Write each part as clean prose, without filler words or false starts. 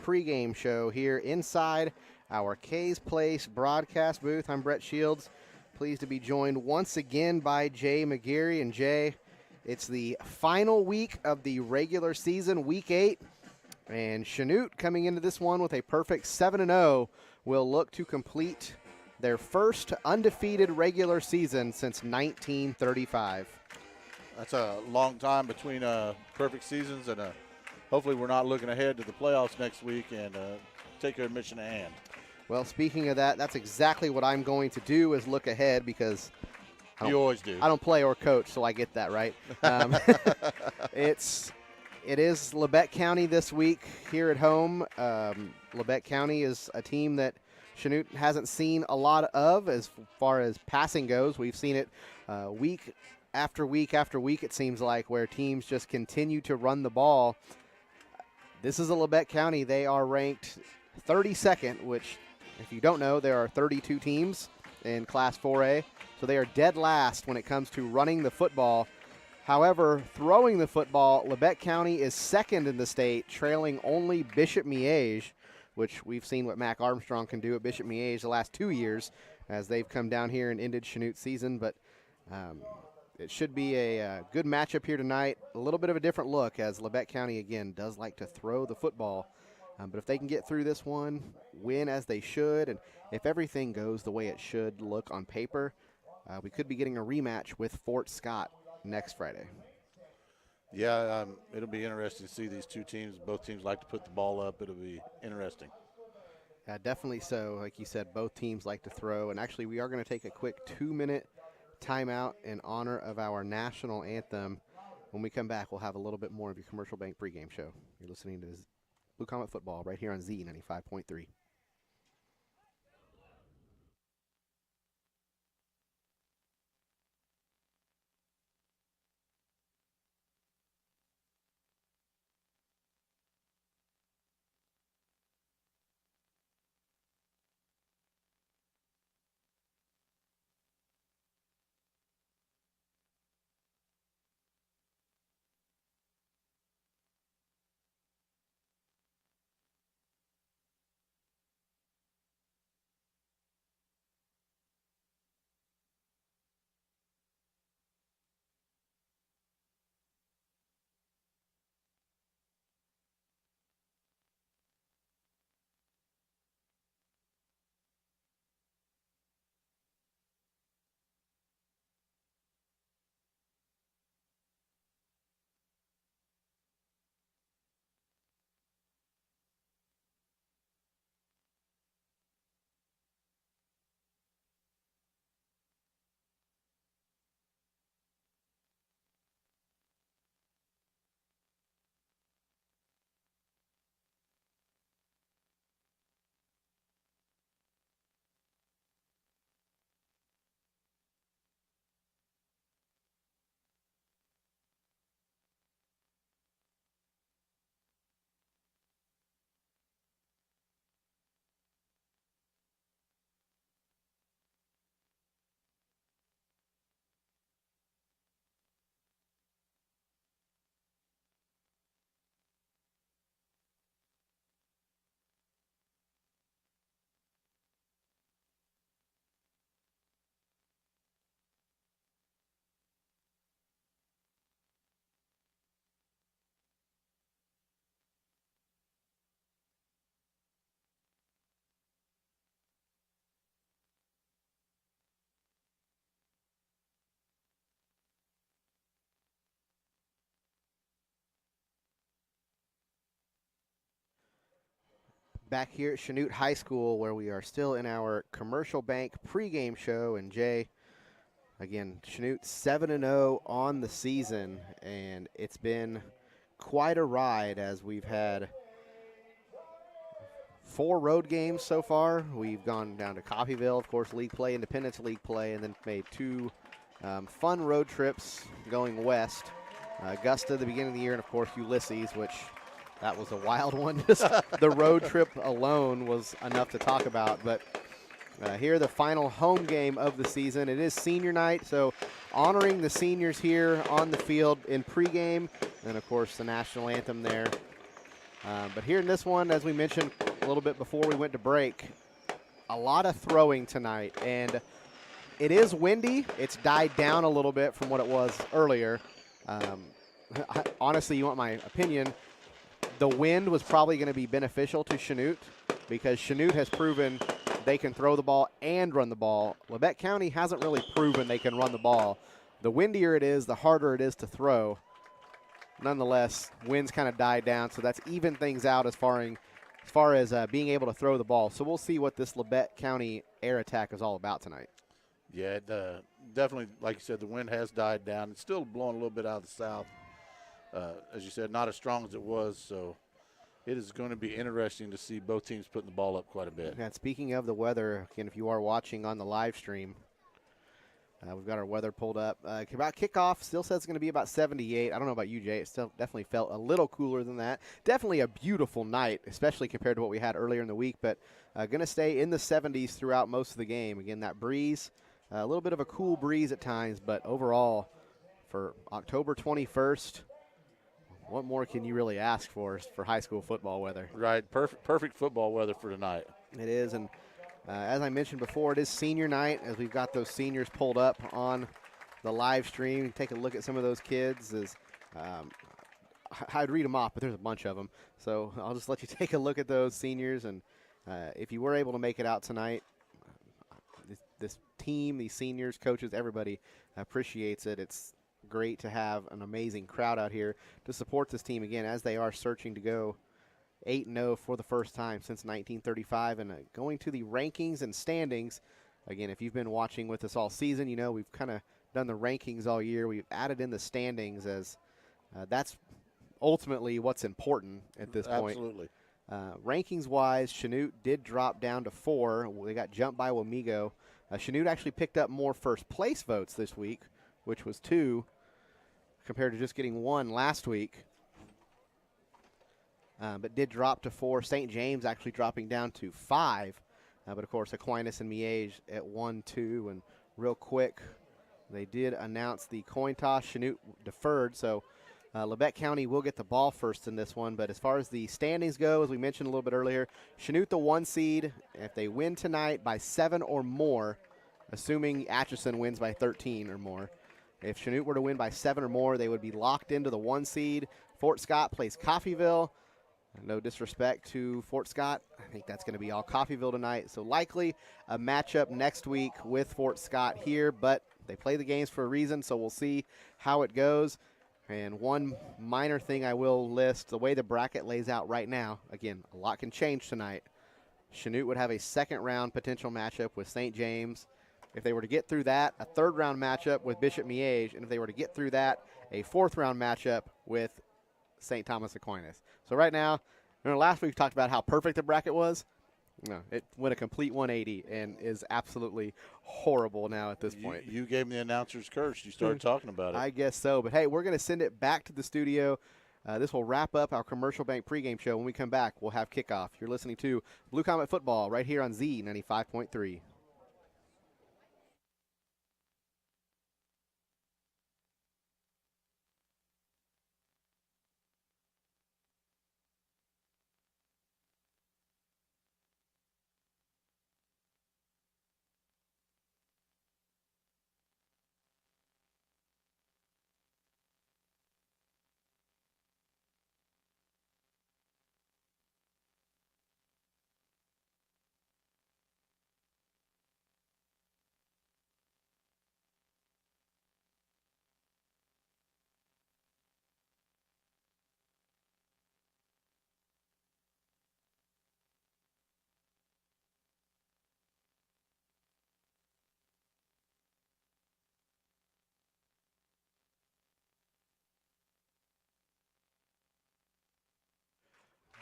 pregame show here inside our K's Place broadcast booth. I'm Brett Shields. Pleased to be joined once again by Jay McGeary. And Jay, it's the final week of the regular season, week 8. And Chanute coming into this one with a perfect 7-0 will look to complete their first undefeated regular season since 1935. That's a long time between perfect seasons, and hopefully we're not looking ahead to the playoffs next week and take our mission at hand. Well, speaking of that, that's exactly what I'm going to do is look ahead because you always do. I don't play or coach, so I get that, right? It is Labette County this week here at home. Labette County is a team that Chanute hasn't seen a lot of as far as passing goes. We've seen it week after week after week, it seems like, where teams just continue to run the ball. This is a Labette County. They are ranked 32nd, which, if you don't know, there are 32 teams in Class 4A. So they are dead last when it comes to running the football. However, throwing the football, Labette County is second in the state, trailing only Bishop Miege, which we've seen what Mac Armstrong can do at Bishop Miege the last 2 years as they've come down here and ended Chanute's season. But it should be a good matchup here tonight. A little bit of a different look as Labette County, again, does like to throw the football. But if they can get through this one, win as they should, and if everything goes the way it should look on paper, we could be getting a rematch with Fort Scott next Friday. Yeah, it'll be interesting to see these two teams. Both teams like to put the ball up. It'll be interesting. Yeah, definitely so. Like you said, both teams like to throw. And actually, we are going to take a quick 2-minute timeout in honor of our national anthem. When we come back, we'll have a little bit more of your Commercial Bank pregame show. You're listening to Blue Comet Football right here on Z95.3. Back here at Chanute High School, where we are still in our Commercial Bank pregame show. And Jay, again, Chanute 7-0 on the season, and it's been quite a ride as we've had 4 road games so far. We've gone down to Coffeyville, of course, league play, Independence League play, and then made 2 fun road trips going west. Augusta at the beginning of the year, and, of course, Ulysses, which that was a wild one. Just the road trip alone was enough to talk about. But here, the final home game of the season. It is senior night, so honoring the seniors here on the field in pregame. And, of course, the national anthem there. But here in this one, as we mentioned a little bit before we went to break, a lot of throwing tonight. And it is windy. It's died down a little bit from what it was earlier. Honestly, you want my opinion, the wind was probably going to be beneficial to Chanute because Chanute has proven they can throw the ball and run the ball. Labette County hasn't really proven they can run the ball. The windier it is, the harder it is to throw. Nonetheless, winds kind of died down, so that's even things out as far as being able to throw the ball. So we'll see what this Labette County air attack is all about tonight. Yeah, definitely, like you said, the wind has died down. It's still blowing a little bit out of the south. As you said, not as strong as it was, so it is going to be interesting to see both teams putting the ball up quite a bit. And speaking of the weather, again, if you are watching on the live stream, we've got our weather pulled up. About kickoff, still says it's going to be about 78. I don't know about you, Jay. It still definitely felt a little cooler than that. Definitely a beautiful night, especially compared to what we had earlier in the week, but going to stay in the 70s throughout most of the game. Again, that breeze, a little bit of a cool breeze at times, but overall, for October 21st, what more can you really ask for high school football weather? Right, perfect football weather for tonight. It is, and as I mentioned before, it is senior night as we've got those seniors pulled up on the live stream. Take a look at some of those kids. I'd read them off, but there's a bunch of them. So I'll just let you take a look at those seniors, and if you were able to make it out tonight, this team, these seniors, coaches, everybody appreciates it. It's great to have an amazing crowd out here to support this team again as they are searching to go 8-0 for the first time since 1935 and going to the rankings and standings. Again, if you've been watching with us all season, you know we've kind of done the rankings all year. We've added in the standings as that's ultimately what's important at this point. Absolutely. Rankings-wise, Chanute did drop down to 4. They got jumped by Wamego. Chanute actually picked up more first-place votes this week, which was 2, compared to just getting 1 last week. But did drop to 4. St. James actually dropping down to 5. But, of course, Aquinas and Miege at 1, 2. And real quick, they did announce the coin toss. Chanute deferred, so Labette County will get the ball first in this one. But as far as the standings go, as we mentioned a little bit earlier, Chanute the 1 seed. If they win tonight by 7 or more, assuming Atchison wins by 13 or more, if Chanute were to win by 7 or more, they would be locked into the 1 seed. Fort Scott plays Coffeyville. No disrespect to Fort Scott. I think that's going to be all Coffeyville tonight. So likely a matchup next week with Fort Scott here, but they play the games for a reason, so we'll see how it goes. And one minor thing I will list, the way the bracket lays out right now, again, a lot can change tonight. Chanute would have a second-round potential matchup with St. James. If they were to get through that, a third-round matchup with Bishop Miege, and if they were to get through that, a fourth-round matchup with St. Thomas Aquinas. So right now, remember last week we talked about how perfect the bracket was? No, it went a complete 180 and is absolutely horrible now at this point. You gave me the announcer's curse. You started talking about it. I guess so. But, hey, we're going to send it back to the studio. This will wrap up our Commercial Bank pregame show. When we come back, we'll have kickoff. You're listening to Blue Comet Football right here on Z95.3.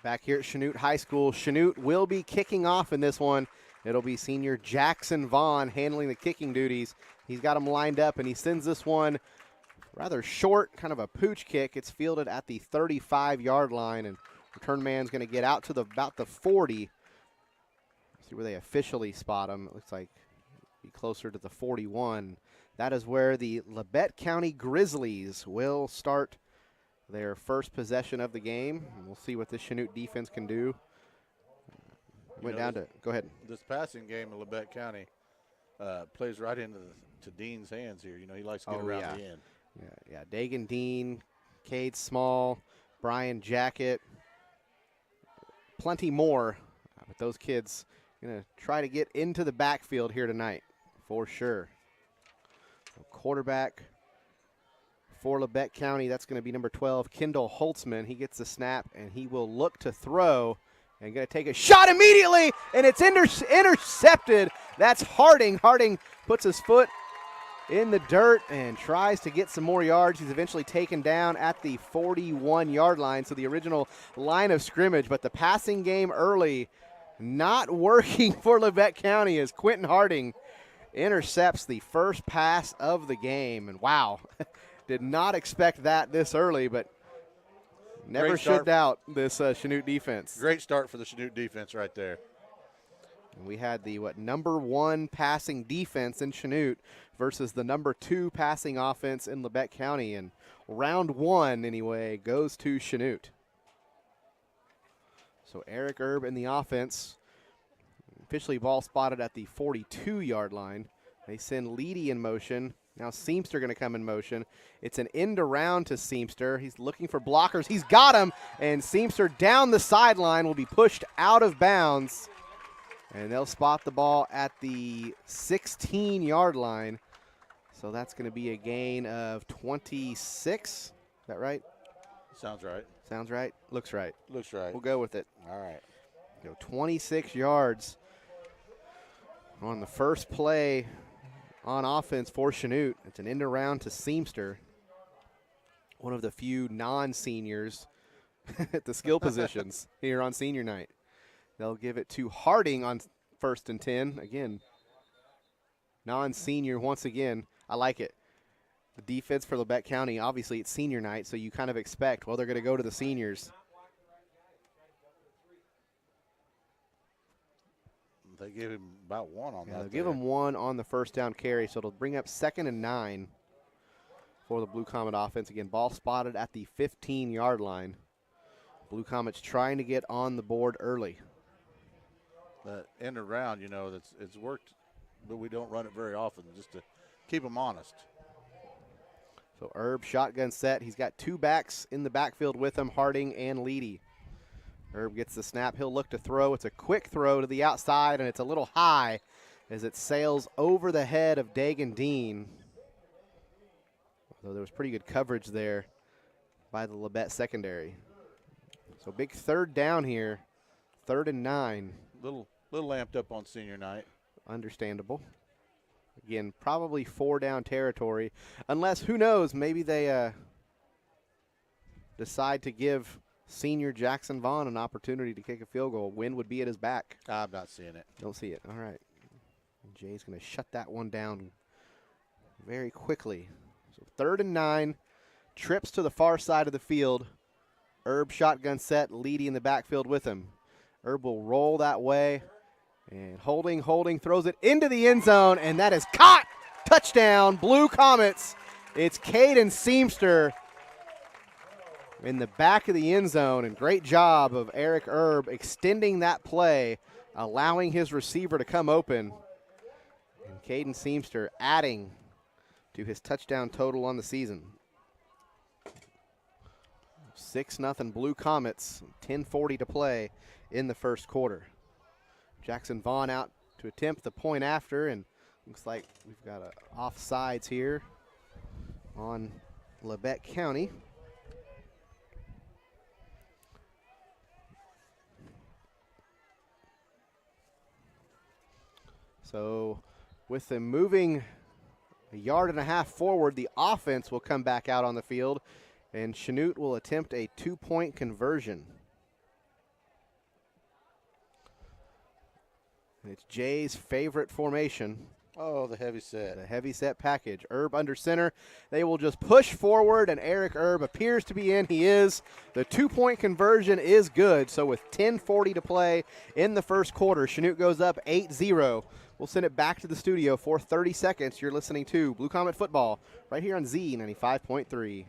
Back here at Chanute High School, Chanute will be kicking off in this one. It'll be senior Jackson Vaughn handling the kicking duties. He's got them lined up, and he sends this one rather short, kind of a pooch kick. It's fielded at the 35-yard line, and return man's going to get out to about the 40. See where they officially spot him. It looks like be closer to the 41. That is where the Labette County Grizzlies will start their first possession of the game. We'll see what the Chanute defense can do. Go ahead. This passing game in Labette County plays right into Dean's hands here. He likes to get around the end. Yeah. Dagan Dean, Cade Small, Brian Jacket, plenty more. But those kids going to try to get into the backfield here tonight for sure. So quarterback for Labette County, that's going to be number 12, Kendall Holtzman. He gets the snap, and he will look to throw and going to take a shot immediately, and it's intercepted. That's Harding. Harding puts his foot in the dirt and tries to get some more yards. He's eventually taken down at the 41-yard line, so the original line of scrimmage. But the passing game early not working for Labette County as Quentin Harding intercepts the first pass of the game. And wow, did not expect that this early, but never should doubt this Chanute defense. Great start for the Chanute defense right there. And we had the number 1 passing defense in Chanute versus the number 2 passing offense in Labette County. And round 1, anyway, goes to Chanute. So Eric Erb in the offense. Officially ball spotted at the 42-yard line. They send Leedy in motion. Now Seamster going to come in motion. It's an end around to Seamster. He's looking for blockers. He's got him, and Seamster down the sideline will be pushed out of bounds. And they'll spot the ball at the 16-yard line. So that's going to be a gain of 26. Is that right? Sounds right. Sounds right. Looks right. Looks right. We'll go with it. All right. Go 26 yards on the first play on offense for Chanute. It's an end around to Seamster, one of the few non-seniors at the skill positions here on senior night. They'll give it to Harding on 1st and 10. Again, non-senior once again. I like it. The defense for Labette County, obviously it's senior night, so you kind of expect, well, they're going to go to the seniors. They gave him about 1 on that. They'll give him 1 on the first down carry, so it'll bring up 2nd and 9 for the Blue Comet offense. Again, ball spotted at the 15-yard line. Blue Comets trying to get on the board early. That end around, it's worked, but we don't run it very often just to keep them honest. So Erb shotgun set. He's got 2 backs in the backfield with him, Harding and Leedy. Erb gets the snap. He'll look to throw. It's a quick throw to the outside, and it's a little high as it sails over the head of Dagan Dean. Although there was pretty good coverage there by the Labette secondary. So big 3rd down here, 3rd and 9. Little lamped up on senior night. Understandable. Again, probably 4 down territory, unless, who knows, maybe they decide to give senior Jackson Vaughn an opportunity to kick a field goal. Wind would be at his back. I'm not seeing it. Don't see it. All right. Jay's going to shut that one down very quickly. So 3rd and 9, trips to the far side of the field. Erb shotgun set, Leedy in the backfield with him. Erb will roll that way, and Holding throws it into the end zone, and that is caught. Touchdown, Blue Comets. It's Caden Seamster in the back of the end zone, and great job of Eric Erb extending that play, allowing his receiver to come open. And Caden Seamster adding to his touchdown total on the season. 6-0 Blue Comets, 10:40 to play in the first quarter. Jackson Vaughn out to attempt the point after, and looks like we've got offsides here on Labette County. So with them moving a yard and a half forward, the offense will come back out on the field, and Chanute will attempt a 2-point conversion. And it's Jay's favorite formation. Oh, the heavy set. The heavy set package. Erb under center. They will just push forward, and Eric Erb appears to be in. He is. The 2-point conversion is good. So with 10:40 to play in the first quarter, Chanute goes up 8-0. We'll send it back to the studio for 30 seconds. You're listening to Blue Comet Football right here on Z95.3.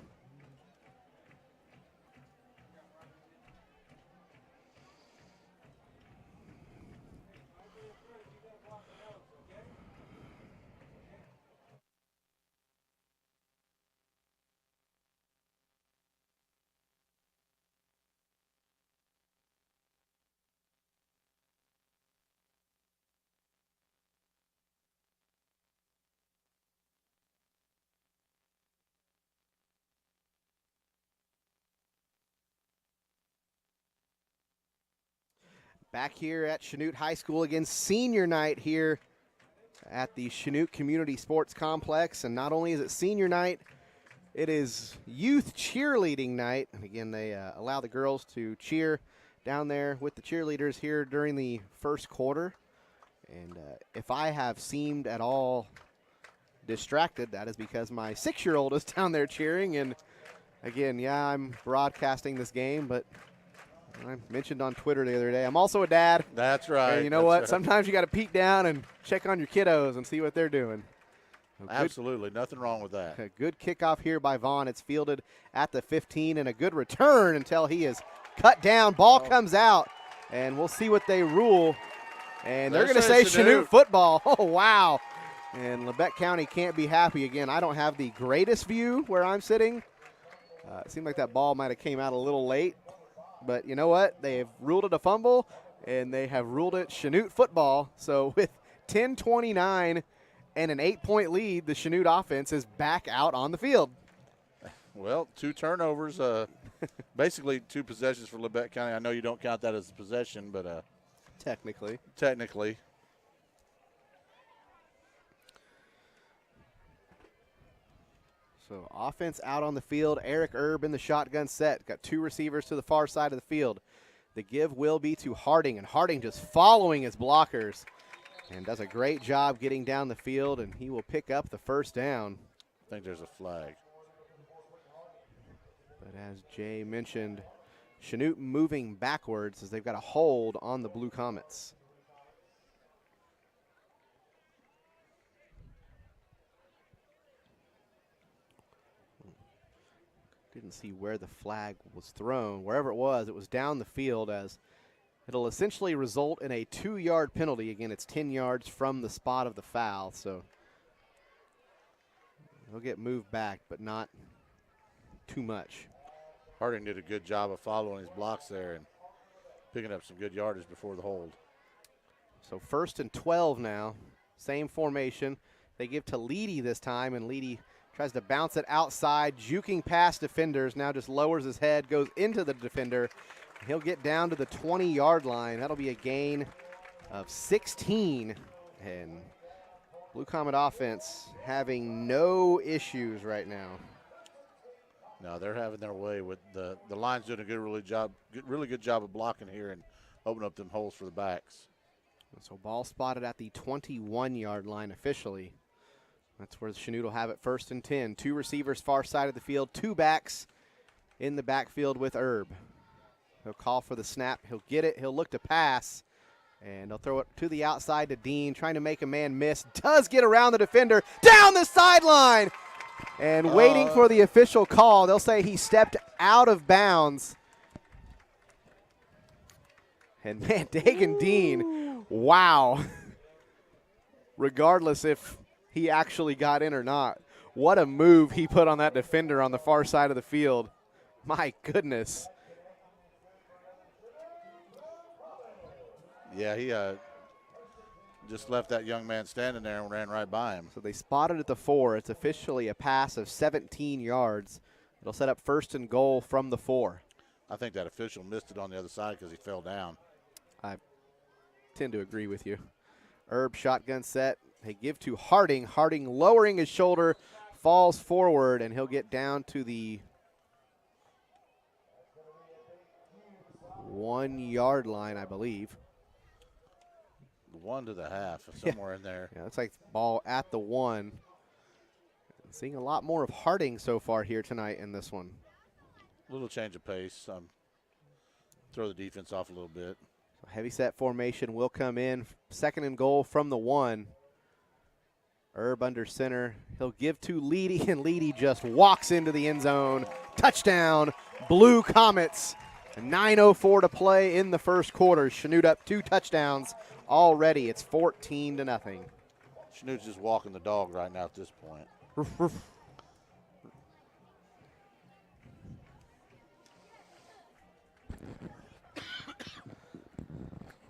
Back here at Chanute High School again, senior night here at the Chanute Community Sports Complex. And not only is it senior night, it is youth cheerleading night. And again, they allow the girls to cheer down there with the cheerleaders here during the first quarter. And if I have seemed at all distracted, that is because my 6-year-old is down there cheering. And again, yeah, I'm broadcasting this game, but I mentioned on Twitter the other day, I'm also a dad. That's right. And you know what? Right. Sometimes you got to peek down and check on your kiddos and see what they're doing. Absolutely. Nothing wrong with that. A good kickoff here by Vaughn. It's fielded at the 15, and a good return until he is cut down. Ball comes out, and we'll see what they rule. And they're going to say Chanute football. Oh, wow. And Labette County can't be happy again. I don't have the greatest view where I'm sitting. It seemed like that ball might have came out a little late. But you know what? They have ruled it a fumble, and they have ruled it Chanute football. So with 10:29 and an 8-point lead, the Chanute offense is back out on the field. Well, 2 turnovers, basically 2 possessions for Labette County. I know you don't count that as a possession, but technically. So offense out on the field. Eric Erb in the shotgun set. Got 2 receivers to the far side of the field. The give will be to Harding, and Harding just following his blockers and does a great job getting down the field, and he will pick up the first down. I think there's a flag. But as Jay mentioned, Chanute moving backwards as they've got a hold on the Blue Comets. Didn't see where the flag was thrown. Wherever it was down the field, as it'll essentially result in a 2-yard penalty. Again, it's 10 yards from the spot of the foul, so he'll get moved back, but not too much. Harding did a good job of following his blocks there and picking up some good yardage before the hold. So 1st and 12 now. Same formation. They give to Leedy this time, and Leedy tries to bounce it outside, juking past defenders, now just lowers his head, goes into the defender. He'll get down to the 20-yard line. That'll be a gain of 16. And Blue Comet offense having no issues right now. No, they're having their way with the line's doing a really good job of blocking here and opening up them holes for the backs. So ball spotted at the 21-yard line officially. That's where Chanute will have it 1st and 10. 2 receivers far side of the field, 2 backs in the backfield with Erb. He'll call for the snap. He'll get it. He'll look to pass, and he'll throw it to the outside to Dean, trying to make a man miss. Does get around the defender, down the sideline, and waiting for the official call. They'll say he stepped out of bounds. And, man, Dagan Dean, wow. Regardless if he actually got in or not, what a move he put on that defender on the far side of the field. My goodness. Yeah, he just left that young man standing there and ran right by him. So they spotted at the 4. It's officially a pass of 17 yards. It'll set up 1st and goal from the 4. I think that official missed it on the other side because he fell down. I tend to agree with you. Erb shotgun set. They give to Harding. Harding lowering his shoulder, falls forward, and he'll get down to the 1-yard line, I believe. 1 to the half, somewhere in there. Yeah, it's like ball at the 1. Seeing a lot more of Harding so far here tonight in this one. A little change of pace. Throw the defense off a little bit. So heavy set formation will come in. 2nd and goal from the 1. Erb under center. He'll give to Leedy, and Leedy just walks into the end zone. Touchdown, Blue Comets. 9:04 to play in the first quarter. Chanute up 2 touchdowns already. It's 14-0. Chanute's just walking the dog right now at this point. Roof, roof.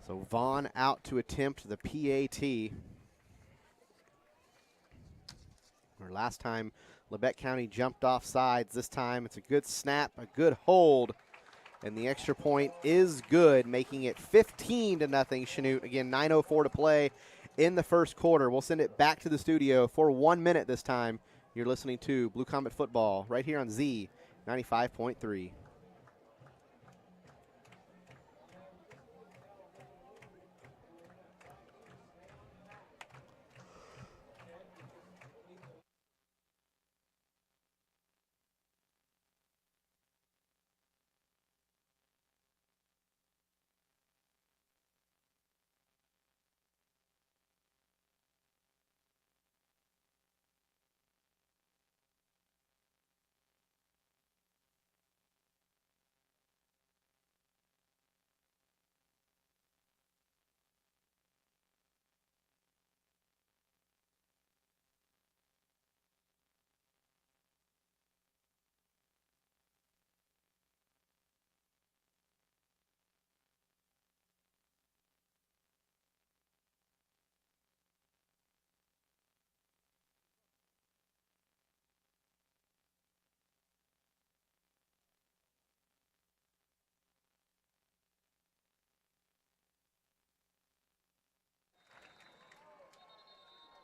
So Vaughn out to attempt the PAT. Where last time Labette County jumped off sides. This time it's a good snap, a good hold, And the extra point is good, making it 15-0 Chanute. Again, 9:04 to play in the first quarter. We'll send it back to the studio for 1 minute this time. You're listening to Blue Comet Football right here on Z 95.3.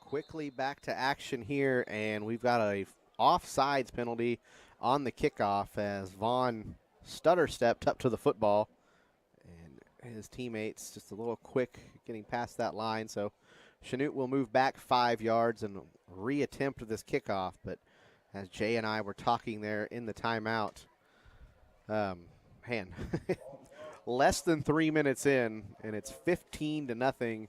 Quickly back to action here, and we've got a offsides penalty on the kickoff as Vaughn stutter stepped up to the football, and his teammates just a little quick getting past that line. So Chanute will move back 5 yards and reattempt this kickoff. But as Jay and I were talking there in the timeout, less than 3 minutes in, and it's 15-0.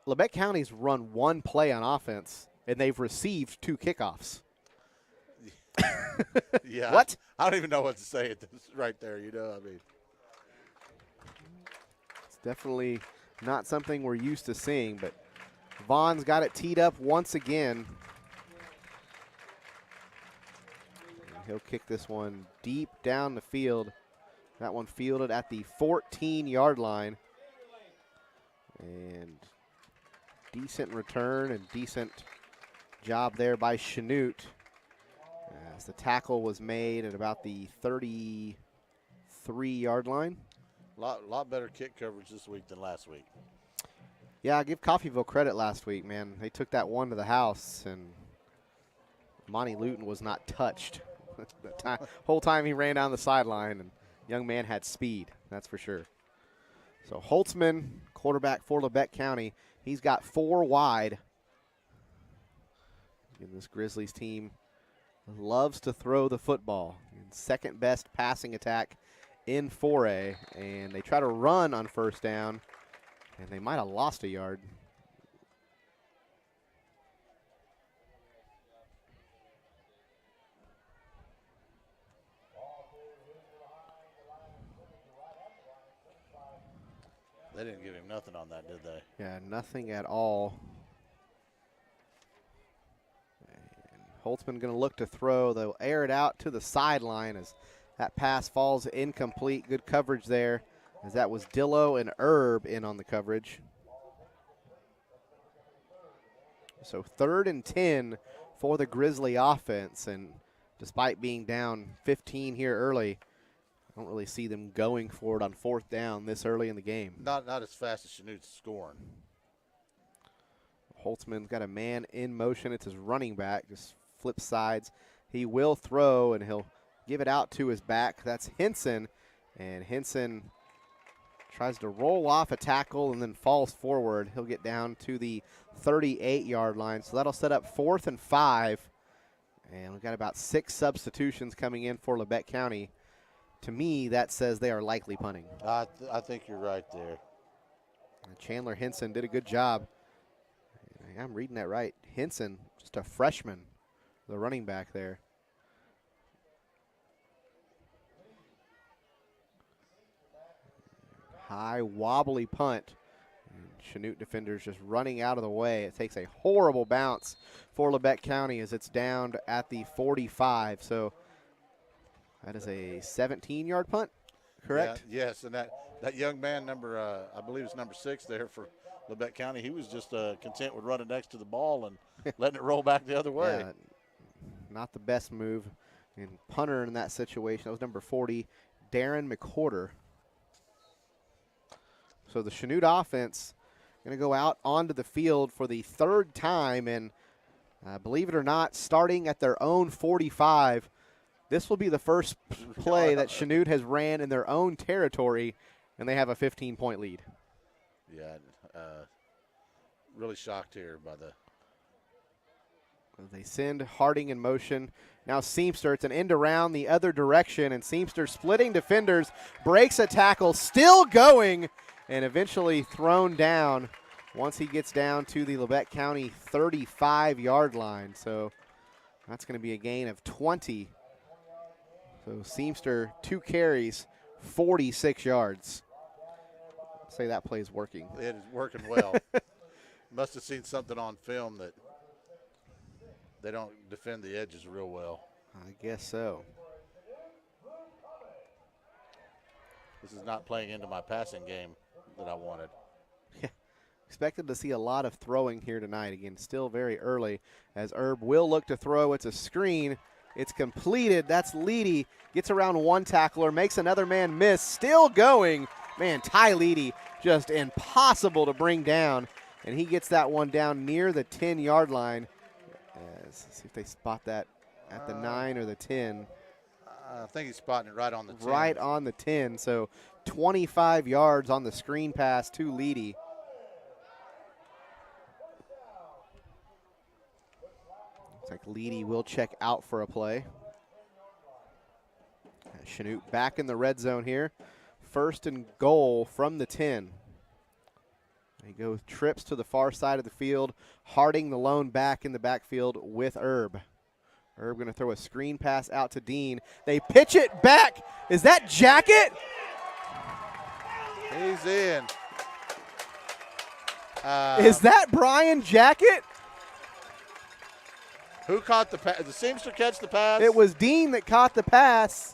Labette County's run one play on offense, and they've received 2 kickoffs. Yeah. What? I don't even know what to say at this right there, you know. I mean, it's definitely not something we're used to seeing, but Vaughn's got it teed up once again. And he'll kick this one deep down the field. That one fielded at the 14-yard line. And decent return and decent job there by Chanute as the tackle was made at about the 33-yard line. lot better kick coverage this week than last week. Yeah, I'll give Coffeyville credit last week, man. They took that one to the house, and Monty Luton was not touched. The whole time he ran down the sideline, and young man had speed, that's for sure. So Holtzman, quarterback for Labette County, he's got 4 wide. And this Grizzlies team loves to throw the football. Second best passing attack in 4A. And they try to run on first down, and they might have lost a yard. They didn't give him nothing on that, did they? Yeah, nothing at all. And Holtzman going to look to throw. They'll air it out to the sideline as that pass falls incomplete. Good coverage there, as that was Dillo and Erb in on the coverage. So 3rd and 10 for the Grizzly offense, and despite being down 15 here early, I don't really see them going for it on 4th down this early in the game. Not as fast as Chanute's scoring. Holtzman's got a man in motion. It's his running back, just flip sides. He will throw, and he'll give it out to his back. That's Henson, and Henson tries to roll off a tackle and then falls forward. He'll get down to the 38-yard line, so that'll set up 4th and 5. And we've got about 6 substitutions coming in for Labette County. To me, that says they are likely punting. I think you're right there. Chandler Henson did a good job. I'm reading that right. Henson, just a freshman, the running back there. High wobbly punt. Chanute defenders just running out of the way. It takes a horrible bounce for Labette County as it's down at the 45. So that is a 17-yard punt, correct? Yeah, yes, and that young man, I believe it's number 6 there for Labette County, he was just content with running next to the ball and letting it roll back the other way. Yeah, not the best move. And punter in that situation, that was number 40, Darren McCorder. So the Chanute offense going to go out onto the field for the third time, and believe it or not, starting at their own 45. This will be the first play that Chanute has ran in their own territory, and they have a 15-point lead. Yeah, really shocked here by the. They send Harding in motion. Now Seamster, it's an end around the other direction, and Seamster splitting defenders, breaks a tackle, still going, and eventually thrown down once he gets down to the Labette County 35-yard line. So that's going to be a gain of 20. So Seamster, 2 carries, 46 yards. Say that play's working. It is working well. Must have seen something on film that they don't defend the edges real well. I guess so. This is not playing into my passing game that I wanted. Yeah. Expected to see a lot of throwing here tonight. Again, still very early as Herb will look to throw. It's a screen. It's completed. That's Leedy. Gets around one tackler, makes another man miss. Still going. Man, Ty Leedy just impossible to bring down. And he gets that one down near the 10-yard line. Let's see if they spot that at the 9 or the 10. I think he's spotting it right on the 10. Right on the 10. So 25 yards on the screen pass to Leedy. Looks like Leedy will check out for a play. Chanute back in the red zone here. First and goal from the 10. He goes trips to the far side of the field. Harding the lone back in the backfield with Herb. Herb going to throw a screen pass out to Dean. They pitch it back. Is that Jacket? He's in. Is that Brian Jacket? Who caught the pass? Did the Seamster catch the pass? It was Dean that caught the pass.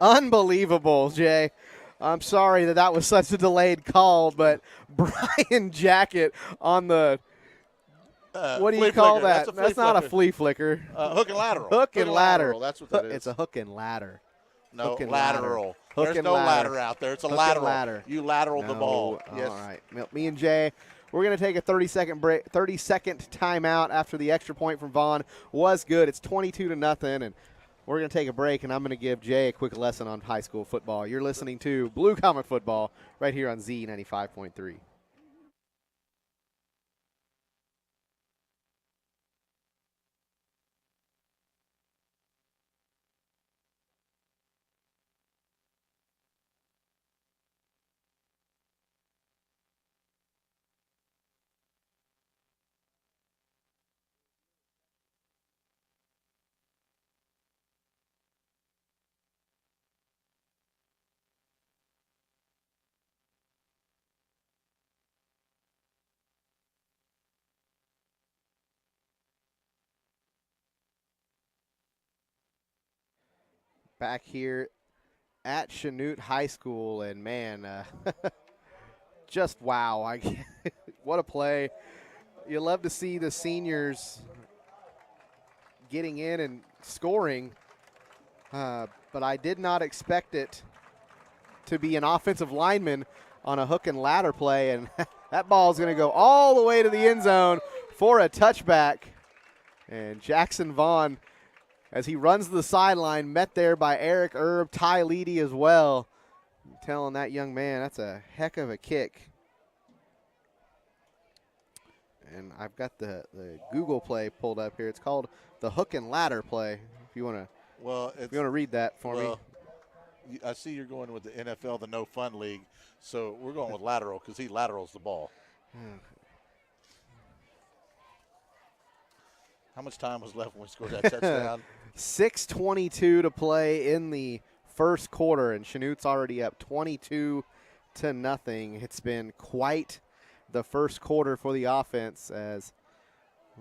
Unbelievable, Jay. I'm sorry that was such a delayed call, but Brian Jacket on the what do you call flicker. that? That's not a flea flicker. Hook and lateral. Hook and ladder. That's what that is. It's a hook and ladder. No, hook and lateral. There's no ladder out there. It's a hook lateral. Ladder. You lateral the ball. Yes. All right. Me and Jay, we're going to take a 30-second break, 30-second timeout after the extra point from Vaughn was good. It's 22-0, and we're going to take a break, and I'm going to give Jay a quick lesson on high school football. You're listening to Blue Comet Football right here on Z95.3. Back here at Chanute High School, and man, just wow. What a play. You love to see the seniors getting in and scoring, but I did not expect it to be an offensive lineman on a hook and ladder play, and that ball is going to go all the way to the end zone for a touchback. And Jackson Vaughn, as he runs to the sideline, met there by Eric Erb, Ty Leedy as well. I'm telling that young man, that's a heck of a kick. And I've got the Google play pulled up here. It's called the hook and ladder play. If you want to read that for me. I see you're going with the NFL, the No Fun League. So we're going with lateral because he laterals the ball. How much time was left when we scored that touchdown? 6:22 to play in the first quarter, and Chanute's already up 22-0. It's been quite the first quarter for the offense as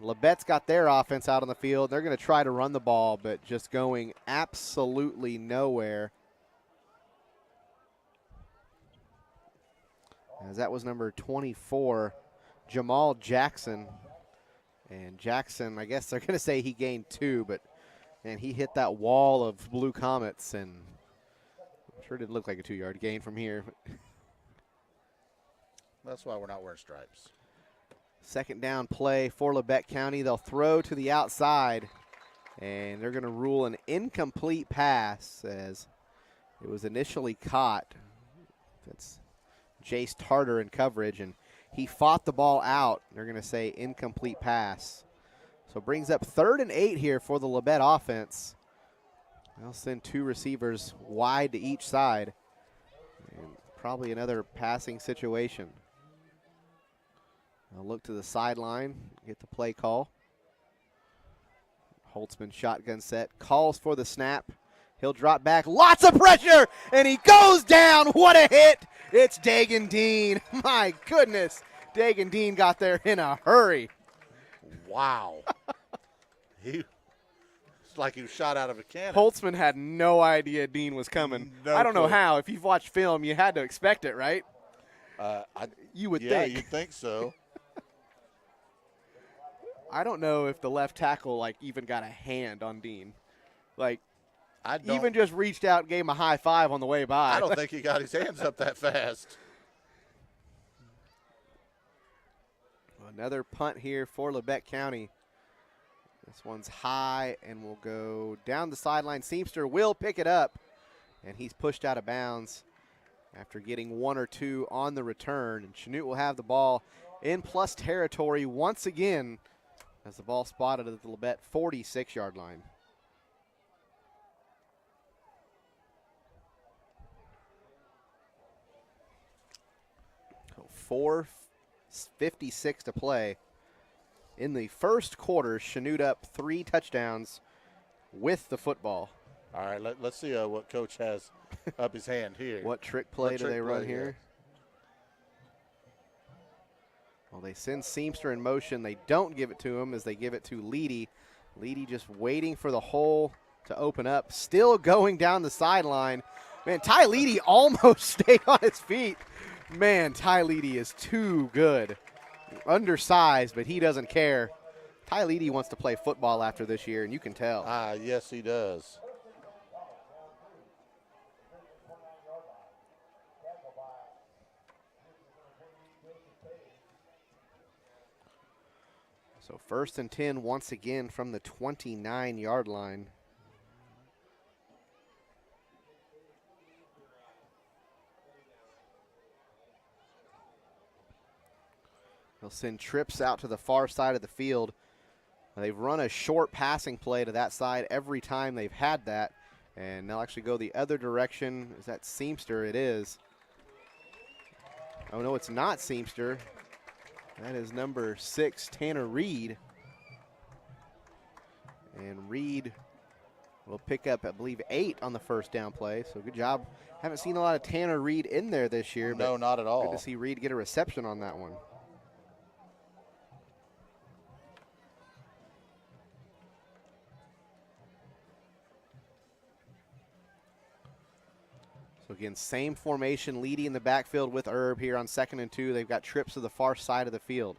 Labette's got their offense out on the field. They're going to try to run the ball, but just going absolutely nowhere. As that was number 24, Jamal Jackson. And Jackson, I guess they're going to say he gained 2, but man, he hit that wall of Blue Comets, and sure didn't look like a 2-yard gain from here. That's why we're not wearing stripes. Second down play for Labette County. They'll throw to the outside, and they're going to rule an incomplete pass as it was initially caught. That's Jace Tarter in coverage, and he fought the ball out. They're going to say incomplete pass. So it brings up 3rd and 8 here for the Labette offense. They'll send 2 receivers wide to each side. And probably another passing situation. They'll look to the sideline, get the play call. Holtzman shotgun set, calls for the snap. He'll drop back, lots of pressure, and he goes down. What a hit. It's Dagan Dean. My goodness. Dagan Dean got there in a hurry. Wow. It's like he was shot out of a cannon. Holtzman had no idea Dean was coming. I don't know how. If you've watched film, you had to expect it, right? You would think. Yeah, you'd think so. I don't know if the left tackle even got a hand on Dean. Even just reached out and gave him a high five on the way by. I don't think he got his hands up that fast. Another punt here for Labette County. This one's high and will go down the sideline. Seamster will pick it up, and he's pushed out of bounds after getting 1 or 2 on the return. And Chanute will have the ball in plus territory once again as the ball spotted at the Labette 46-yard line. So 4:56 to play. In the first quarter, Chanute up 3 touchdowns with the football. All right, let's see what Coach has up his hand here. What trick play do they run here? Well, they send Seamster in motion. They don't give it to him as they give it to Leedy. Leedy just waiting for the hole to open up. Still going down the sideline. Man, Ty Leedy almost stayed on his feet. Man, Ty Leedy is too good. Undersized, but he doesn't care. Ty Leedy wants to play football after this year, and you can tell. Yes, he does. So 1st and 10 once again from the 29-yard line. They'll send trips out to the far side of the field. They've run a short passing play to that side every time they've had that. And they'll actually go the other direction. Is that Seamster? It is. Oh, no, it's not Seamster. That is number 6, Tanner Reed. And Reed will pick up, I believe, 8 on the first down play. So good job. Haven't seen a lot of Tanner Reed in there this year. No, not at all. Good to see Reed get a reception on that one. So again, same formation, Leedy in the backfield with Herb here on 2nd and 2. They've got trips to the far side of the field.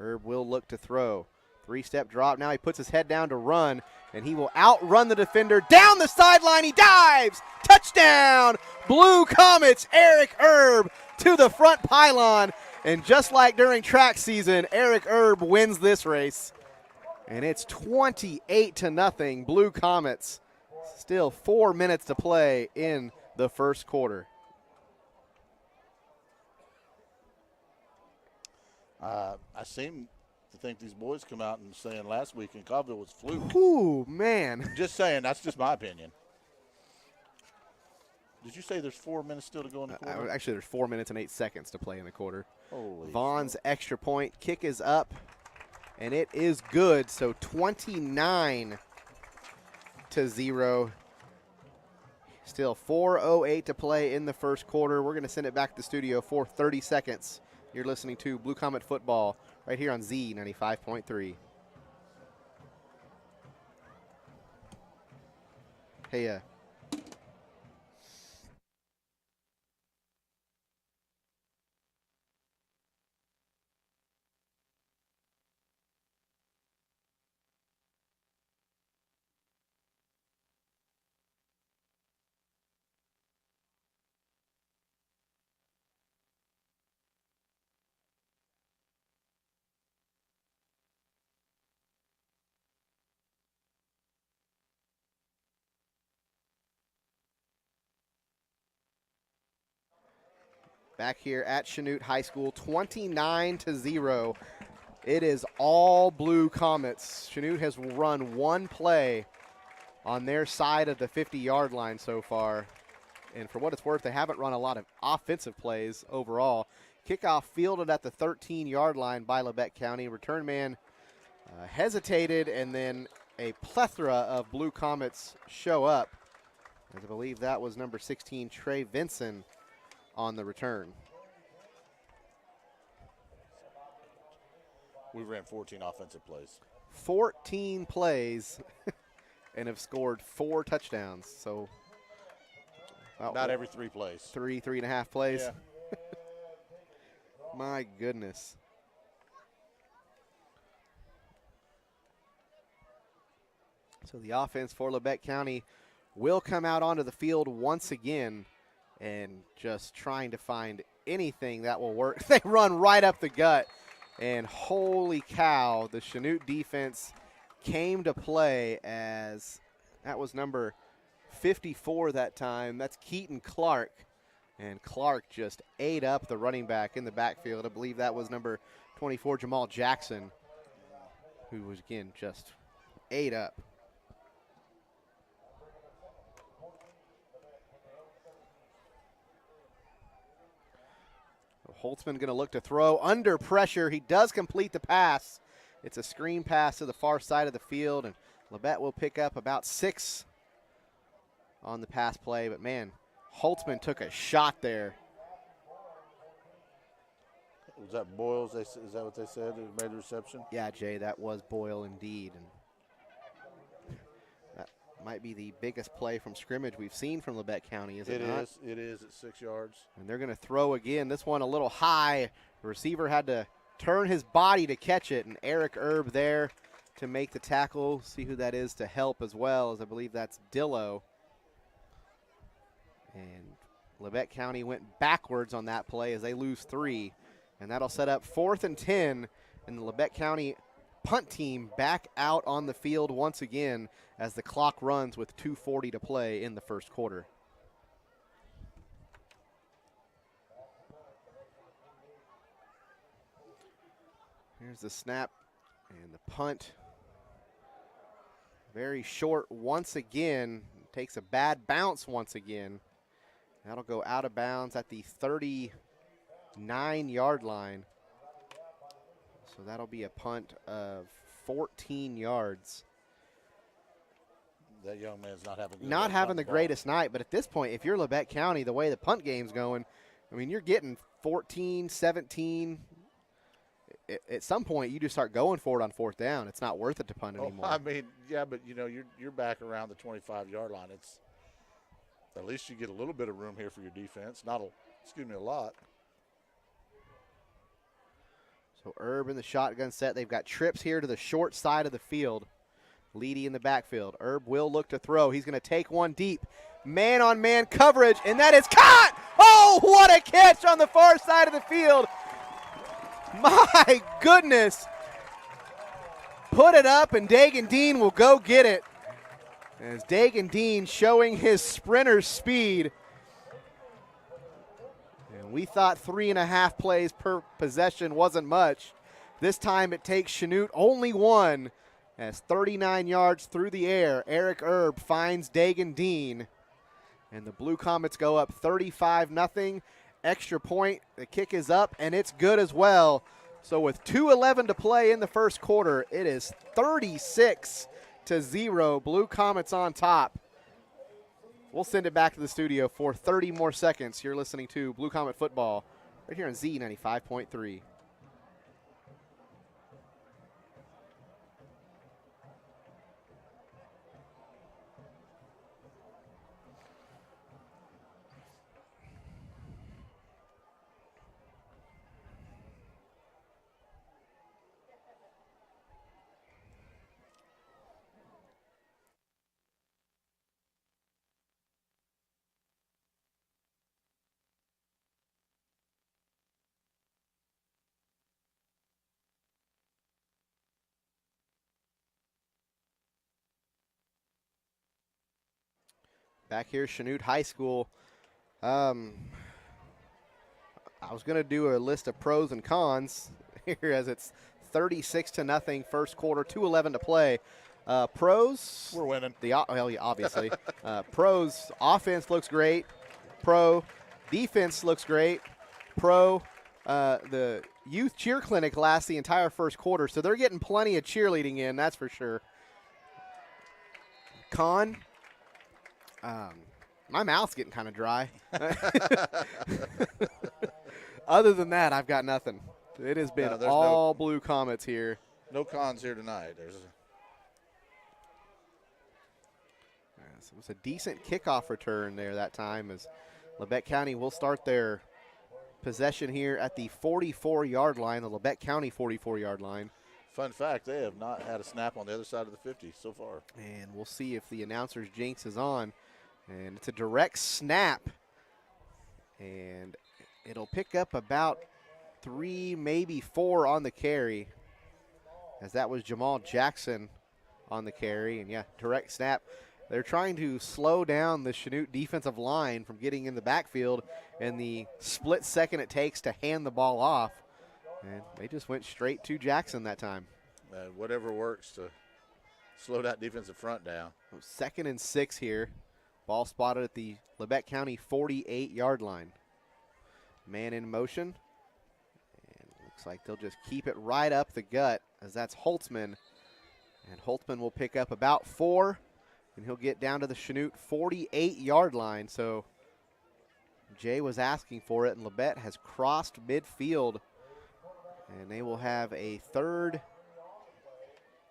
Herb will look to throw. 3-step drop. Now he puts his head down to run, and he will outrun the defender. Down the sideline, he dives! Touchdown! Blue Comets, Eric Herb to the front pylon. And just like during track season, Eric Herb wins this race. And it's 28-0, Blue Comets. Still 4 minutes to play in the first quarter. I seem to think these boys come out and saying last week in Cobbville was fluke. Ooh, man. Just saying, that's just my opinion. Did you say there's 4 minutes still to go in the quarter? Actually, there's 4 minutes and 8 seconds to play in the quarter. Holy Vaughn's extra point kick is up, and it is good. So 29-0. Still 4:08 to play in the first quarter. We're going to send it back to the studio for 30 seconds. You're listening to Blue Comet Football right here on Z95.3. Hey, back here at Chanute High School, 29-0. It is all Blue Comets. Chanute has run one play on their side of the 50-yard line so far. And for what it's worth, they haven't run a lot of offensive plays overall. Kickoff fielded at the 13-yard line by Labette County. Return man hesitated, and then a plethora of Blue Comets show up. As I believe that was number 16, Trey Vinson, on the return. We ran 14 offensive plays. 14 plays and have scored 4 touchdowns. So about every 3 plays. 3.5 plays. Yeah. My goodness. So the offense for Labette County will come out onto the field once again and just trying to find anything that will work. They run right up the gut, and holy cow, the Chanute defense came to play as that was number 54 that time. That's Keaton Clark, and Clark just ate up the running back in the backfield. I believe that was number 24, Jamal Jackson, who was, again, just ate up. Holtzman going to look to throw under pressure. He does complete the pass. It's a screen pass to the far side of the field, and Labette will pick up about 6 on the pass play. But, man, Holtzman took a shot there. Was that Boyles? Is that what they said? Who made the reception? Yeah, Jay, that was Boyle indeed. And that might be the biggest play from scrimmage we've seen from Labette County, is it not? It is at 6 yards. And they're going to throw again. This one a little high. The receiver had to turn his body to catch it, and Eric Erb there to make the tackle. See who that is to help as well, as I believe that's Dillo. And Labette County went backwards on that play as they lose 3. And that'll set up 4th and 10, and the Labette County punt team back out on the field once again as the clock runs with 2:40 to play in the first quarter. Here's the snap and the punt. Very short once again. Takes a bad bounce once again. That'll go out of bounds at the 39-yard line. So that'll be a punt of 14 yards. That young man's not having the greatest night, but at this point, if you're Labette County, the way the punt game's going, I mean, you're getting 14, 17. At some point, you just start going for it on 4th down. It's not worth it to punt anymore. I mean, yeah, but you know, you're back around the 25-yard line. It's at least you get a little bit of room here for your defense. A lot. So Erb in the shotgun set. They've got trips here to the short side of the field. Leedy in the backfield. Erb will look to throw. He's going to take one deep. Man-on-man coverage, and that is caught! Oh, what a catch on the far side of the field. My goodness. Put it up, and Dagan Dean will go get it. As Dagan Dean showing his sprinter speed. And we thought 3.5 plays per possession wasn't much. This time it takes Chanute only 1. As 39 yards through the air, Eric Erb finds Dagan Dean. And the Blue Comets go up 35-0. Extra point, the kick is up, and it's good as well. So with 2:11 to play in the first quarter, it is 36-0. Blue Comets on top. We'll send it back to the studio for 30 more seconds. You're listening to Blue Comet Football right here on Z95.3. Back here, Chanute High School. I was going to do a list of pros and cons here as it's 36-0 first quarter, 2:11 to play. Pros. We're winning. Well, yeah, obviously. Pros, offense looks great. Pro, defense looks great. Pro, the youth cheer clinic lasts the entire first quarter, so they're getting plenty of cheerleading in, that's for sure. Con, my mouth's getting kind of dry. Other than that, I've got nothing. It has been all blue Comets here. No cons here tonight. It was a decent kickoff return there that time, as Labette County will start their possession here at the 44-yard line, the Labette County 44-yard line. Fun fact, they have not had a snap on the other side of the 50 so far. And we'll see if the announcer's jinx is on. And it's a direct snap. And it'll pick up about 3, maybe 4 on the carry, as that was Jamal Jackson on the carry. And, yeah, direct snap. They're trying to slow down the Chanute defensive line from getting in the backfield and the split second it takes to hand the ball off. And they just went straight to Jackson that time. Whatever works to slow that defensive front down. 2nd and 6 here. Ball spotted at the Labette County 48-yard line. Man in motion. And looks like they'll just keep it right up the gut, as that's Holtzman. And Holtzman will pick up about 4. And he'll get down to the Chanute 48-yard line. So Jay was asking for it, and Labette has crossed midfield. And they will have a 3rd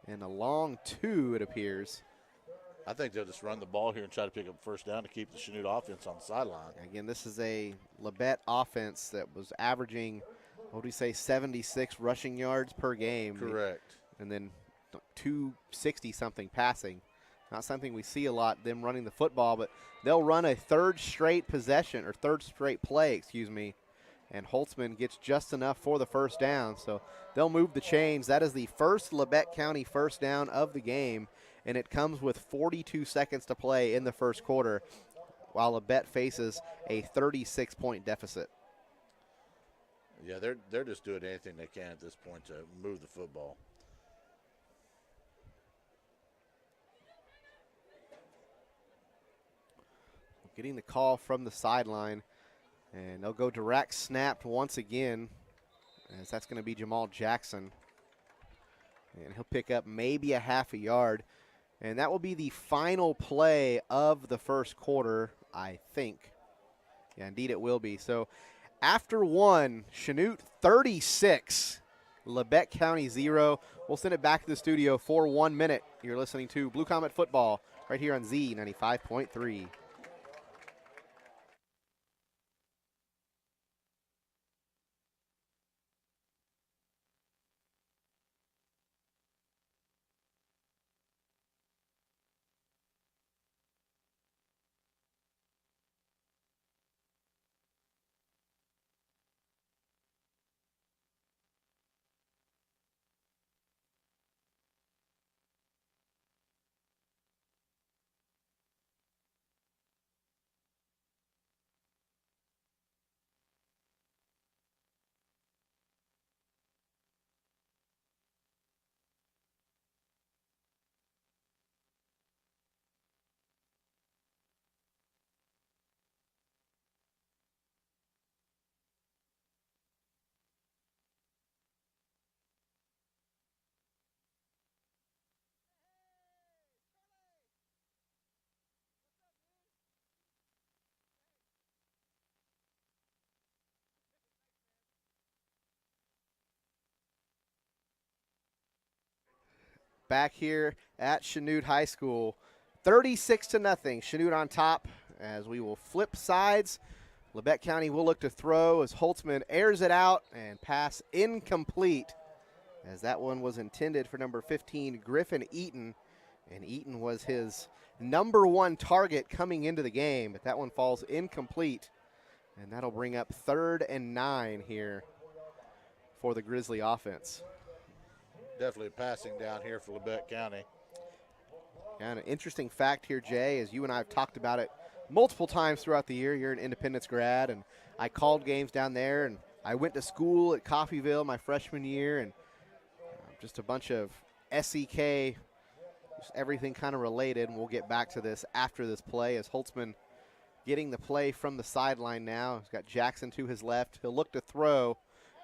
and a long 2, it appears. I think they'll just run the ball here and try to pick up first down to keep the Chanute offense on the sideline. Again, this is a Labette offense that was averaging, 76 rushing yards per game. Correct. And then 260-something passing. Not something we see a lot, them running the football, but they'll run a 3rd straight possession, or 3rd straight play, and Holtzman gets just enough for the first down. So they'll move the chains. That is the first Labette County first down of the game, and it comes with 42 seconds to play in the first quarter, while Labette faces a 36-point deficit. Yeah, they're just doing anything they can at this point to move the football. Getting the call from the sideline, and they'll go direct snapped once again, as that's going to be Jamal Jackson. And he'll pick up maybe a half a yard. And that will be the final play of the first quarter, I think. Yeah, indeed it will be. So after 1, Chanute 36, Labette County 0. We'll send it back to the studio for 1 minute. You're listening to Blue Comet Football right here on Z95.3. Back here at Chanute High School, 36-0. Chanute on top as we will flip sides. Labette County will look to throw as Holtzman airs it out, and pass incomplete, as that one was intended for number 15, Griffin Eaton, and Eaton was his number 1 target coming into the game, but that one falls incomplete, and that'll bring up 3rd and 9 here for the Grizzly offense. Definitely passing down here for Labette County. And an interesting fact here, Jay, as you and I have talked about it multiple times throughout the year. You're an Independence grad, and I called games down there, and I went to school at Coffeyville my freshman year, and just a bunch of SEK, just everything kind of related, and we'll get back to this after this play as Holtzman getting the play from the sideline now. He's got Jackson to his left. He'll look to throw,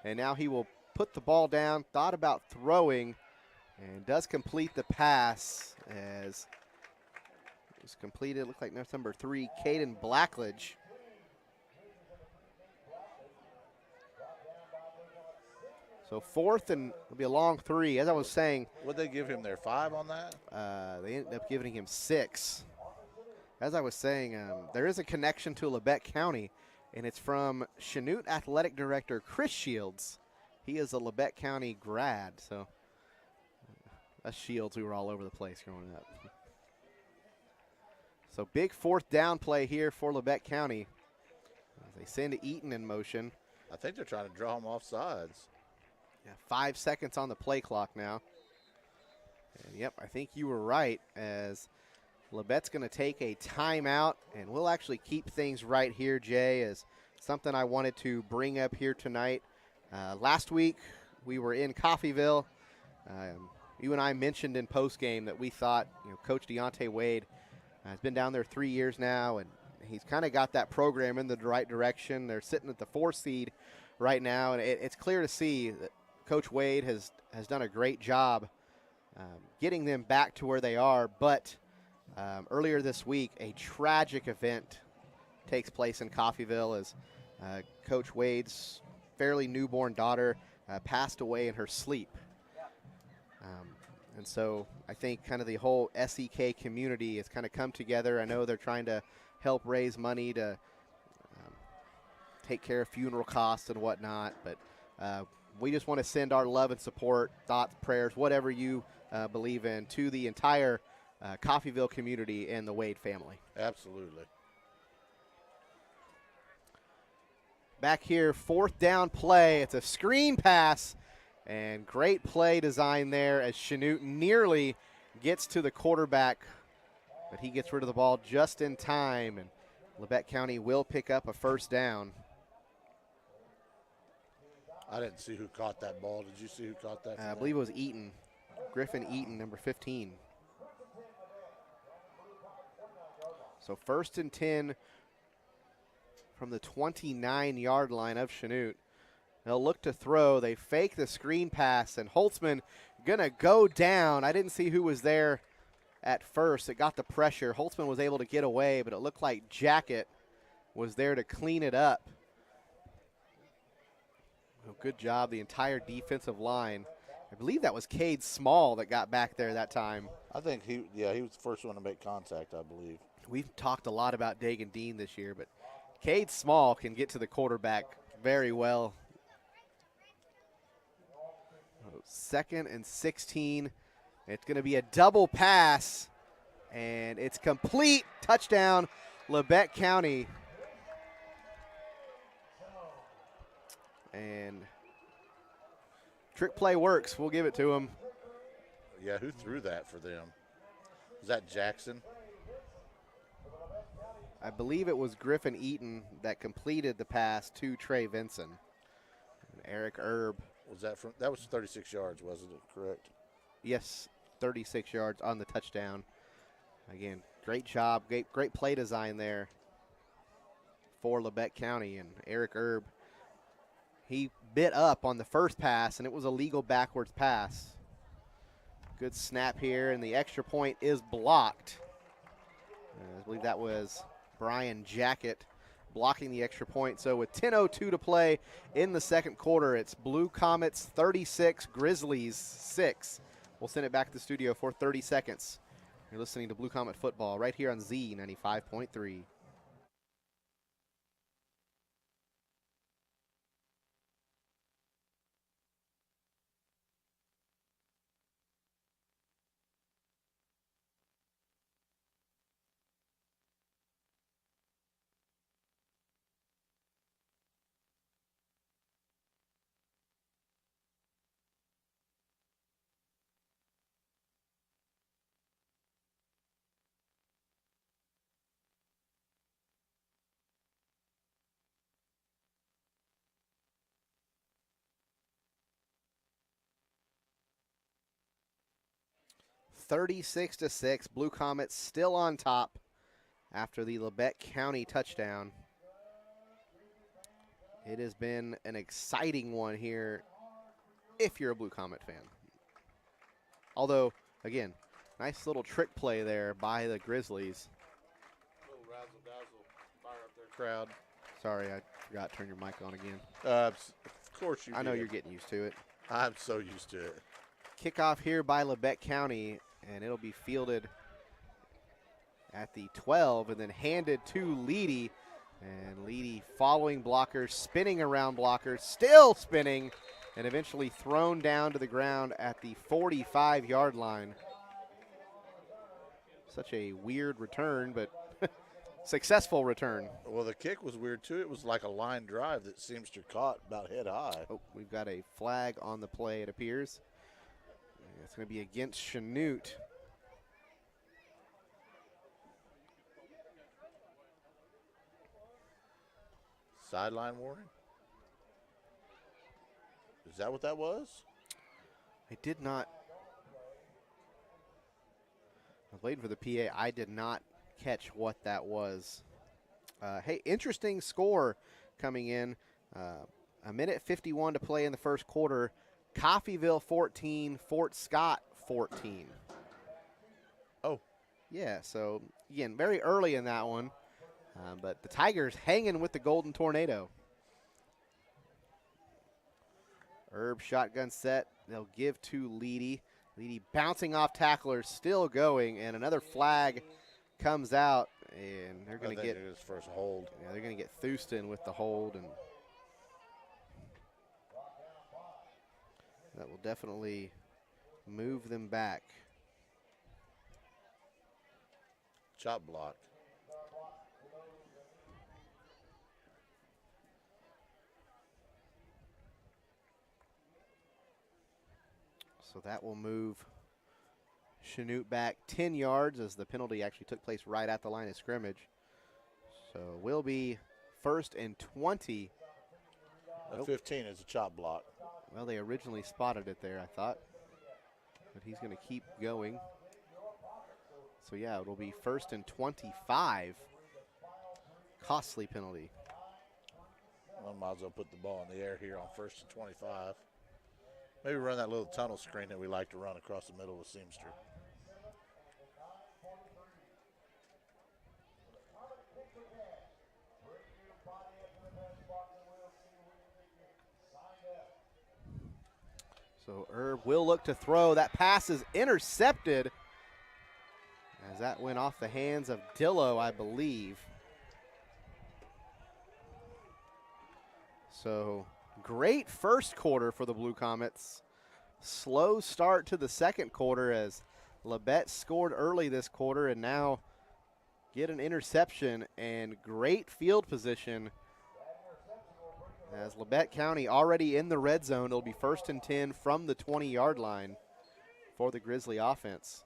and now he will put the ball down, thought about throwing, and does complete the pass as it was completed. Looks like number 3, Caden Blackledge. So fourth, and it'll be a long 3. As I was saying, would they give him their 5 on that? They ended up giving him 6. As I was saying, there is a connection to Labette County, and it's from Chanute Athletic Director Chris Shields. He is a Labette County grad, so us Shields, we were all over the place growing up. So big 4th down play here for Labette County. As they send Eaton in motion. I think they're trying to draw him off sides. Yeah, 5 seconds on the play clock now. And yep, I think you were right, as Labette's going to take a timeout, and we'll actually keep things right here, Jay, as something I wanted to bring up here tonight. Last week, we were in Coffeyville. You and I mentioned in postgame that we thought, Coach Deontay Wade has been down there 3 years now, and he's kind of got that program in the right direction. They're sitting at the 4 seed right now, and it's clear to see that Coach Wade has done a great job getting them back to where they are. But earlier this week, a tragic event takes place in Coffeyville as Coach Wade's fairly newborn daughter passed away in her sleep. And so I think kind of the whole SEK community has kind of come together. I know they're trying to help raise money to take care of funeral costs and whatnot, but we just want to send our love and support, thoughts, prayers, whatever you believe in, to the entire Coffeyville community and the Wade family. Absolutely. Back here, 4th down play. It's a screen pass, and great play design there as Chanute nearly gets to the quarterback, but he gets rid of the ball just in time, and Labette County will pick up a 1st down. I didn't see who caught that ball. Did you see who caught that? I believe it was Eaton, Griffin Eaton, number 15. So 1st and 10 from the 29-yard line of Chanute. They'll look to throw. They fake the screen pass, and Holtzman going to go down. I didn't see who was there at first. It got the pressure. Holtzman was able to get away, but it looked like Jacket was there to clean it up. Oh, good job, the entire defensive line. I believe that was Cade Small that got back there that time. I think he was the first one to make contact, I believe. We've talked a lot about Dagan Dean this year, but Cade Small can get to the quarterback very well. 2nd and 16. It's going to be a double pass, and it's complete. Touchdown, Labette County. And trick play works. We'll give it to him. Yeah, who threw that for them? Was that Jackson? I believe it was Griffin Eaton that completed the pass to Trey Vinson. And Eric Erb. Was that from? That was 36 yards, wasn't it? Correct. Yes, 36 yards on the touchdown. Again, great job, great play design there for Labette County. And Eric Erb, he bit up on the first pass, and it was a legal backwards pass. Good snap here, and the extra point is blocked. I believe that was Brian Jacket blocking the extra point. So with 10:02 to play in the 2nd quarter, it's Blue Comets 36, Grizzlies 6. We'll send it back to the studio for 30 seconds. You're listening to Blue Comet Football right here on Z95.3. 36-6. Blue Comets still on top after the Labette County touchdown. It has been an exciting one here if you're a Blue Comet fan. Although, again, nice little trick play there by the Grizzlies. Little razzle-dazzle, fire up their crowd. Sorry, I forgot to turn your mic on again. Of course you I know did. you're getting used to it. I'm so used to it. Kickoff here by Labette County, and it'll be fielded at the 12 and then handed to Leedy. And Leedy following blockers, spinning around blockers, still spinning, and eventually thrown down to the ground at the 45-yard line. Such a weird return, but successful return. Well, the kick was weird, too. It was like a line drive that Seamster caught about head high. Oh, we've got a flag on the play, it appears. It's going to be against Chanute. Sideline warning? Is that what that was? I did not. I was waiting for the PA. I did not catch what that was. Hey, interesting score coming in. A minute 51 to play in the first quarter. Coffeyville 14, Fort Scott 14. Oh. Yeah, so, again, very early in that one. But the Tigers hanging with the Golden Tornado. Herb shotgun set. They'll give to Leedy. Leedy bouncing off tacklers, still going, and another flag comes out, and they're going to get his first hold. Yeah, they're going to get Thurston with the hold, and that will definitely move them back. Chop block. So that will move Chanute back 10 yards as the penalty actually took place right at the line of scrimmage. So we'll be 1st and 20. 15 is a chop block. Well, they originally spotted it there, I thought. But he's going to keep going. So, yeah, it'll be 1st and 25. Costly penalty. Well, might as well put the ball in the air here on 1st and 25. Maybe run that little tunnel screen that we like to run across the middle with Seamster. So Herb will look to throw. That pass is intercepted as that went off the hands of Dillo, I believe. So great first quarter for the Blue Comets. Slow start to the second quarter as Labette scored early this quarter and now get an interception and great field position as Labette County already in the red zone. It'll be 1st and 10 from the 20-yard line for the Grizzly offense.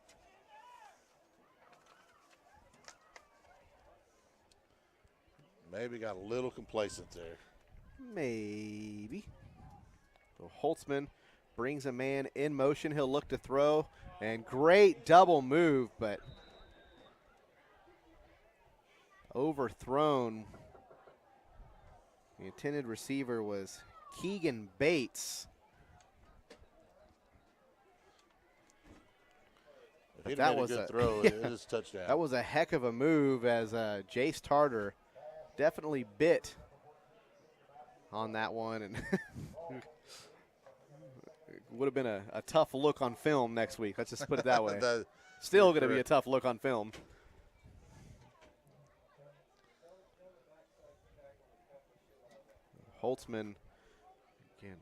Maybe got a little complacent there. Maybe. So Holtzman brings a man in motion. He'll look to throw, and great double move, but overthrown. The intended receiver was Keegan Bates. If he'd made a good throw, yeah, it is a touchdown. That was a heck of a move as Jace Tarter definitely bit on that one, and it would have been a tough look on film next week. Let's just put it that way. Still going to be a tough look on film. Holtzman, again,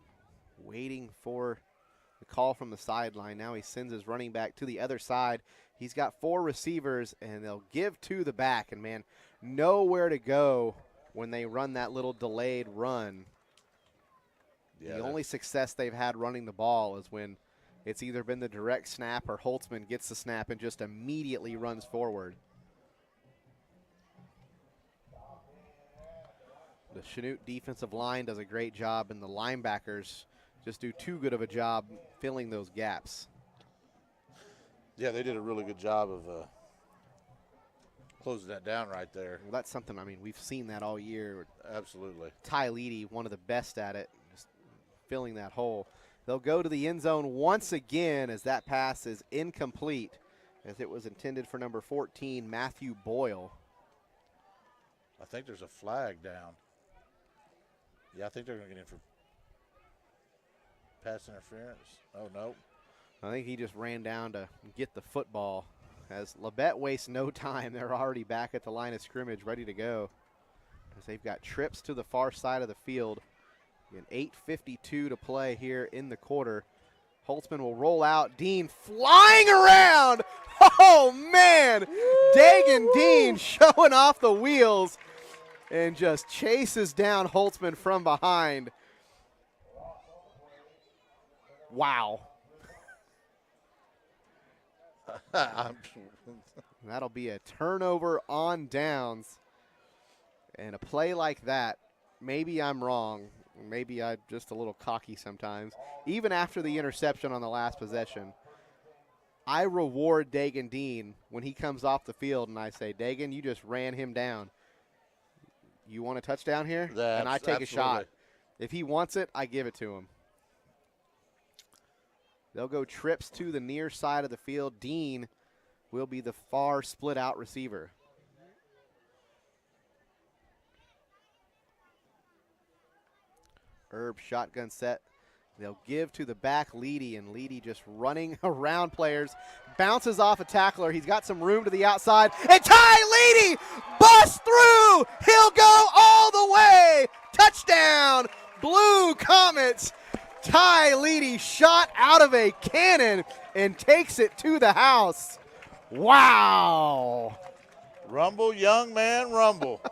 waiting for the call from the sideline. Now he sends his running back to the other side. He's got 4 receivers, and they'll give to the back. And, man, nowhere to go when they run that little delayed run. Yeah, the only success they've had running the ball is when it's either been the direct snap or Holtzman gets the snap and just immediately runs forward. The Chanute defensive line does a great job, and the linebackers just do too good of a job filling those gaps. Yeah, they did a really good job of closing that down right there. Well, that's something, I mean, we've seen that all year. Absolutely. Ty Leedy, one of the best at it, just filling that hole. They'll go to the end zone once again as that pass is incomplete, as it was intended for number 14, Matthew Boyle. I think there's a flag down. Yeah, I think they're going to get in for pass interference. Oh, no. I think he just ran down to get the football. As Labette wastes no time, they're already back at the line of scrimmage, ready to go. As they've got trips to the far side of the field. And 8:52 to play here in the quarter. Holtzman will roll out. Dean flying around. Oh, man. Dagan Dean showing off the wheels and just chases down Holtzman from behind. Wow. That'll be a turnover on downs. And a play like that, maybe I'm wrong. Maybe I'm just a little cocky sometimes. Even after the interception on the last possession, I reward Dagan Dean when he comes off the field and I say, Dagan, you just ran him down. You want a touchdown here? And I take a shot. If he wants it, I give it to him. They'll go trips to the near side of the field. Dean will be the far split out receiver. Herb shotgun set. They'll give to the back, Leedy, and Leedy just running around players. Bounces off a tackler. He's got some room to the outside. And Ty Leedy busts through. He'll go all the way. Touchdown, Blue Comets. Ty Leedy shot out of a cannon and takes it to the house. Wow. Rumble, young man, rumble.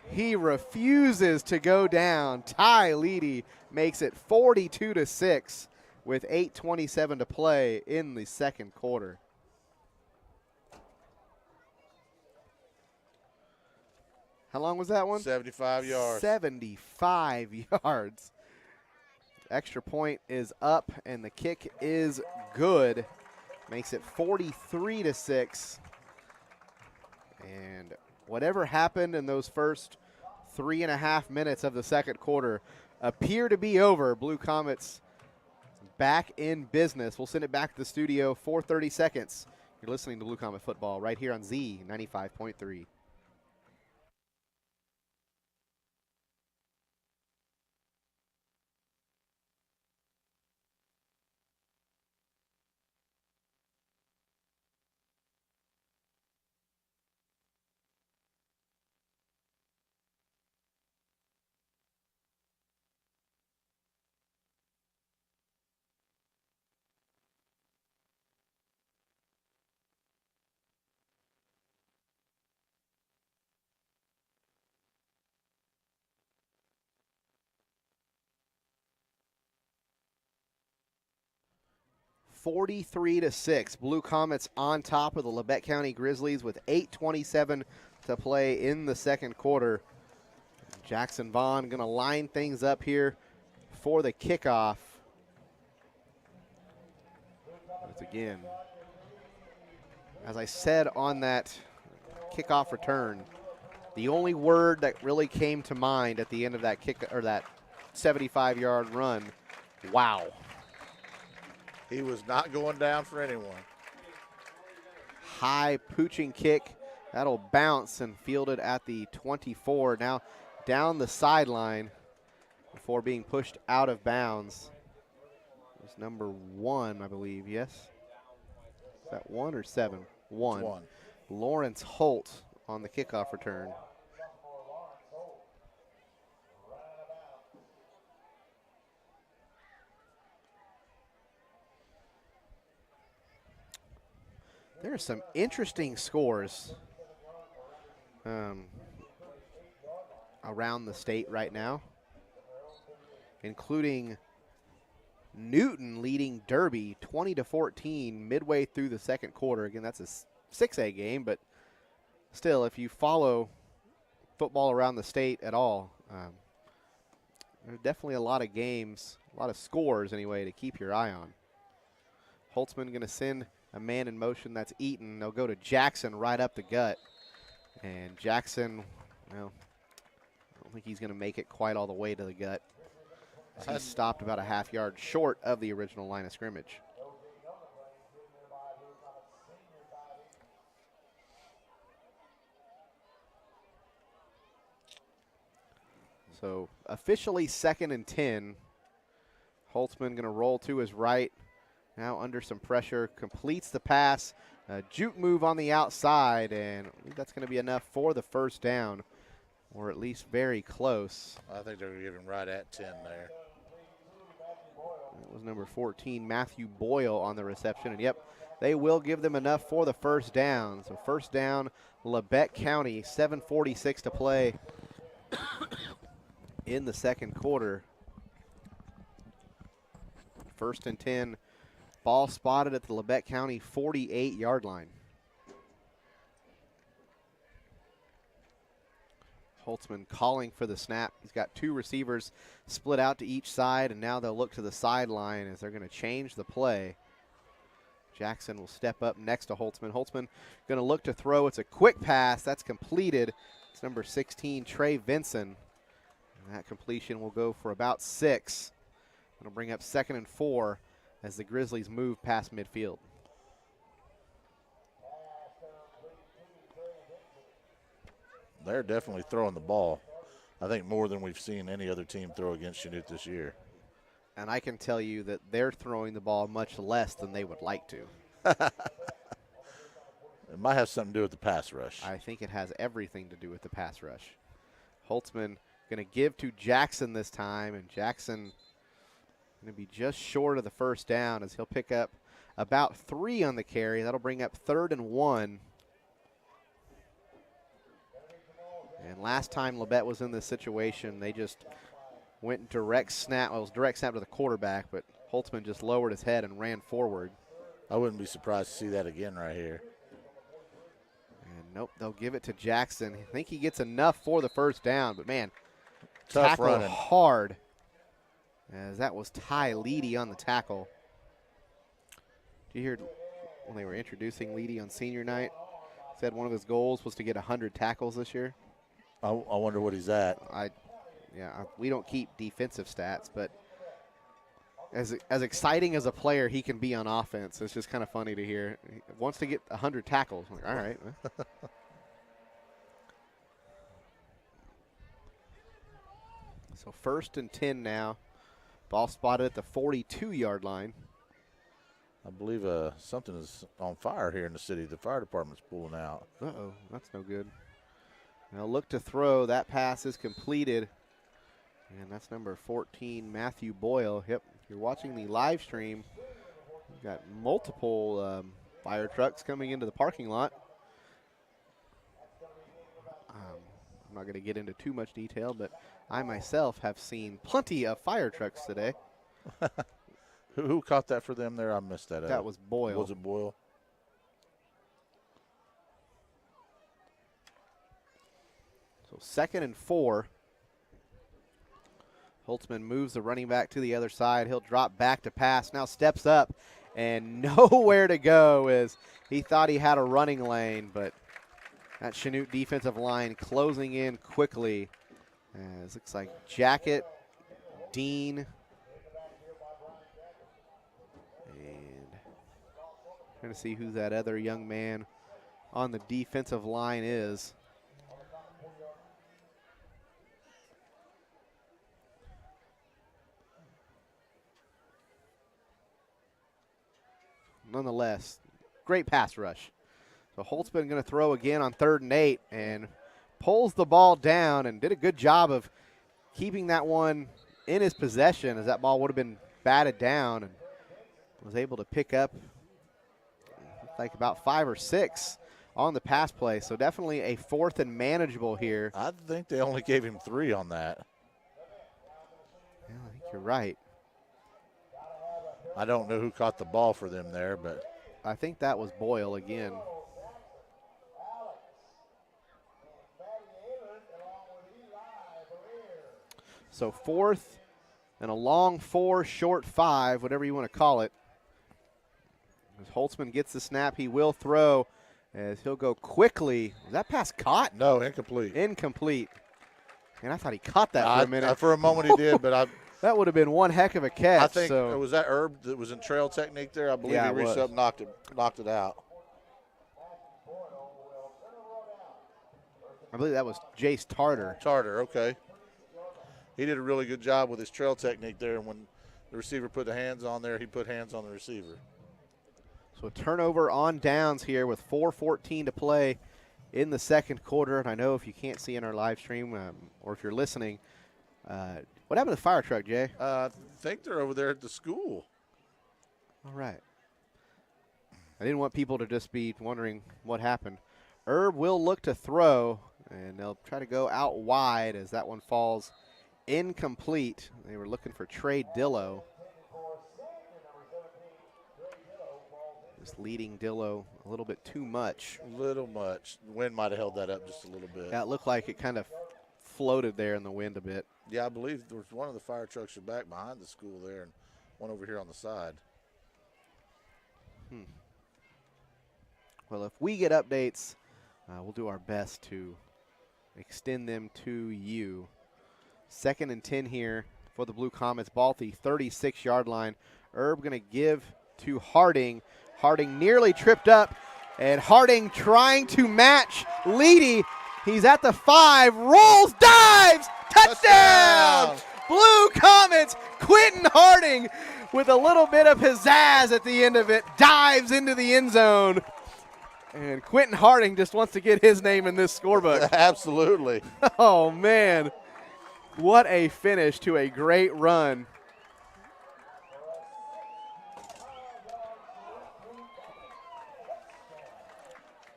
He refuses to go down. Ty Leedy makes it 42-6 with 8:27 to play in the second quarter. How long was that one? 75 yards. 75 yards. Extra point is up, and the kick is good. Makes it 43-6. And whatever happened in those first 3.5 minutes of the second quarter appear to be over. Blue Comets back in business. We'll send it back to the studio for 30 seconds. You're listening to Blue Comet Football right here on Z 95.3. (43-6). Blue Comets on top of the Labette County Grizzlies with 8:27 to play in the second quarter. Jackson Vaughn going to line things up here for the kickoff. Once again, as I said on that kickoff return, the only word that really came to mind at the end of that kick or that 75-yard run, wow. He was not going down for anyone. High pooching kick. That'll bounce and fielded at the 24. Now down the sideline before being pushed out of bounds. It's number 1, I believe, yes? Is that 1 or 7? 1. 1. Lawrence Holt on the kickoff return. There are some interesting scores around the state right now, including Newton leading Derby 20-14 midway through the second quarter. Again, that's a 6A game, but still, if you follow football around the state at all, there's definitely a lot of games, a lot of scores anyway, to keep your eye on. Holtzman going to send a man in motion that's Eaton. They'll go to Jackson right up the gut. And Jackson, well, I don't think he's going to make it quite all the way to the gut. He's stopped about a half yard short of the original line of scrimmage. So officially 2nd and 10. Holtzman going to roll to his right. Now under some pressure, completes the pass. Juke move on the outside, and I think that's going to be enough for the first down, or at least very close. I think they're going to give him right at 10 there. That was number 14, Matthew Boyle, on the reception. And, yep, they will give them enough for the first down. So first down, Labette County, 7:46 to play in the second quarter. 1st and 10. Ball spotted at the Labette County 48-yard line. Holtzman calling for the snap. He's got 2 receivers split out to each side, and now they'll look to the sideline as they're going to change the play. Jackson will step up next to Holtzman. Holtzman going to look to throw. It's a quick pass. That's completed. It's number 16, Trey Vinson. And that completion will go for about 6. It'll bring up 2nd and 4 as the Grizzlies move past midfield. They're definitely throwing the ball, I think, more than we've seen any other team throw against Chanute this year. And I can tell you that they're throwing the ball much less than they would like to. It might have something to do with the pass rush. I think it has everything to do with the pass rush. Holtzman going to give to Jackson this time, and Jackson going to be just short of the first down as he'll pick up about 3 on the carry. That'll bring up 3rd and 1. And last time Labette was in this situation, they just went direct snap. Well, it was direct snap to the quarterback, but Holtzman just lowered his head and ran forward. I wouldn't be surprised to see that again right here. And nope, they'll give it to Jackson. I think he gets enough for the first down, but man, Tough tackle running. hard. As that was Ty Leedy on the tackle. Did you hear when they were introducing Leedy on senior night? Said one of his goals was to get 100 tackles this year. I wonder what he's at. We don't keep defensive stats, but as exciting as a player he can be on offense, it's just kind of funny to hear. He wants to get 100 tackles. I'm like, all right. So 1st and 10 now. Ball spotted at the 42-yard line. I believe something is on fire here in the city. The fire department's pulling out. Uh-oh, that's no good. Now look to throw. That pass is completed. And that's number 14, Matthew Boyle. Yep, if you're watching the live stream, we've got multiple fire trucks coming into the parking lot. I'm not going to get into too much detail, but I myself have seen plenty of fire trucks today. Who caught that for them there? I missed that. That was Boyle. Was it Boyle? So 2nd and 4. Holtzman moves the running back to the other side. He'll drop back to pass. Now steps up and nowhere to go as he thought he had a running lane, but that Chanute defensive line closing in quickly. As looks like Jacket, Dean, and trying to see who that other young man on the defensive line is. Nonetheless, great pass rush. So Holtzman going to throw again on 3rd and 8 and pulls the ball down and did a good job of keeping that one in his possession as that ball would have been batted down, and was able to pick up like about 5 or 6 on the pass play. So definitely a 4th and manageable here. I think they only gave him 3 on that. Yeah, I think you're right. I don't know who caught the ball for them there, but I think that was Boyle again. So 4th and a long 4, short 5, whatever you want to call it. As Holtzman gets the snap, he will throw as he'll go quickly. Was that pass caught? No, incomplete. Incomplete. And I thought he caught that for a minute. For a moment he did, but that would have been one heck of a catch. I think was that Herb that was in trail technique there. I believe he reached up and knocked it out. I believe that was Jace Tarter. Tarter, okay. He did a really good job with his trail technique there, and when the receiver put the hands on there, he put hands on the receiver. So a turnover on downs here with 4:14 to play in the second quarter. And I know if you can't see in our live stream or if you're listening, what happened to the fire truck, Jay? I think they're over there at the school. All right. I didn't want people to just be wondering what happened. Herb will look to throw, and they'll try to go out wide as that one falls incomplete. They were looking for Trey Dillo. Just leading Dillo a little bit too much. A little much. The wind might have held that up just a little bit. Yeah, it looked like it kind of floated there in the wind a bit. Yeah, I believe there was one of the fire trucks are back behind the school there and one over here on the side. Well, if we get updates, we'll do our best to extend them to you. 2nd and 10 here for the Blue Comets. Ball at the 36-yard line. Herb going to give to Harding. Harding nearly tripped up, and Harding trying to match Leedy. He's at the 5, rolls, dives, touchdown! Blue Comets, Quentin Harding with a little bit of pizzazz at the end of it, dives into the end zone. And Quentin Harding just wants to get his name in this scorebook. Absolutely. Oh, man. What a finish to a great run.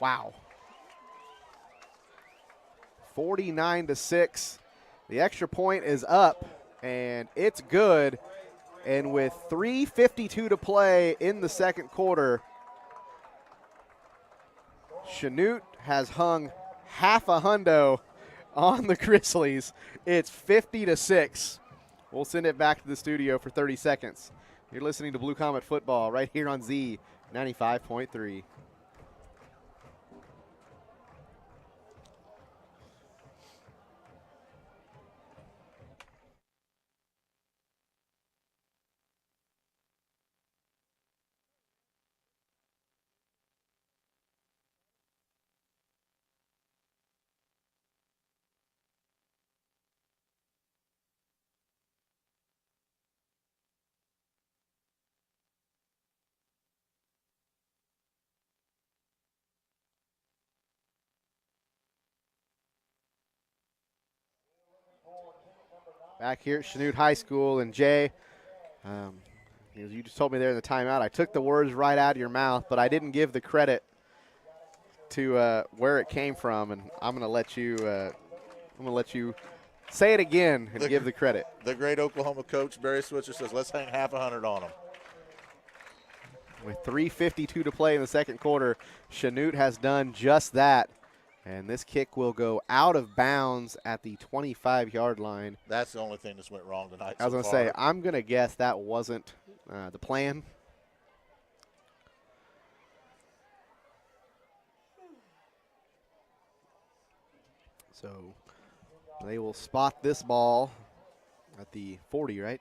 Wow. 49-6. The extra point is up, and it's good. And with 3:52 to play in the second quarter, Chanute has hung half a hundo on the Grizzlies. It's 50-6. We'll send it back to the studio for 30 seconds. You're listening to Blue Comet Football right here on Z 95.3. Back here at Chanute High School, and Jay, you just told me there in the timeout, I took the words right out of your mouth, but I didn't give the credit to where it came from, and I'm going to let you say it again and give the credit. The great Oklahoma coach Barry Switzer says, "Let's hang half 100 on them." With 3:52 to play in the second quarter, Chanute has done just that. And this kick will go out of bounds at the 25-yard line. That's the only thing that's went wrong tonight. I was going to say, I'm going to guess that wasn't the plan. So they will spot this ball at the 40, right?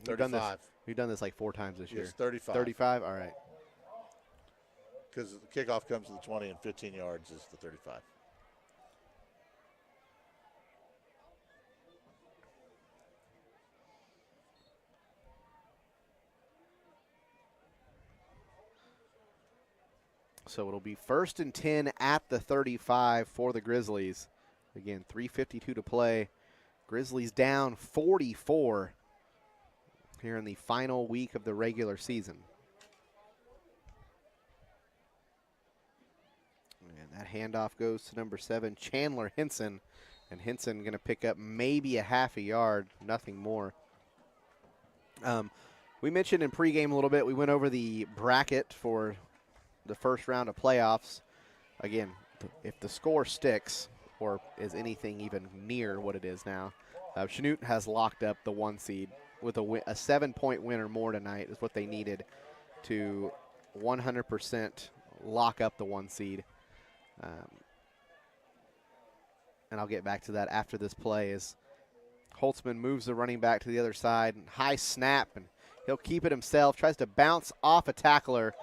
35. We've done this like 4 times this year. Yes, 35. 35, all right. Because the kickoff comes to the 20 and 15 yards is the 35. So it'll be 1st and 10 at the 35 for the Grizzlies. Again, 3:52 to play. Grizzlies down 44 here in the final week of the regular season. And that handoff goes to number 7, Chandler Henson. And Henson going to pick up maybe a half a yard, nothing more. We mentioned in pregame a little bit, we went over the bracket for the first round of playoffs. Again, if the score sticks or is anything even near what it is now, Chanute has locked up the 1 seed with a 7-point win or more tonight is what they needed to 100% lock up the 1 seed. And I'll get back to that after this play as Holtzman moves the running back to the other side. High snap, and he'll keep it himself. Tries to bounce off a tackler,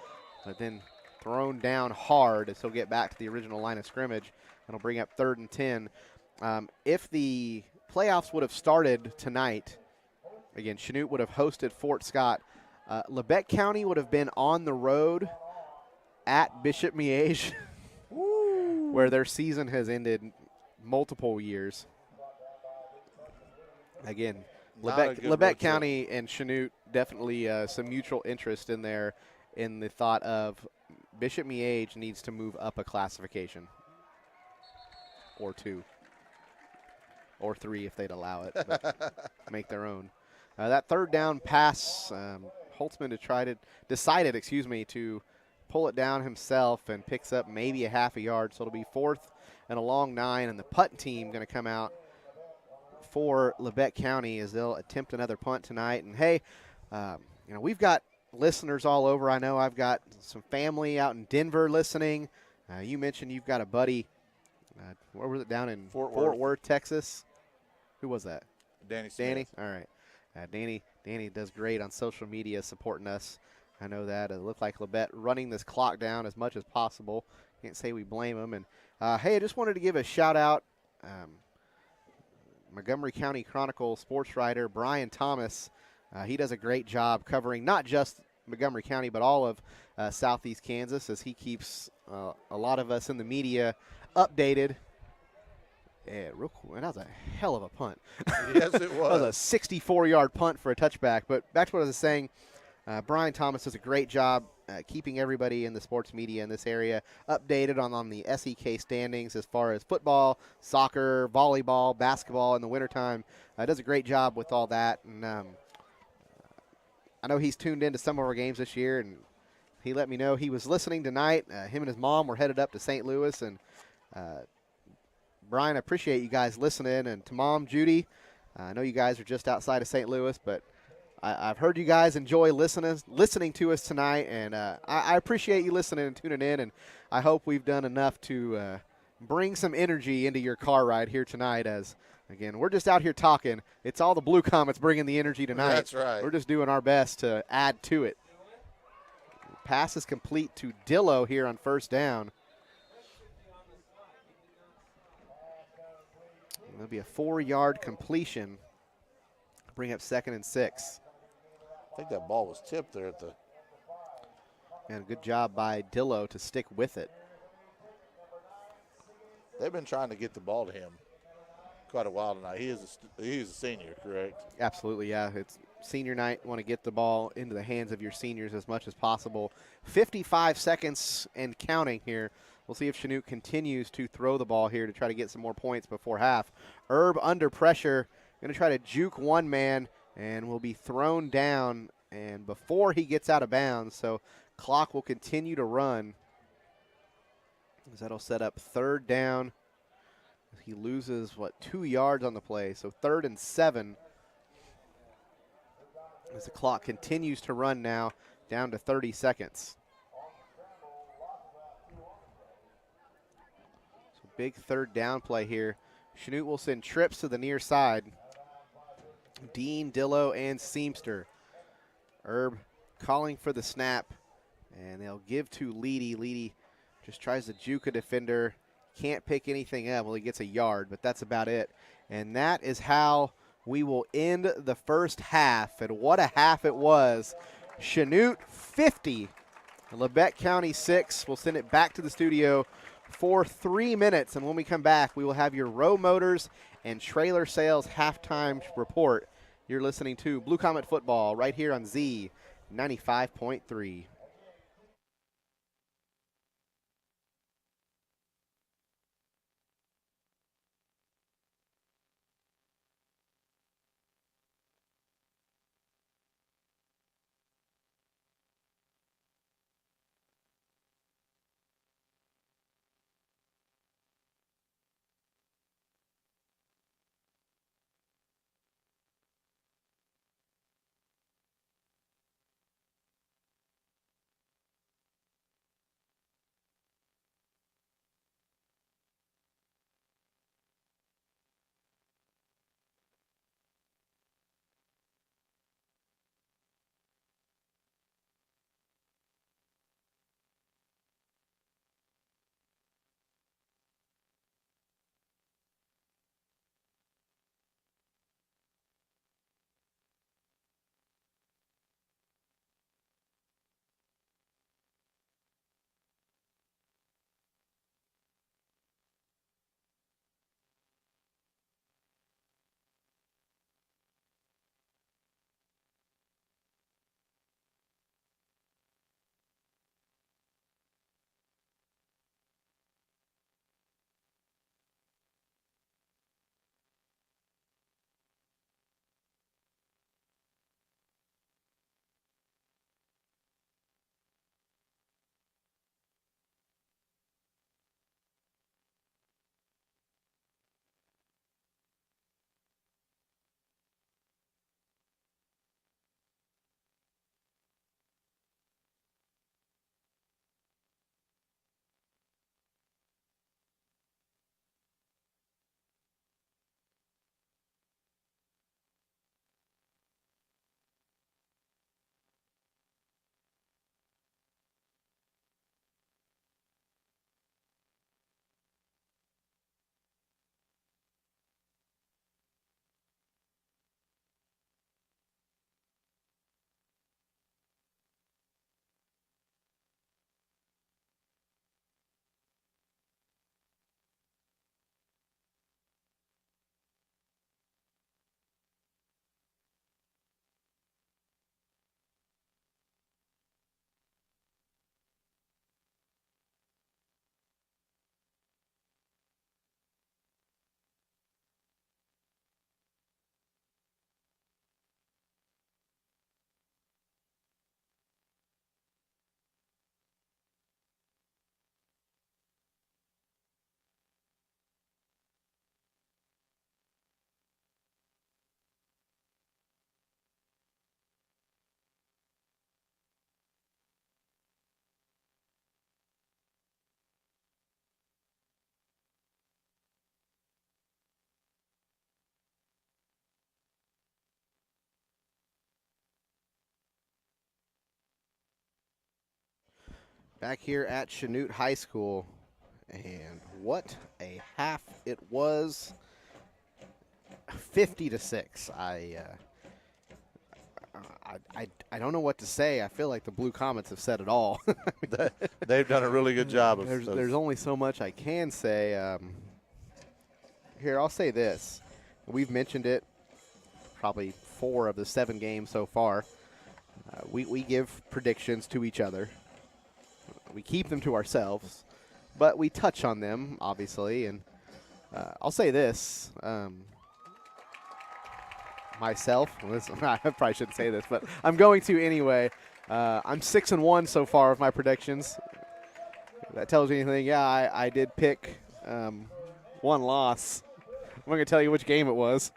but then thrown down hard as he'll get back to the original line of scrimmage. That'll bring up 3rd and 10. If the playoffs would have started tonight, again, Chanute would have hosted Fort Scott. Labette County would have been on the road at Bishop Miege, where their season has ended multiple years. Again, Labette County and Chanute definitely some mutual interest in there in the thought of Bishop Miege needs to move up a classification or 2 or 3 if they'd allow it, but make their own. That 3rd down pass, Holtzman decided to pull it down himself and picks up maybe a half a yard. So it'll be 4th and a long 9, and the punt team going to come out for Labette County as they'll attempt another punt tonight. And hey, we've got listeners all over. I know I've got some family out in Denver listening. You mentioned you've got a buddy. Where was it? Down in Fort Worth, Texas. Who was that? Danny Smith. Danny? All right. Danny does great on social media supporting us. I know that. It looked like Labette running this clock down as much as possible. Can't say we blame him. And, hey, I just wanted to give a shout-out. Montgomery County Chronicle sports writer Brian Thomas. He does a great job covering not just Montgomery County but all of southeast Kansas as he keeps a lot of us in the media updated. Yeah, real cool. And that was a hell of a punt. Yes, it was. That was a 64-yard punt for a touchback. But back to what I was saying, Brian Thomas does a great job keeping everybody in the sports media in this area updated on the SEK standings as far as football, soccer, volleyball, basketball in the wintertime. Does a great job with all that. And I know he's tuned into some of our games this year, and he let me know he was listening tonight. Him and his mom were headed up to St. Louis. And Brian, I appreciate you guys listening. And to Mom, Judy, I know you guys are just outside of St. Louis, but I've heard you guys enjoy listening to us tonight, and I appreciate you listening and tuning in, and I hope we've done enough to bring some energy into your car ride here tonight as, again, we're just out here talking. It's all the Blue Comets bringing the energy tonight. That's right. We're just doing our best to add to it. Pass is complete to Dillo here on 1st down. It'll be a 4-yard completion. Bring up 2nd and 6. I think that ball was tipped there at the. And good job by Dillo to stick with it. They've been trying to get the ball to him quite a while tonight. He is a senior, correct? Absolutely, yeah. It's senior night. Want to get the ball into the hands of your seniors as much as possible. 55 seconds and counting here. We'll see if Chanute continues to throw the ball here to try to get some more points before half. Herb under pressure. Going to try to juke one man and will be thrown down and before he gets out of bounds. So clock will continue to run. As that'll set up 3rd down. He loses, 2 yards on the play. So 3rd and 7. As the clock continues to run now down to 30 seconds. So big 3rd down play here. Chanute will send trips to the near side. Dean, Dillo, and Seamster. Herb calling for the snap, and they'll give to Leedy. Leedy just tries to juke a defender. Can't pick anything up. Well, he gets a yard, but that's about it. And that is how we will end the first half. And what a half it was. Chanute 50, Labette County 6. We'll send it back to the studio for 3 minutes. And when we come back, we will have your Row Motors and Trailer Sales halftime report. You're listening to Blue Comet Football right here on Z 95.3. Back here at Chanute High School, and what a half it was. 50-6. I don't know what to say. I feel like the Blue Comets have said it all. They've done a really good job. There's only so much I can say. Here, I'll say this. We've mentioned it probably 4 of the 7 games so far. We give predictions to each other. We keep them to ourselves, but we touch on them, obviously. And I'll say this. Myself, I probably shouldn't say this, but I'm going to anyway. I'm 6-1 so far with my predictions. If that tells you anything. Yeah, I did pick 1 loss. I'm not going to tell you which game it was,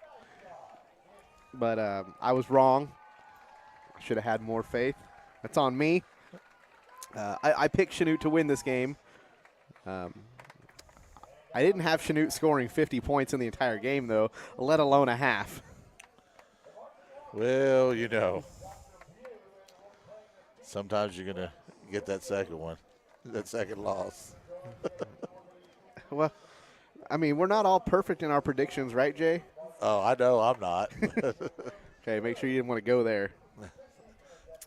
but I was wrong. I should have had more faith. That's on me. I picked Chanute to win this game. I didn't have Chanute scoring 50 points in the entire game, though, let alone a half. Well, you know, sometimes you're going to get that second one, that second loss. Well, I mean, we're not all perfect in our predictions, right, Jay? Oh, I know I'm not. Okay, make sure you didn't want to go there.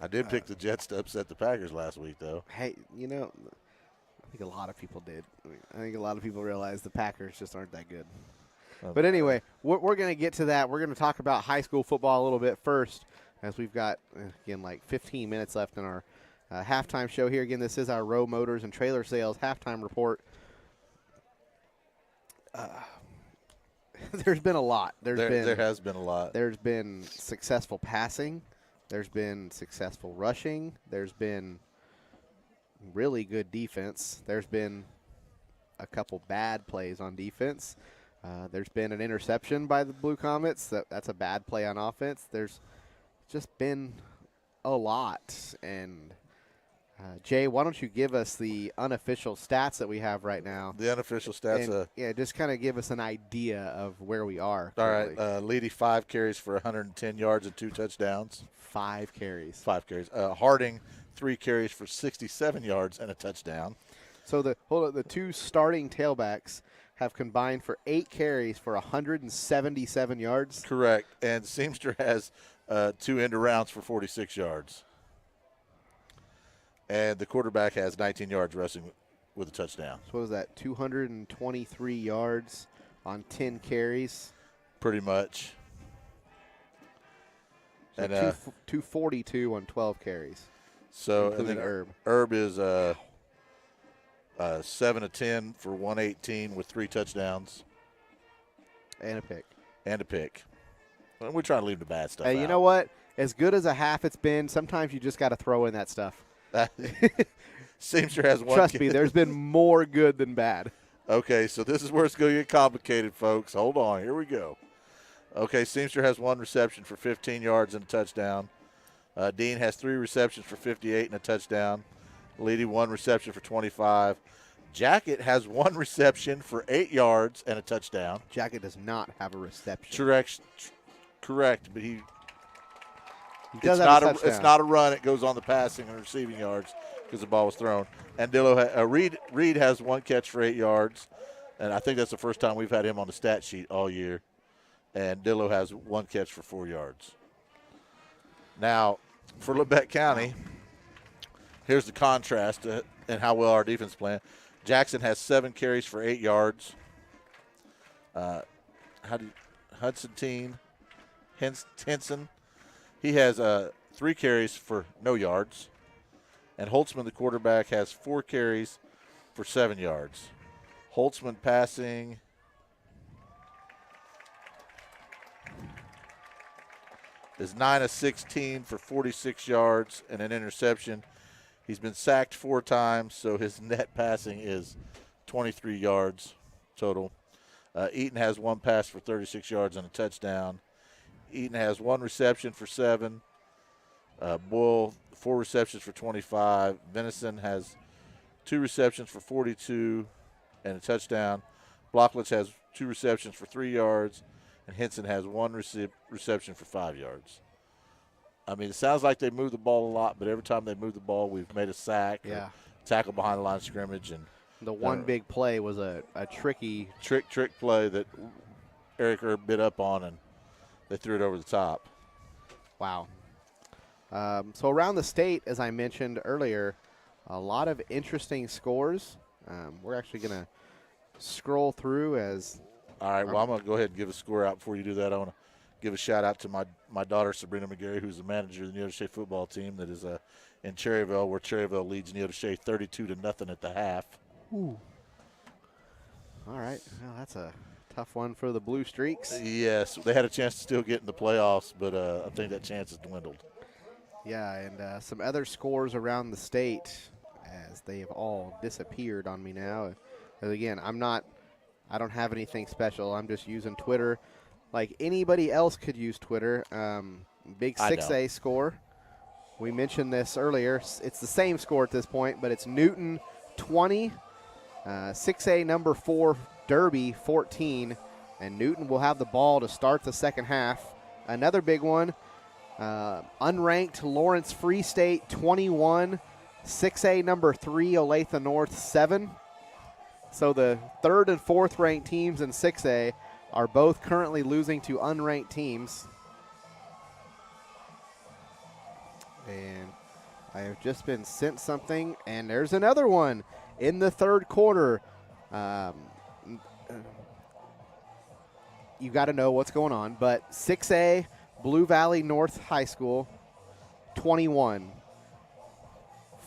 I did pick the Jets to upset the Packers last week, though. Hey, you know, I think a lot of people did. I think a lot of people realize the Packers just aren't that good. But anyway, we're going to get to that. We're going to talk about high school football a little bit first, as we've got, again, like 15 minutes left in our halftime show here. Again, this is our Row Motors and Trailer Sales halftime report. There's been a lot. There has been a lot. There's been successful passing. There's been successful rushing. There's been really good defense. There's been a couple bad plays on defense. There's been an interception by the Blue Comets. That's a bad play on offense. There's just been a lot. And, Jay, why don't you give us the unofficial stats that we have right now? The unofficial stats. And, yeah, just kind of give us an idea of where we are. All right. Leedy, 5 carries for 110 yards and 2 touchdowns. 5 carries. 5 carries. Harding, 3 carries for 67 yards and a touchdown. So the 2 starting tailbacks have combined for 8 carries for 177 yards. Correct. And Seamster has 2 end-arounds for 46 yards. And the quarterback has 19 yards rushing with a touchdown. So what was that, 223 yards on 10 carries? Pretty much. So and 242 on 12 carries. So including and then Herb. Herb is 7 of 10 for 118 with 3 touchdowns. And a pick. Well, we're trying to leave the bad stuff out. You know what? As good as a half it's been, sometimes you just got to throw in that stuff. Seamster has 1. Trust me, there's been more good than bad. Okay, so this is where it's going to get complicated, folks. Hold on. Here we go. Okay, Seamster has 1 reception for 15 yards and a touchdown. Dean has 3 receptions for 58 and a touchdown. Leedy, 1 reception for 25. Jacket has 1 reception for 8 yards and a touchdown. Jacket does not have a reception. Correct, but does have a touchdown. It's not a run. It goes on the passing and receiving yards because the ball was thrown. And Reed has 1 catch for 8 yards, and I think that's the first time we've had him on the stat sheet all year. And Dillo has 1 catch for 4 yards. Now, for Labette County, here's the contrast and how well our defense playing. Jackson has 7 carries for 8 yards. Henson, he has 3 carries for no yards. And Holtzman, the quarterback, has 4 carries for 7 yards. Holtzman passing is 9 of 16 for 46 yards and an interception. He's been sacked 4 times, so his net passing is 23 yards total. Eaton has 1 pass for 36 yards and a touchdown. Eaton has 1 reception for 7. Boyle, 4 receptions for 25. Venison has 2 receptions for 42 and a touchdown. Blockledge has 2 receptions for 3 yards. And Henson has 1 reception for 5 yards. I mean, it sounds like they move the ball a lot, but every time they move the ball, we've made a sack, or tackle behind the line of scrimmage. And The one big play was a tricky trick play that Eric Erb bit up on, and they threw it over the top. Wow. So around the state, as I mentioned earlier, a lot of interesting scores. We're actually going to scroll through as. All right, well, I'm going to go ahead and give a score out. Before you do that, I want to give a shout-out to my daughter, Sabrina McGarry, who's the manager of the Neodesha football team that is in Cherryville, where Cherryville leads Neodesha 32-0 at the half. Ooh. All right. Well, that's a tough one for the Blue Streaks. Yes, they had a chance to still get in the playoffs, but I think that chance has dwindled. Yeah, and some other scores around the state, as they have all disappeared on me now. And again, I don't have anything special. I'm just using Twitter like anybody else could use Twitter. Big 6A score. We mentioned this earlier. It's the same score at this point, but it's Newton 20, 6A number 4 Derby 14, and Newton will have the ball to start the second half. Another big one, unranked Lawrence Free State 21, 6A number 3 Olathe North 7. So the third and fourth ranked teams in 6A are both currently losing to unranked teams. And I have just been sent something, and there's another one in the third quarter. You got to know what's going on, but 6A Blue Valley North High School 21,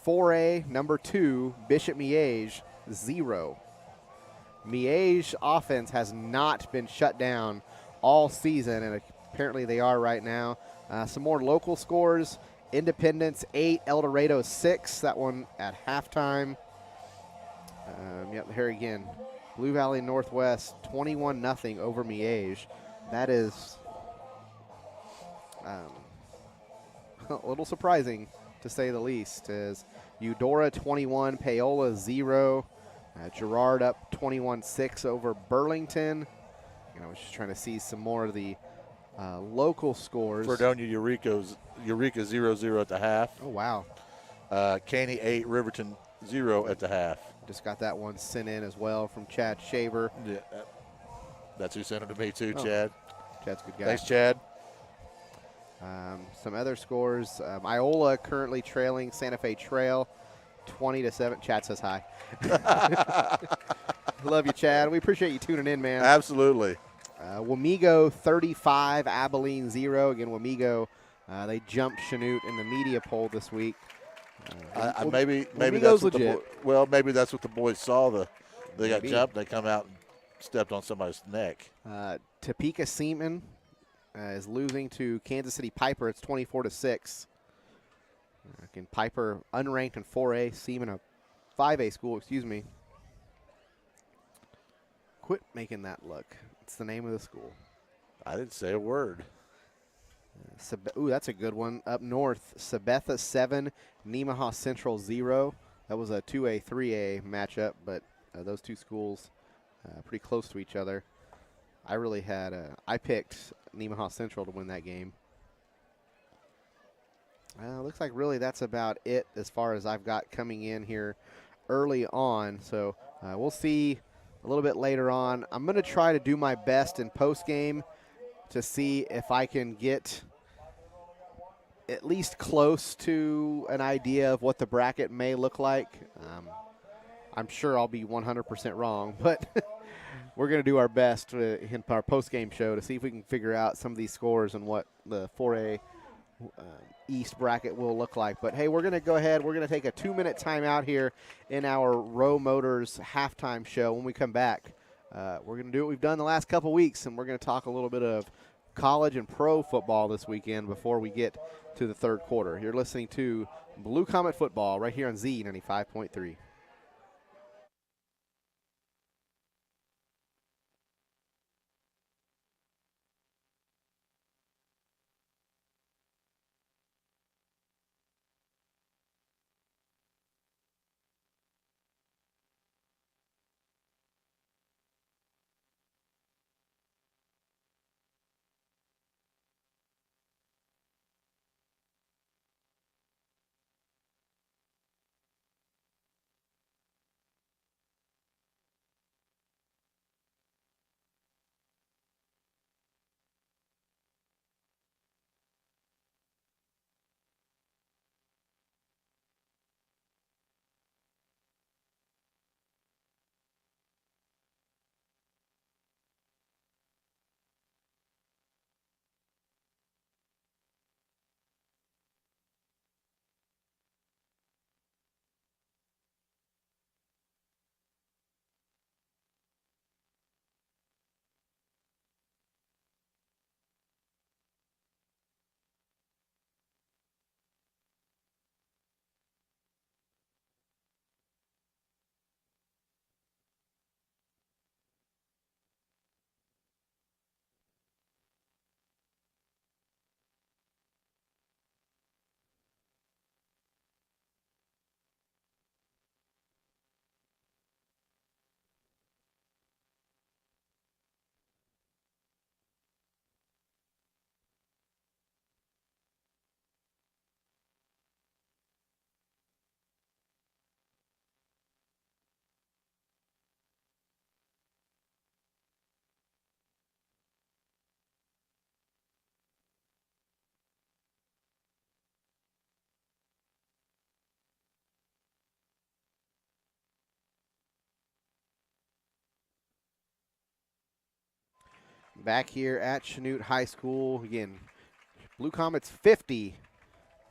4A number 2 Bishop Miege 0. Miege offense has not been shut down all season, and apparently they are right now. Some more local scores. Independence 8, El Dorado 6. That one at halftime. Yep, here again. Blue Valley Northwest 21-0 over Miege. That is a little surprising, to say the least. As Eudora 21, Paola 0. Girard up 21-6 over Burlington. I was just trying to see some more of the local scores. Fredonia Eureka 0-0 at the half. Oh, wow. Caney 8, Riverton 0 at the half. Just got that one sent in as well from Chad Shaver. Yeah, that's who sent it to me too, Oh. Chad. Chad's a good guy. Thanks, Chad. Some other scores. Iola currently trailing Santa Fe Trail 20-7. Chad says hi. Love you, Chad. We appreciate you tuning in, man. Absolutely. Wamego 35, Abilene 0. Again, Wamego, they jumped Chanute in the media poll this week. Maybe Wamego's that's what legit. maybe that's what the boys saw. They got Maybe. jumped. They come out and stepped on somebody's neck. Topeka Seaman is losing to Kansas City Piper. It's 24-6. Again, Piper unranked in 4A, Seaman a 5A school, excuse me. Quit making that look. It's the name of the school. I didn't say a word. Ooh, that's a good one. Up north, Sabetha 7, Nemaha Central 0. That was a 2A, 3A matchup, but those two schools pretty close to each other. I picked Nemaha Central to win that game. Looks like really that's about it as far as I've got coming in here early on. So we'll see a little bit later on. I'm going to try to do my best in post-game to see if I can get at least close to an idea of what the bracket may look like. I'm sure I'll be 100% wrong, but we're going to do our best in our post-game show to see if we can figure out some of these scores and what the 4A East bracket will look like. But, hey, we're going to go ahead. We're going to take a 2-minute timeout here in our Row Motors halftime show. When we come back, we're going to do what we've done the last couple weeks, and we're going to talk a little bit of college and pro football this weekend before we get to the third quarter. You're listening to Blue Comet Football right here on Z95.3. back here at Chanute High School. Again, Blue Comets 50,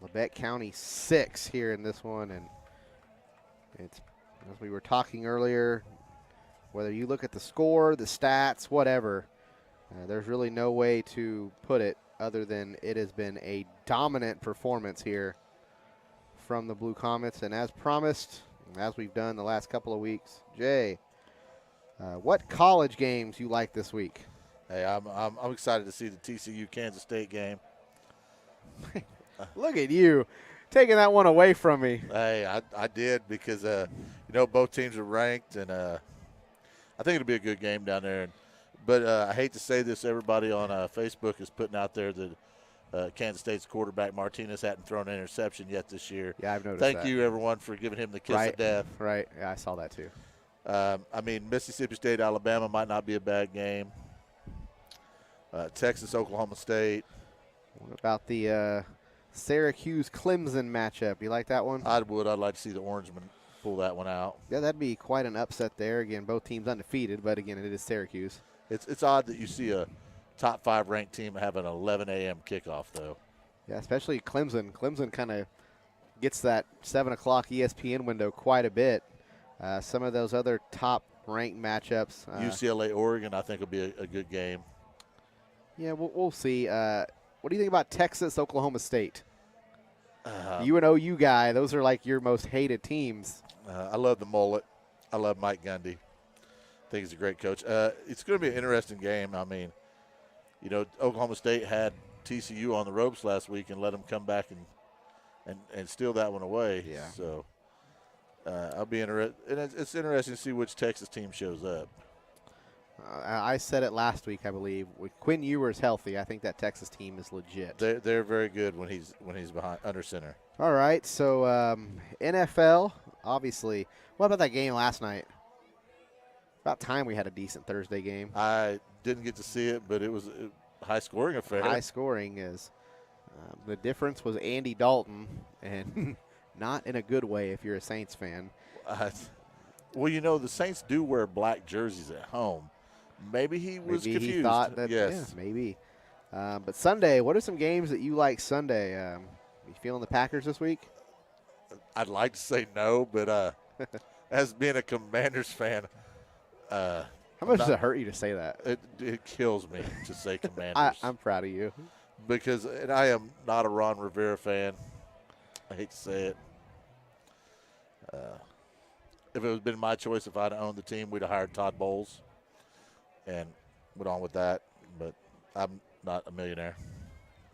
Labette County 6 here in this one. And it's, as we were talking earlier, whether you look at the score, the stats, whatever, there's really no way to put it other than it has been a dominant performance here from the Blue Comets. And as promised, as we've done the last couple of weeks, Jay, what college games you like this week? Hey, I'm excited to see the TCU Kansas State game. Look at you taking that one away from me. Hey, I did because both teams are ranked, and I think it'll be a good game down there. But I hate to say this, everybody on Facebook is putting out there that Kansas State's quarterback Martinez hadn't thrown an interception yet this year. Yeah, I've noticed Thank that. you, everyone, for giving him the kiss of death. Right, yeah, I saw that too. Mississippi State, Alabama might not be a bad game. Texas, Oklahoma State. What about the Syracuse-Clemson matchup? You like that one? I'd like to see the Orangemen pull that one out. Yeah, that'd be quite an upset there. Again, both teams undefeated, but again, it is Syracuse. It's odd that you see a top 5 ranked team have an 11 a.m. kickoff, though. Yeah, especially Clemson. Clemson kind of gets that 7 o'clock ESPN window quite a bit. Some of those other top-ranked matchups. UCLA, Oregon, I think will be a good game. Yeah, we'll see. What do you think about Texas, Oklahoma State? You an OU guy. Those are like your most hated teams. I love the mullet. I love Mike Gundy. I think he's a great coach. It's going to be an interesting game. I mean, Oklahoma State had TCU on the ropes last week and let them come back and steal that one away. Yeah. So I'll be interested. And it's interesting to see which Texas team shows up. I said it last week, I believe. With Quinn Ewers healthy, I think that Texas team is legit. They're very good when he's behind under center. All right, so NFL, obviously. What about that game last night? About time we had a decent Thursday game. I didn't get to see it, but it was a high-scoring affair. High scoring is the difference was Andy Dalton, and not in a good way if you're a Saints fan. Well, the Saints do wear black jerseys at home. Maybe he was confused. He thought that, yes. Yeah, maybe. But Sunday, what are some games that you like Sunday? You feeling the Packers this week? I'd like to say no, but as being a Commanders fan, how much does it hurt you to say that? It kills me to say Commanders. I'm proud of you. Because I am not a Ron Rivera fan. I hate to say it. If it had been my choice, if I'd owned the team, we'd have hired Todd Bowles and went on with that. But I'm not a millionaire.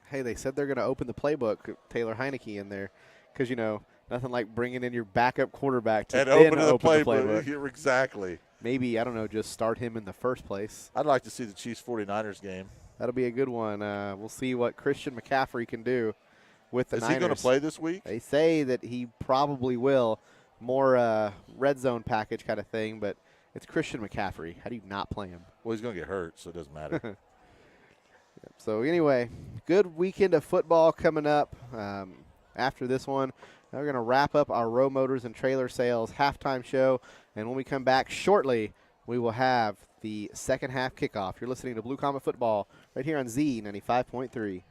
Hey, they said they're going to open the playbook, Taylor Heineke in there, because, nothing like bringing in your backup quarterback to and then open the playbook. Exactly. Maybe, I don't know, just start him in the first place. I'd like to see the Chiefs 49ers game. That'll be a good one. We'll see what Christian McCaffrey can do with the Niners. Is he going to play this week? They say that he probably will. More red zone package kind of thing, but it's Christian McCaffrey. How do you not play him? Well, he's going to get hurt, so it doesn't matter. So anyway, good weekend of football coming up. After this one, we're going to wrap up our Row Motors and Trailer Sales halftime show, and when we come back shortly, we will have the second half kickoff. You're listening to Blue Comet Football right here on Z 95.3.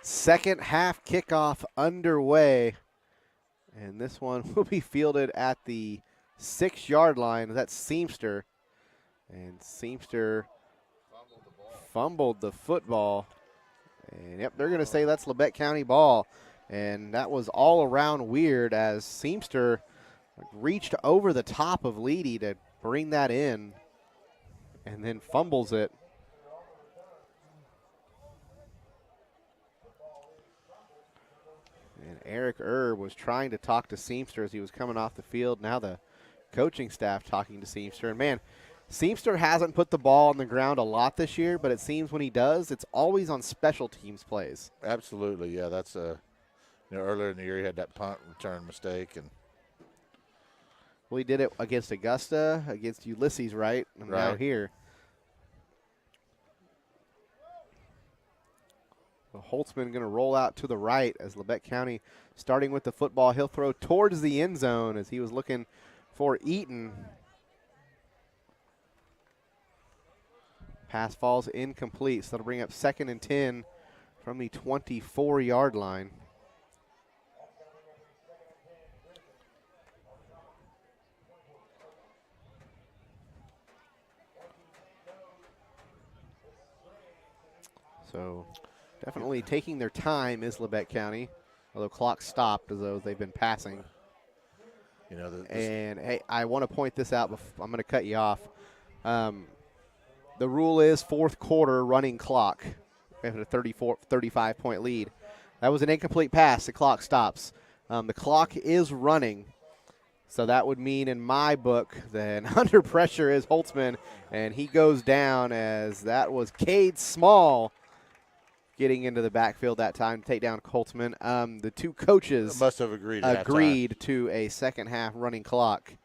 Second half kickoff underway. And this one will be fielded at the 6-yard line. That's Seamster. And Seamster fumbled the football. And, yep, they're going to say that's Labette County ball. And that was all around weird as Seamster reached over the top of Leedy to bring that in and then fumbles it. And Eric was trying to talk to Seamster as he was coming off the field. Now the coaching staff talking to Seamster. And, man, Seamster hasn't put the ball on the ground a lot this year, but it seems when he does, it's always on special teams plays. Absolutely, yeah. That's earlier in the year he had that punt return mistake, and well, he did it against Augusta, against Ulysses, right? And now here. So Holtzman going to roll out to the right as Labette County starting with the football. He'll throw towards the end zone as he was looking for Eaton. Pass falls incomplete, so that'll bring up 2nd and 10 from the 24-yard line. So definitely taking their time is Labette County, although clock stopped as though they've been passing. And, hey, I want to point this out. I'm going to cut you off. The rule is 4th quarter running clock. We have a 35-point lead. That was an incomplete pass. The clock stops. The clock is running. So that would mean in my book that under pressure is Holtzman, and he goes down as that was Cade Small getting into the backfield that time to take down Holtzman. The two coaches must have agreed to a second-half running clock.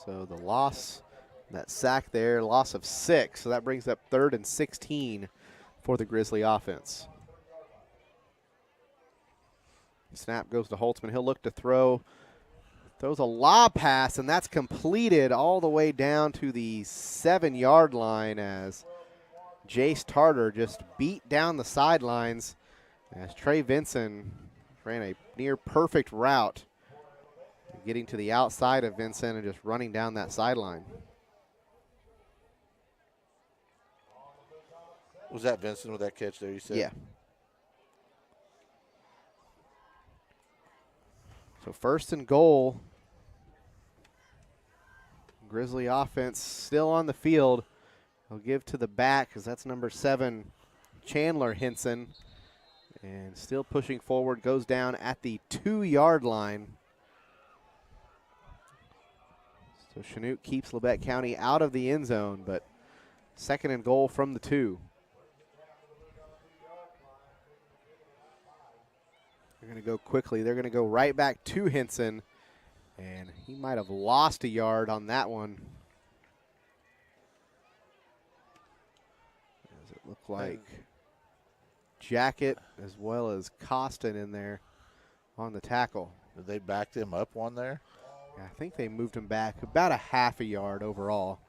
So the loss, that sack there, loss of 6. So that brings up 3rd and 16 for the Grizzly offense. Snap goes to Holtzman. He'll look to throw. Throws a lob pass, and that's completed all the way down to the 7-yard line as Jace Tarter just beat down the sidelines as Trey Vinson ran a near perfect route, getting to the outside of Vincent and just running down that sideline. Was that Vincent with that catch there, you said? Yeah. So 1st and goal. Grizzly offense still on the field. He'll give to the back because that's number 7, Chandler Henson. And still pushing forward, goes down at the 2-yard line. So Chanute keeps Labette County out of the end zone, but 2nd and goal from the 2. They're going to go quickly. They're going to go right back to Henson, and he might have lost a yard on that one. Does it look like Jacket as well as Costin in there on the tackle? Did they back them up one there? I think they moved him back about a half a yard overall.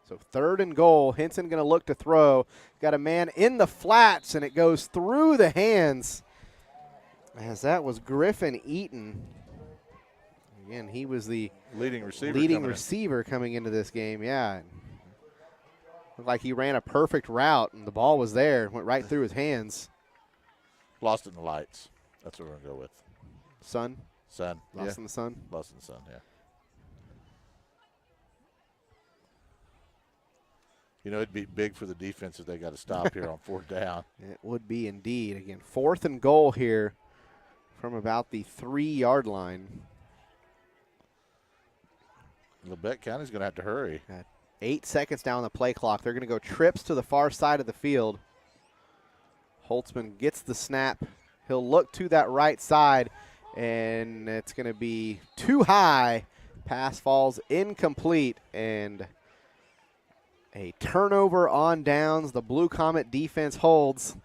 So 3rd and goal. Henson going to look to throw. Got a man in the flats, and it goes through the hands as that was Griffin Eaton. Again, he was the leading receiver coming into this game. Yeah. Looked like he ran a perfect route, and the ball was there. Went right through his hands. Lost in the lights. That's what we're going to go with. Sun? Lost in the sun? Lost in the sun, yeah. It'd be big for the defense if they got to stop here on 4th down. It would be indeed. Again, 4th and goal here from about the 3-yard line. Labette County's going to have to hurry. 8 seconds down the play clock. They're going to go trips to the far side of the field. Holtzman gets the snap. He'll look to that right side, and it's going to be too high. Pass falls incomplete, and a turnover on downs. The Blue Comet defense holds.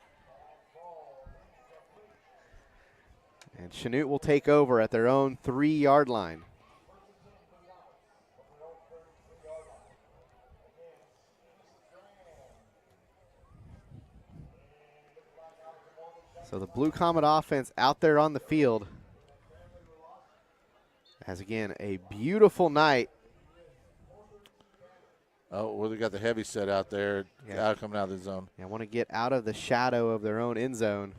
And Chanute will take over at their own 3-yard line. So the Blue Comet offense out there on the field Has, again, a beautiful night. Oh, well, they got the heavy set out there, Yeah. coming out of the zone. They want to get out of the shadow of their own end zone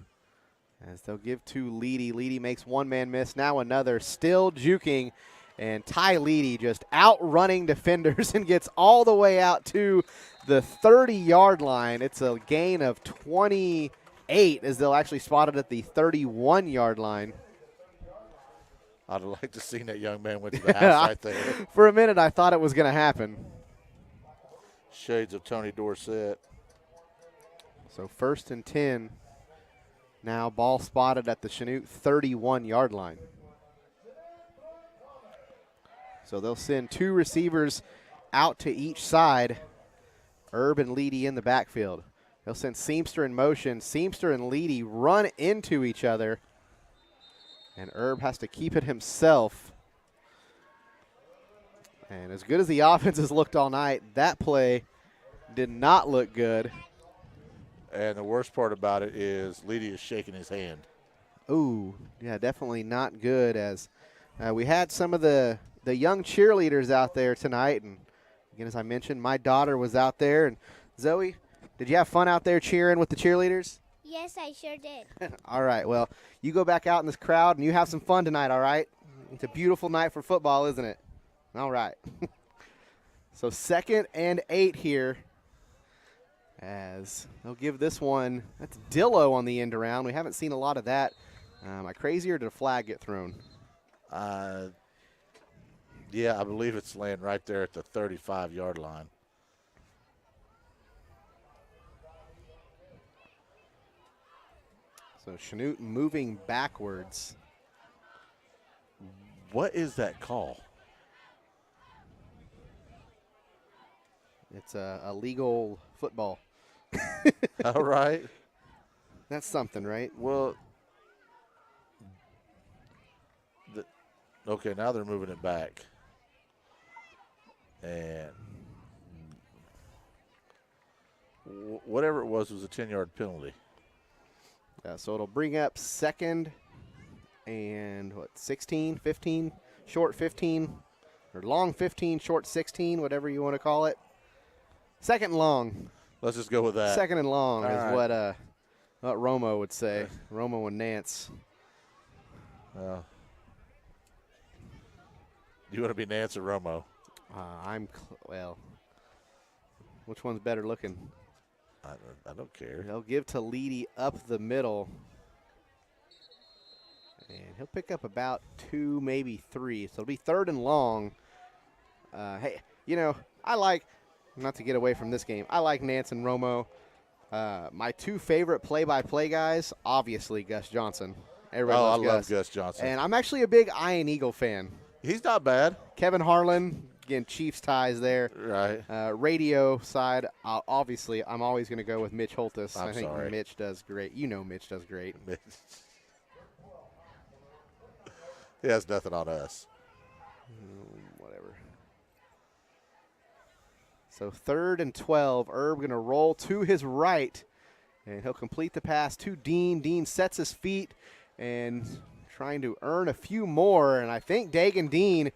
as they'll give to Leedy. Leedy makes one man miss, now another, still juking, and Ty Leedy just outrunning defenders and gets all the way out to the 30-yard line. It's a gain of 28 as they'll actually spot it at the 31-yard line. I'd like to see that young man went to the house right there. For a minute, I thought it was going to happen. Shades of Tony Dorsett. So 1st and 10. Now ball spotted at the Chanute 31-yard line. So they'll send 2 receivers out to each side. Herb and Leedy in the backfield. They'll send Seamster in motion. Seamster and Leedy run into each other. And Herb has to keep it himself. And as good as the offense has looked all night, that play did not look good. And the worst part about it is Leedy is shaking his hand. Ooh, yeah, definitely not good, as we had some of the young cheerleaders out there tonight. And again, as I mentioned, my daughter was out there. And Zoe, did you have fun out there cheering with the cheerleaders? Yes, I sure did. All right, well, you go back out in this crowd and you have some fun tonight, all right? It's a beautiful night for football, isn't it? All right. So 2nd and 8 here, as they'll give this one. That's Dillo on the end around. We haven't seen a lot of that. Am I crazy, or did a flag get thrown? Yeah, I believe it's laying right there at the 35-yard line. So Chanute moving backwards. What is that call? It's a legal football. All right. That's something, right? Well, okay, now they're moving it back. And whatever it was a 10-yard penalty. So it'll bring up 2nd and 16, 15, short 15, or long 15, short 16, whatever you want to call it. 2nd and long. Let's just go with that. 2nd and long All is right. what Romo would say. Romo and Nance. Do you want to be Nance or Romo? Well, which one's better looking? I don't care. They'll give to Leedy up the middle. And he'll pick up about 2, maybe 3. So it'll be 3rd and long. Hey, I like, not to get away from this game, I like Nance and Romo. My 2 favorite play-by-play guys, obviously Gus Johnson. Everybody loves love Gus Johnson. And I'm actually a big Iron Eagle fan. He's not bad. Kevin Harlan, again, Chiefs ties there. Right. Radio side, obviously, I'm always going to go with Mitch Holtis. I think sorry. Mitch does great. Mitch does great. He has nothing on us. Whatever. So 3rd and 12. Herb going to roll to his right, and he'll complete the pass to Dean. Dean sets his feet and trying to earn a few more, and I think Dagan Dean,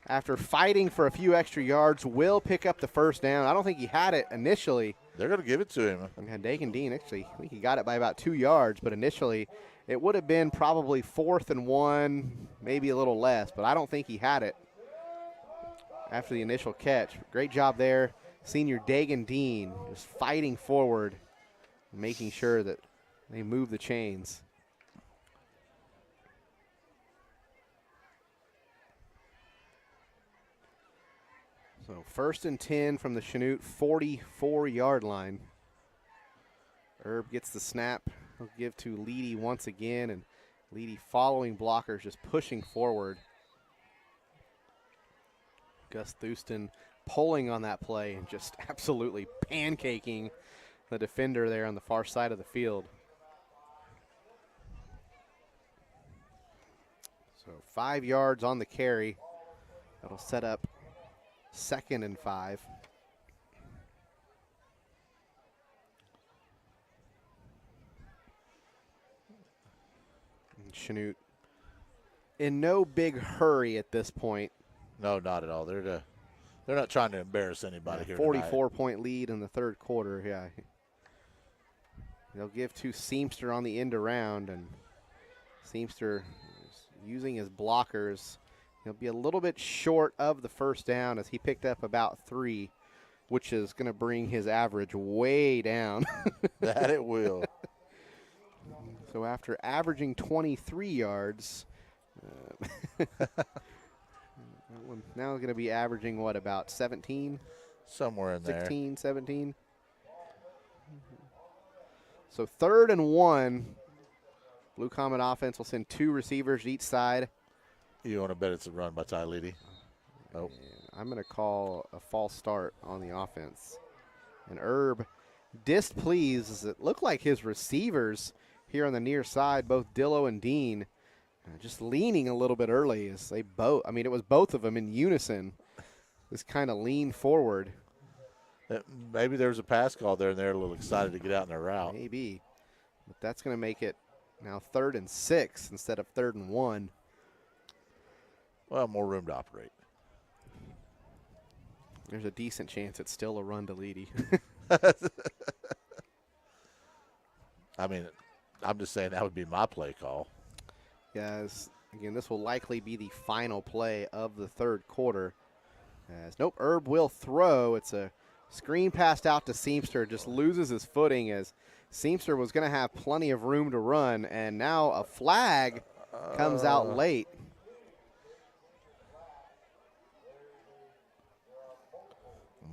after fighting for a few extra yards, will pick up the 1st down. I don't think he had it initially. They're going to give it to him. Dagan Dean, actually, I think he got it by about 2 yards, but initially it would have been probably 4th and 1, maybe a little less, but I don't think he had it after the initial catch. Great job there. Senior Dagan Dean just fighting forward, making sure that they move the chains. So 1st and 10 from the Chanute 44-yard line. Herb gets the snap. He'll give to Leedy once again, and Leedy following blockers, just pushing forward. Gus Thuston pulling on that play and just absolutely pancaking the defender there on the far side of the field. So 5 yards on the carry. That'll set up 2nd and 5. And Chanute in no big hurry at this point. No, not at all. They're not trying to embarrass anybody here 44-point lead in the third quarter. Yeah. They'll give to Seamster on the end around, and Seamster is using his blockers. He'll be a little bit short of the first down as he picked up about 3, which is going to bring his average way down. That it will. So after averaging 23 yards, now going to be averaging, what, about 17? Somewhere in 16, 17? So 3rd and 1. Blue Comet offense will send 2 receivers each side. You want to bet it's a run by Ty Leedy? Oh. I'm going to call a false start on the offense. And Herb displeased as it looked like his receivers here on the near side, both Dillo and Dean, just leaning a little bit early as they both, I mean, it was both of them in unison, just kind of lean forward. Maybe there was a pass call there, and they're a little excited to get out in their route. Maybe. But that's going to make it now 3rd and 6 instead of 3rd and 1. Well, more room to operate. There's a decent chance it's still a run to Leedy. I mean, I'm just saying that would be my play call. Yes. Again, this will likely be the final play of the third quarter. Nope, Herb will throw. It's a screen passed out to Seamster. Just loses his footing as Seamster was going to have plenty of room to run. And now a flag comes out late.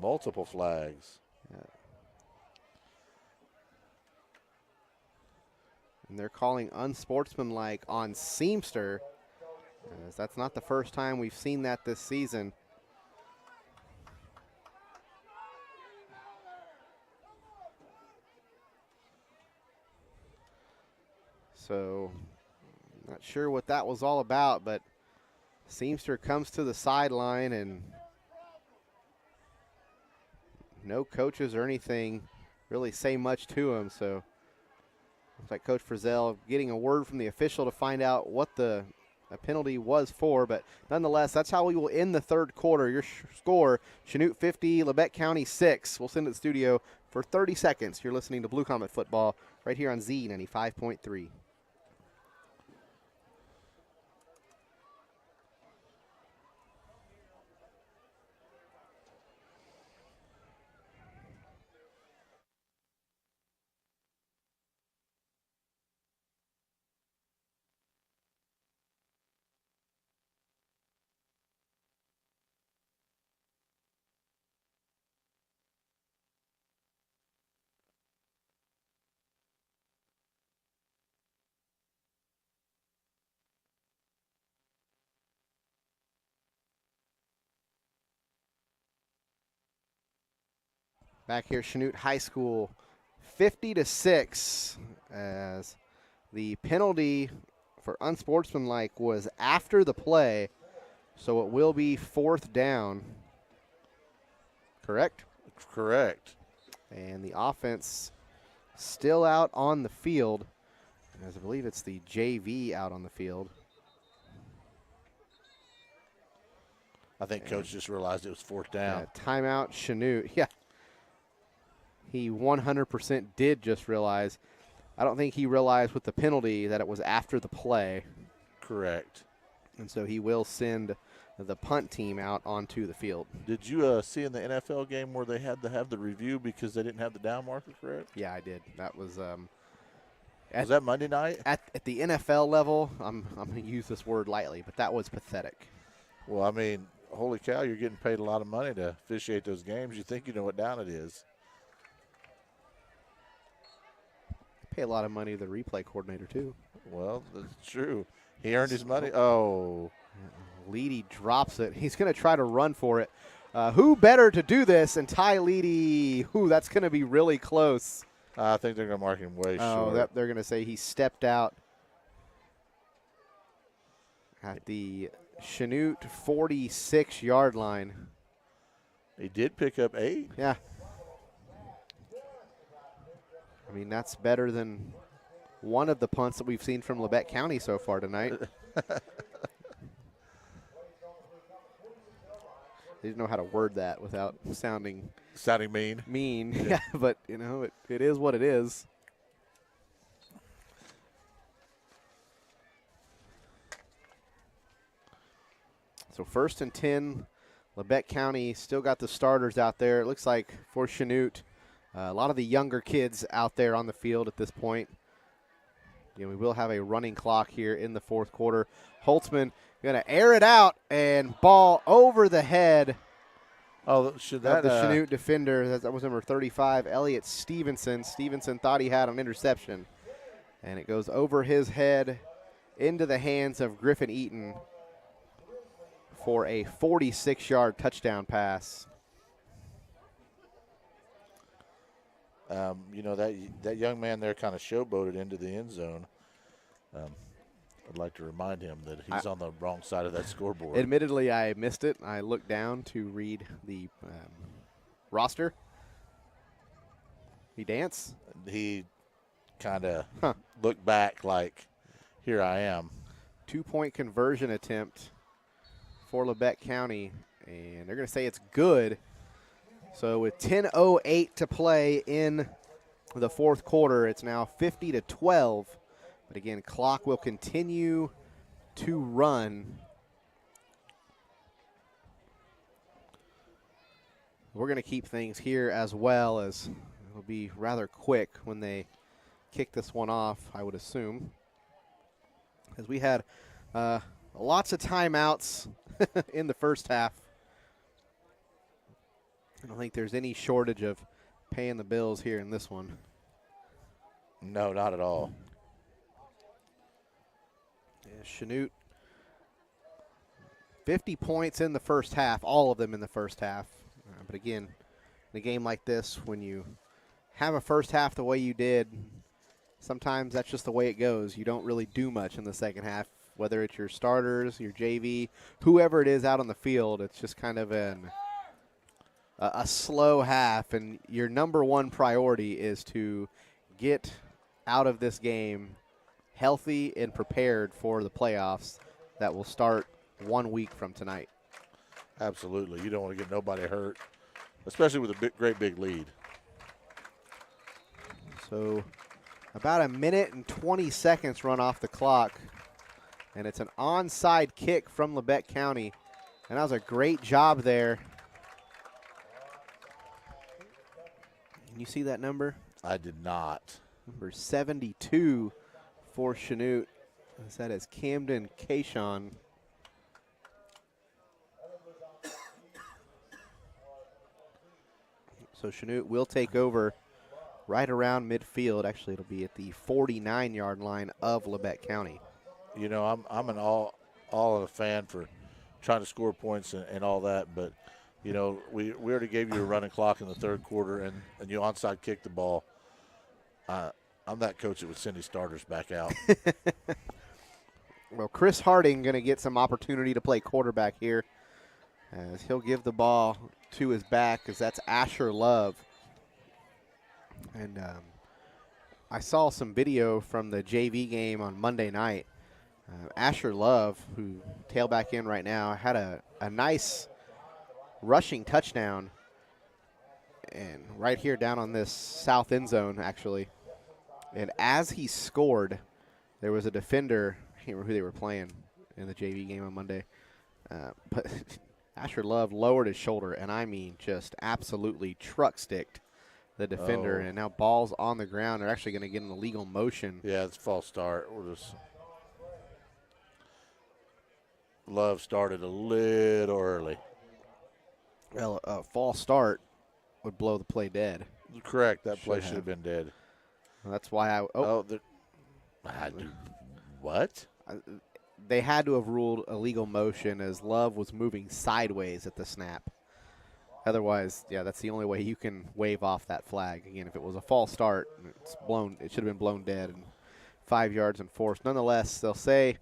Multiple flags. And they're calling unsportsmanlike on Seamster. As that's not the first time we've seen that this season. So, not sure what that was all about, but Seamster comes to the sideline and no coaches or anything really say much to him. So, looks like Coach Frizzell getting a word from the official to find out what the penalty was for. But nonetheless, that's how we will end the third quarter. Your score, Chanute 50, Labette County 6. We'll send it to the studio for 30 seconds. You're listening to Blue Comet Football right here on Z95.3. Back here, Chanute High School, 50-6, as the penalty for unsportsmanlike was after the play, so it will be 4th down. Correct? Correct. And the offense still out on the field, as I believe it's the JV out on the field. I think Coach just realized it was 4th down. Timeout, Chanute. Yeah. He 100% did just realize. I don't think he realized with the penalty that it was after the play. Correct. And so he will send the punt team out onto the field. Did you see in the NFL game where they had to have the review because they didn't have the down marker correct? Yeah, I did. That was was that Monday night? At the NFL level, I'm going to use this word lightly, but that was pathetic. Well, I mean, holy cow, you're getting paid a lot of money to officiate those games. You think you know what down it is. Pay a lot of money to the replay coordinator, too. Well, that's true. He earned his money. Oh. Leedy drops it. He's going to try to run for it. Who better to do this? And Ty Leedy, that's going to be really close. I think they're going to mark him way short. They're going to say he stepped out at the Chanute 46-yard line. He did pick up 8. Yeah. I mean, that's better than one of the punts that we've seen from Labette County so far tonight. didn't know how to word that without sounding mean. mean. Yeah, but, you know, it is what it is. So 1st and 10, Labette County still got the starters out there. It looks like for Chanute, a lot of the younger kids out there on the field at this point. We will have a running clock here in the 4th quarter. Holtzman going to air it out and ball over the head Should of that the Chanute defender. That was number 35, Elliott Stevenson. Stevenson thought he had an interception, and it goes over his head into the hands of Griffin Eaton for a 46-yard touchdown pass. you know, that young man there kind of showboated into the end zone. I'd like to remind him that he's on the wrong side of that scoreboard. Admittedly, I missed it. I looked down to read the roster. He danced. He kind of looked back like, here I am. 2-point conversion attempt for Labette County, and they're going to say it's good. So with 10:08 to play in the 4th quarter, it's now 50-12. But again, clock will continue to run. We're going to keep things here as well, as it'll be rather quick when they kick this one off, I would assume. As we had lots of timeouts in the first half. I don't think there's any shortage of paying the bills here in this one. No, not at all. Yeah, Chanute, 50 points in the first half, all of them in the first half. But again, in a game like this, when you have a first half the way you did, sometimes that's just the way it goes. You don't really do much in the second half, whether it's your starters, your JV, whoever it is out on the field. It's just kind of a slow half, and your number one priority is to get out of this game healthy and prepared for the playoffs that will start 1 week from tonight. Absolutely. You don't want to get nobody hurt, especially with a great big lead. So about a minute and 20 seconds run off the clock, and it's an onside kick from Labette County, and that was a great job there. Can you see that number? I did not. Number 72 for Chanute. That is Camden Kashon. So Chanute will take over right around midfield. Actually, it'll be at the 49-yard line of Labette County. You know, I'm an all a fan for trying to score points and all that, but you know, we already gave you a running clock in the 3rd quarter, and you onside kicked the ball. I'm that coach that would send his starters back out. Well, Chris Harding going to get some opportunity to play quarterback here, as he'll give the ball to his back, because that's Asher Love. And I saw some video from the JV game on Monday night. Asher Love, who tailback in right now, had a nice rushing touchdown, and right here down on this south end zone, actually. And as he scored, there was a defender, I can't remember who they were playing in the JV game on Monday, but Asher Love lowered his shoulder, and I mean just absolutely truck sticked the defender, and now ball's on the ground. They're actually going to get an illegal motion. Yeah, it's a false start. Love started a little early. Well, a false start would blow the play dead. Correct. That play should have been dead. Well, that's why what? They had to have ruled illegal motion, as Love was moving sideways at the snap. Otherwise, yeah, that's the only way you can wave off that flag. Again, if it was a false start, it should have been blown dead and 5 yards enforced. Nonetheless, they'll say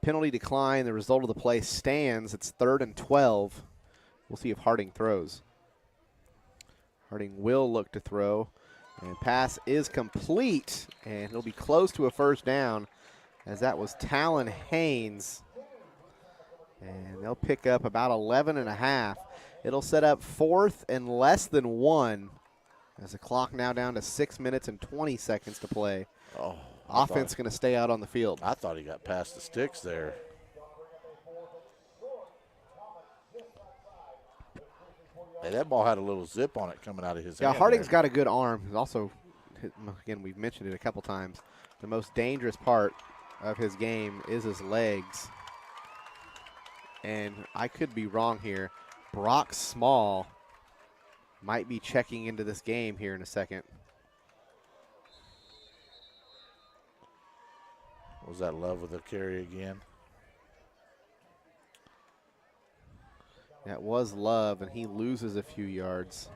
penalty decline. The result of the play stands. It's 3rd and 12. We'll see if Harding throws. Harding will look to throw, and pass is complete, and it'll be close to a first down, as that was Talon Haynes. And they'll pick up about 11 and a half. It'll set up 4th and less than 1 as the clock now down to 6 minutes and 20 seconds to play. Oh, Offense going to stay out on the field. I thought he got past the sticks there. Hey, that ball had a little zip on it coming out of his hand. Yeah, Harding's there. got a good arm. He's also, again, we've mentioned it a couple times, the most dangerous part of his game is his legs. And I could be wrong here. Brock Small might be checking into this game here in a second. Was that Love with a carry again? That was Love, and he loses a few yards.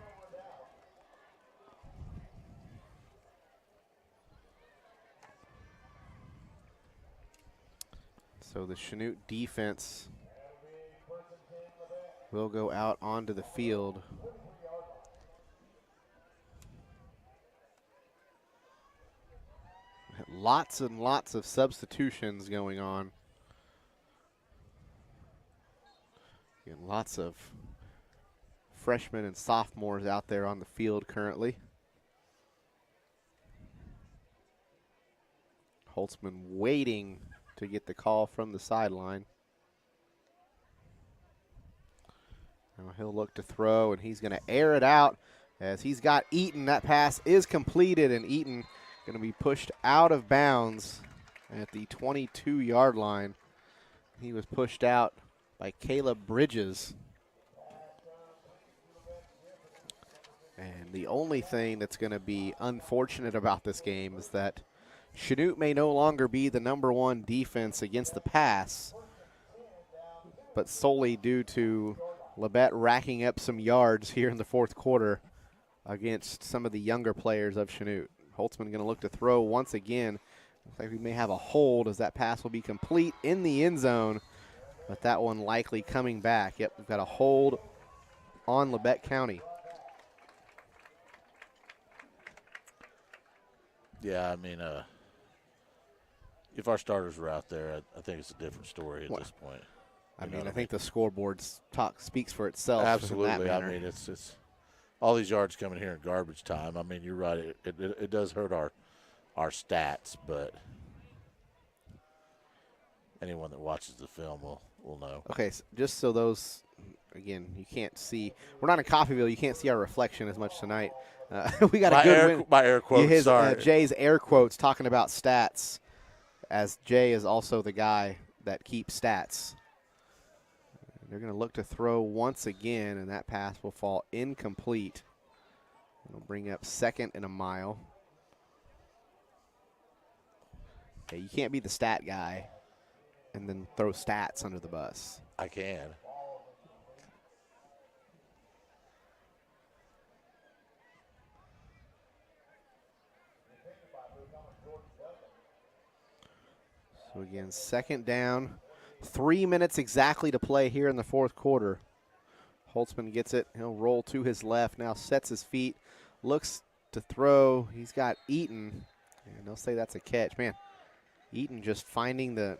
So the Chanute defense will go out onto the field. Lots and lots of substitutions going on. And lots of freshmen and sophomores out there on the field currently. Holtzman waiting to get the call from the sideline. Now he'll look to throw, and he's going to air it out as he's got Eaton. That pass is completed, and Eaton going to be pushed out of bounds at the 22-yard line. He was pushed out by Caleb Bridges. And the only thing that's going to be unfortunate about this game is that Chanute may no longer be the #1 defense against the pass, but solely due to Labette racking up some yards here in the 4th quarter against some of the younger players of Chanute. Holtzman going to look to throw once again. Looks like we may have a hold as that pass will be complete in the end zone, but that one likely coming back. Yep, we've got a hold on Labette County. Yeah, I mean, if our starters were out there, I think it's a different story at this point. I think the scoreboard speaks for itself. Absolutely. I mean, it's all these yards coming here in garbage time. I mean, you're right. It does hurt our stats, but anyone that watches the film will know. Okay, so just so those, again, you can't see. We're not in Coffeyville. You can't see our reflection as much tonight. We got a good win. My air quotes, sorry. Jay's air quotes talking about stats, as Jay is also the guy that keeps stats. They're going to look to throw once again, and that pass will fall incomplete. It'll bring up 2nd and a mile. Okay, you can't be the stat guy and then throw stats under the bus. I can. So again, 2nd down. 3 minutes exactly to play here in the 4th quarter. Holtzman gets it. He'll roll to his left. Now sets his feet. Looks to throw. He's got Eaton. And they'll say that's a catch. Man, Eaton just finding the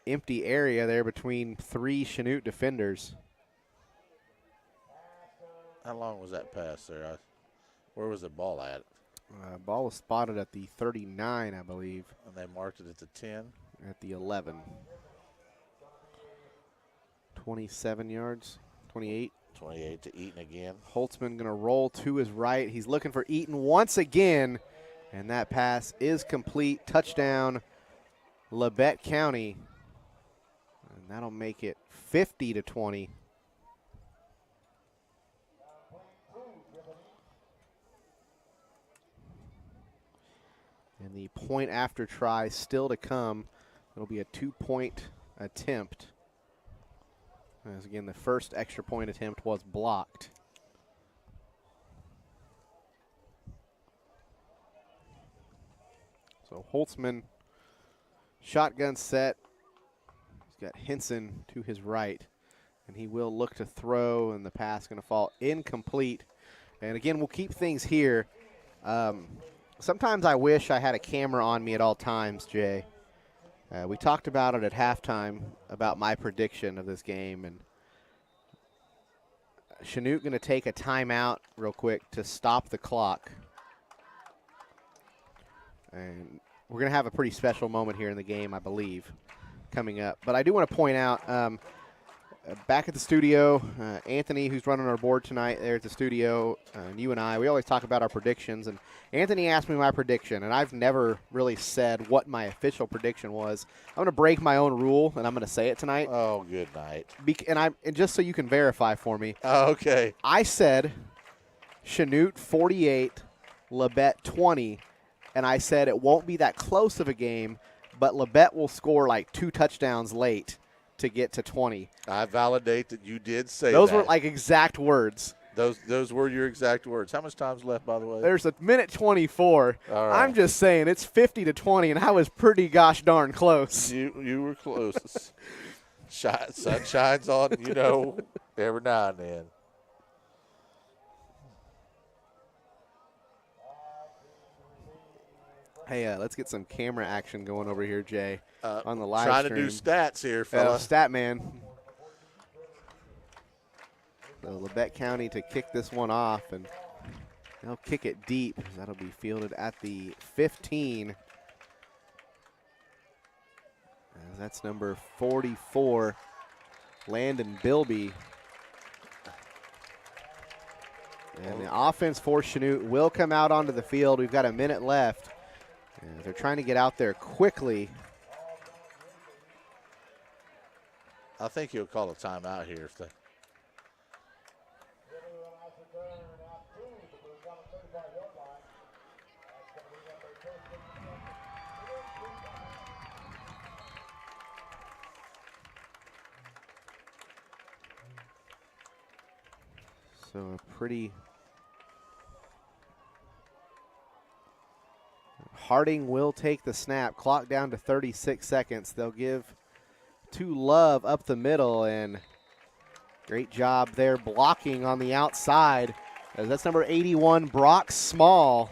empty area there between 3 Chanute defenders. How long was that pass there? Where was the ball at? Ball was spotted at the 39, I believe. And they marked it at the 10? At the 11. 27 yards, 28. 28 to Eaton again. Holtzman going to roll to his right. He's looking for Eaton once again, and that pass is complete. Touchdown, Labette County. And that'll make it 50-20. And the point after try still to come. It'll be a 2-point attempt. As again, the first extra point attempt was blocked. So Holtzman, shotgun set. He's got Henson to his right, and he will look to throw, and the pass going to fall incomplete. And again, we'll keep things here. Sometimes I wish I had a camera on me at all times, Jay. We talked about it at halftime, about my prediction of this game, and Chanute going to take a timeout real quick to stop the clock. And we're going to have a pretty special moment here in the game, I believe, coming up. But I do want to point out, back at the studio, Anthony, who's running our board tonight there at the studio, and you and I, we always talk about our predictions. And Anthony asked me my prediction, and I've never really said what my official prediction was. I'm going to break my own rule, and I'm going to say it tonight. Oh, good night. And just so you can verify for me. Oh, okay. I said Chanute 48, Labette 20, and I said it won't be that close of a game, but Labette will score like 2 touchdowns late to get to 20. I validate that you did say Those that. were like exact words. Those were your exact words. How much time's left, by the way? There's a minute 24. All right. I'm just saying it's 50-20, and I was pretty gosh darn close. You were close. Sun shines on, every now and then. Hey, let's get some camera action going over here, Jay, on the live trying stream. to do stats here, fella. Stat man. So Labette County to kick this one off, and they'll kick it deep. That'll be fielded at the 15. That's number 44, Landon Bilby. And the offense for Chanute will come out onto the field. We've got a minute left. And they're trying to get out there quickly. I think he'll call a timeout here if they. So a pretty Harding will take the snap. Clock down to 36 seconds. They'll give to Love up the middle, and great job there blocking on the outside. As that's number 81, Brock Small,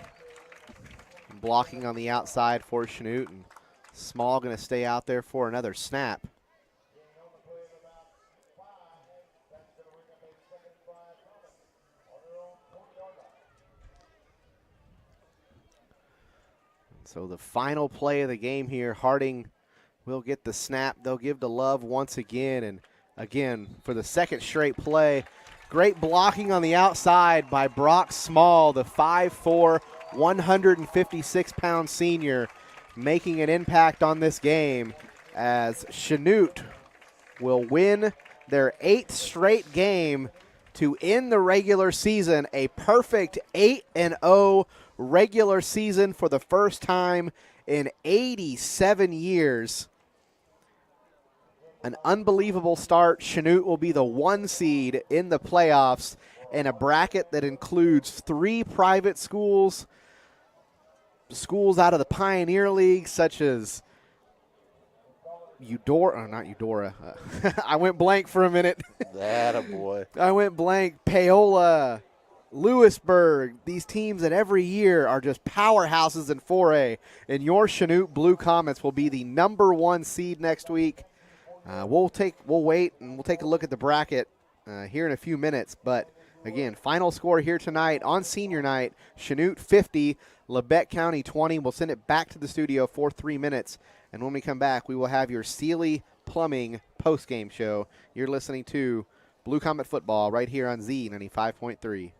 blocking on the outside for Chanute, and Small going to stay out there for another snap. So the final play of the game here, Harding will get the snap. They'll give to Love once again, and again for the second straight play. Great blocking on the outside by Brock Small, the 5'4", 156-pound senior, making an impact on this game as Chanute will win their 8th straight game to end the regular season, a perfect 8-0 regular season for the first time in 87 years. An unbelievable start. Chanute will be the 1 seed in the playoffs in a bracket that includes 3 private schools, schools out of the Pioneer League such as not Eudora. I went blank for a minute. Attaboy. I went blank. Paola, Lewisburg, these teams that every year are just powerhouses in 4A. And your Chanute Blue Comets will be the number 1 seed next week. We'll wait and we'll take a look at the bracket here in a few minutes. But again, final score here tonight on senior night: Chanute 50, Labette County 20. We'll send it back to the studio for 3 minutes. And when we come back, we will have your Sealy Plumbing post-game show. You're listening to Blue Comet Football right here on Z95.3.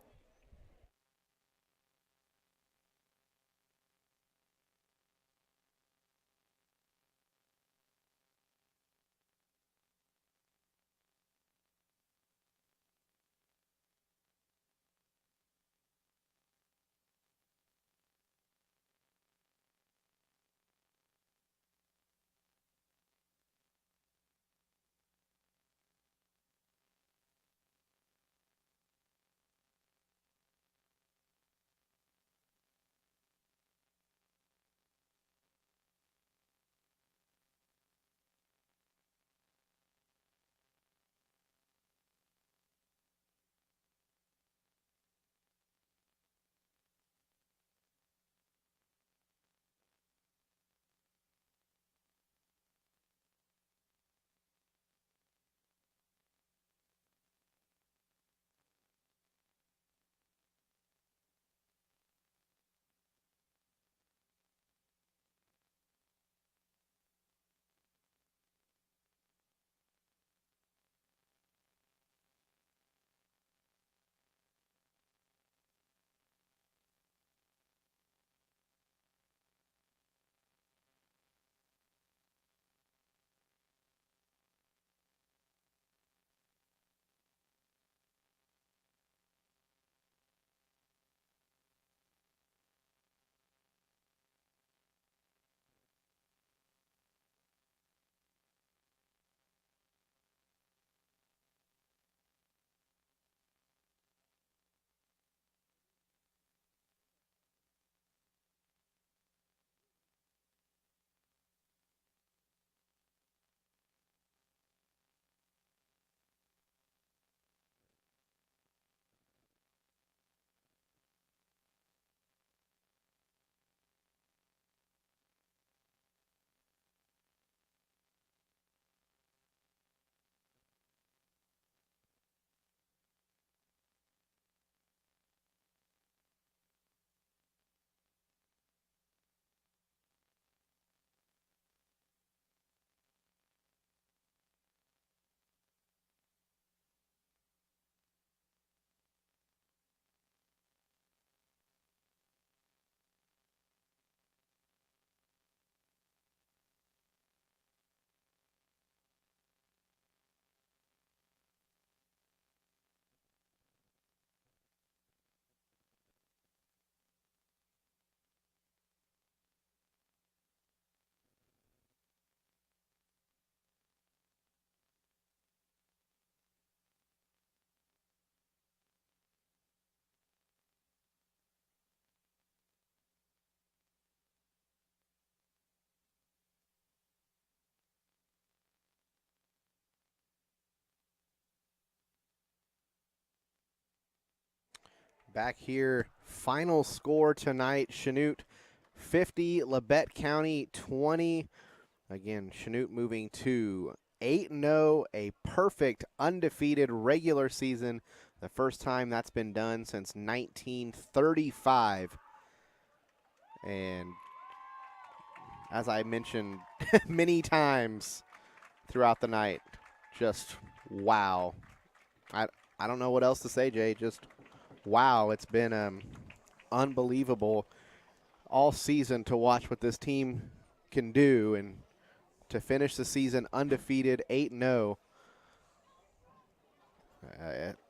back here. Final score tonight, Chanute 50, Labette County 20. Again, Chanute moving to 8-0, a perfect undefeated regular season. The first time that's been done since 1935. And as I mentioned many times throughout the night, just wow. I don't know what else to say, Jay. Just wow. It's been unbelievable all season to watch what this team can do, and to finish the season undefeated 8-0.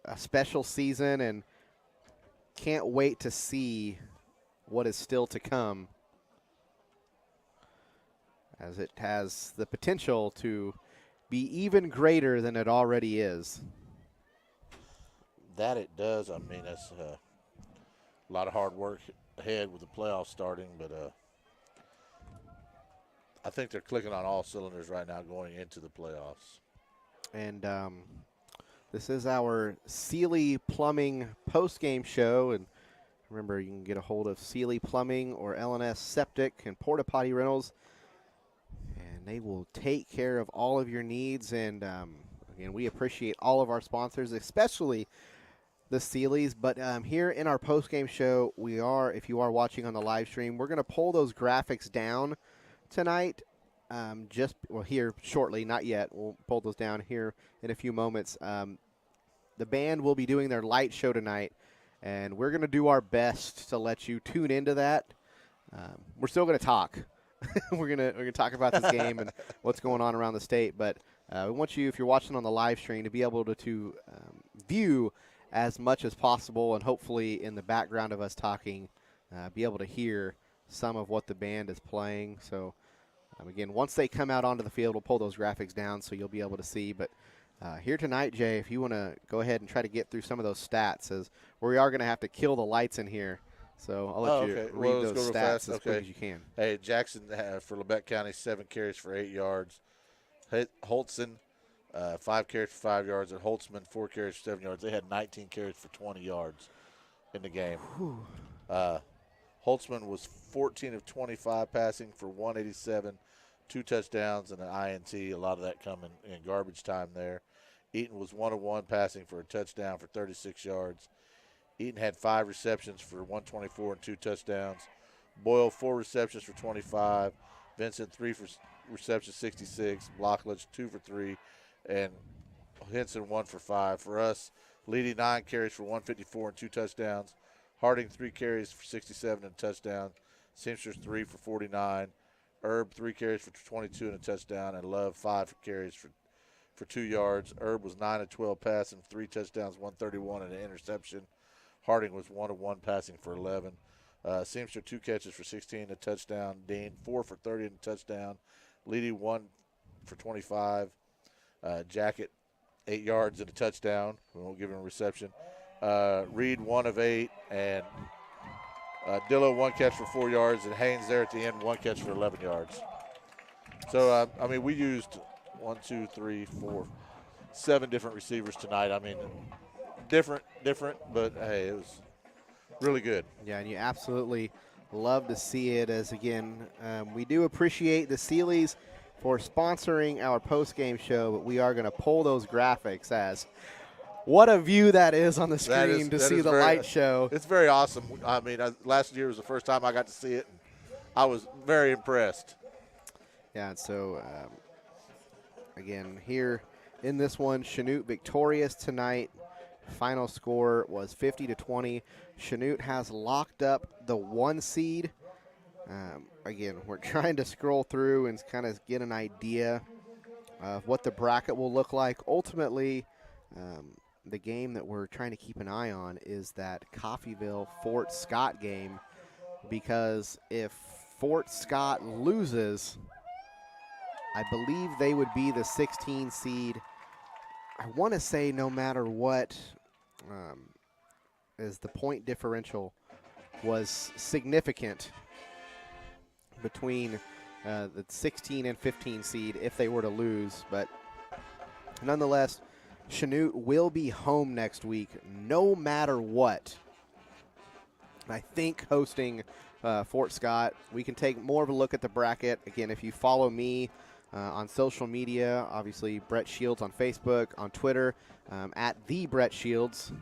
A special season, and can't wait to see what is still to come, as it has the potential to be even greater than it already is. That it does. I mean, that's a lot of hard work ahead with the playoffs starting, but I think they're clicking on all cylinders right now going into the playoffs. And this is our Sealy Plumbing post-game show. And remember, you can get a hold of Sealy Plumbing or L&S Septic and Porta Potty Rentals, and they will take care of all of your needs. And again, we appreciate all of our sponsors, especially the Sealys. But here in our post-game show, if you are watching on the live stream, we're going to pull those graphics down tonight. Here shortly, not yet. We'll pull those down here in a few moments. The band will be doing their light show tonight, and we're going to do our best to let you tune into that. We're still going to talk. we're going to talk about this game and what's going on around the state, but we want you, if you're watching on the live stream, to be able to view as much as possible, and hopefully in the background of us talking, be able to hear some of what the band is playing. So again, once they come out onto the field, we'll pull those graphics down so you'll be able to see. But here tonight, Jay, if you want to go ahead and try to get through some of those stats, as we are going to have to kill the lights in here. So I'll let you read those stats as quick as you can. Hey, Jackson for Labette County, 7 carries for 8 yards. Holtzen, 5 carries for 5 yards. And Holtzman, 4 carries for 7 yards. They had 19 carries for 20 yards in the game. Holtzman was 14 of 25 passing for 187, 2 touchdowns and an INT. A lot of that coming in garbage time there. Eaton was 1 of 1 passing for a touchdown for 36 yards. Eaton had 5 receptions for 124 and 2 touchdowns. Boyle, 4 receptions for 25. Vincent, 3 receptions, 66. Blockledge, 2 for 3. And Henson, 1 for 5. For us, Leedy, 9 carries for 154 and 2 touchdowns. Harding, 3 carries for 67 and a touchdown. Simpsons, 3 for 49. Herb, 3 carries for 22 and a touchdown. And Love, 5 carries for 2 yards. Herb was 9 of 12 passing, 3 touchdowns, 131 and an interception. Harding was 1 of 1 passing for 11. Seamster, 2 catches for 16, a touchdown. Dean, 4 for 30 and a touchdown. Leedy, 1 for 25. Jacket, 8 yards and a touchdown. We won't give him a reception. Reed, 1 of 8. And Dillo, 1 catch for 4 yards. And Haynes there at the end, 1 catch for 11 yards. So, we used 7 different receivers tonight. Different, but hey, it was really good. Yeah, and you absolutely love to see it, as again, we do appreciate the Sealys for sponsoring our post-game show, but we are going to pull those graphics, as what a view that is on the screen to see the light show. It's very awesome. Last year was the first time I got to see it. I was very impressed. Yeah, and so again, here in this one, Chanute victorious tonight. Final score was 50-20. Chanute has locked up the 1 seed. Again, we're trying to scroll through and kind of get an idea of what the bracket will look like. Ultimately, the game that we're trying to keep an eye on is that Coffeyville-Fort Scott game, because if Fort Scott loses, I believe they would be the 16 seed. I want to say no matter what, as the point differential was significant between the 16 and 15 seed if they were to lose. But nonetheless, Chanute will be home next week no matter what. I think hosting Fort Scott. We can take more of a look at the bracket. Again, if you follow me on social media, obviously Brett Shields on Facebook, on Twitter, at the Brett Shields.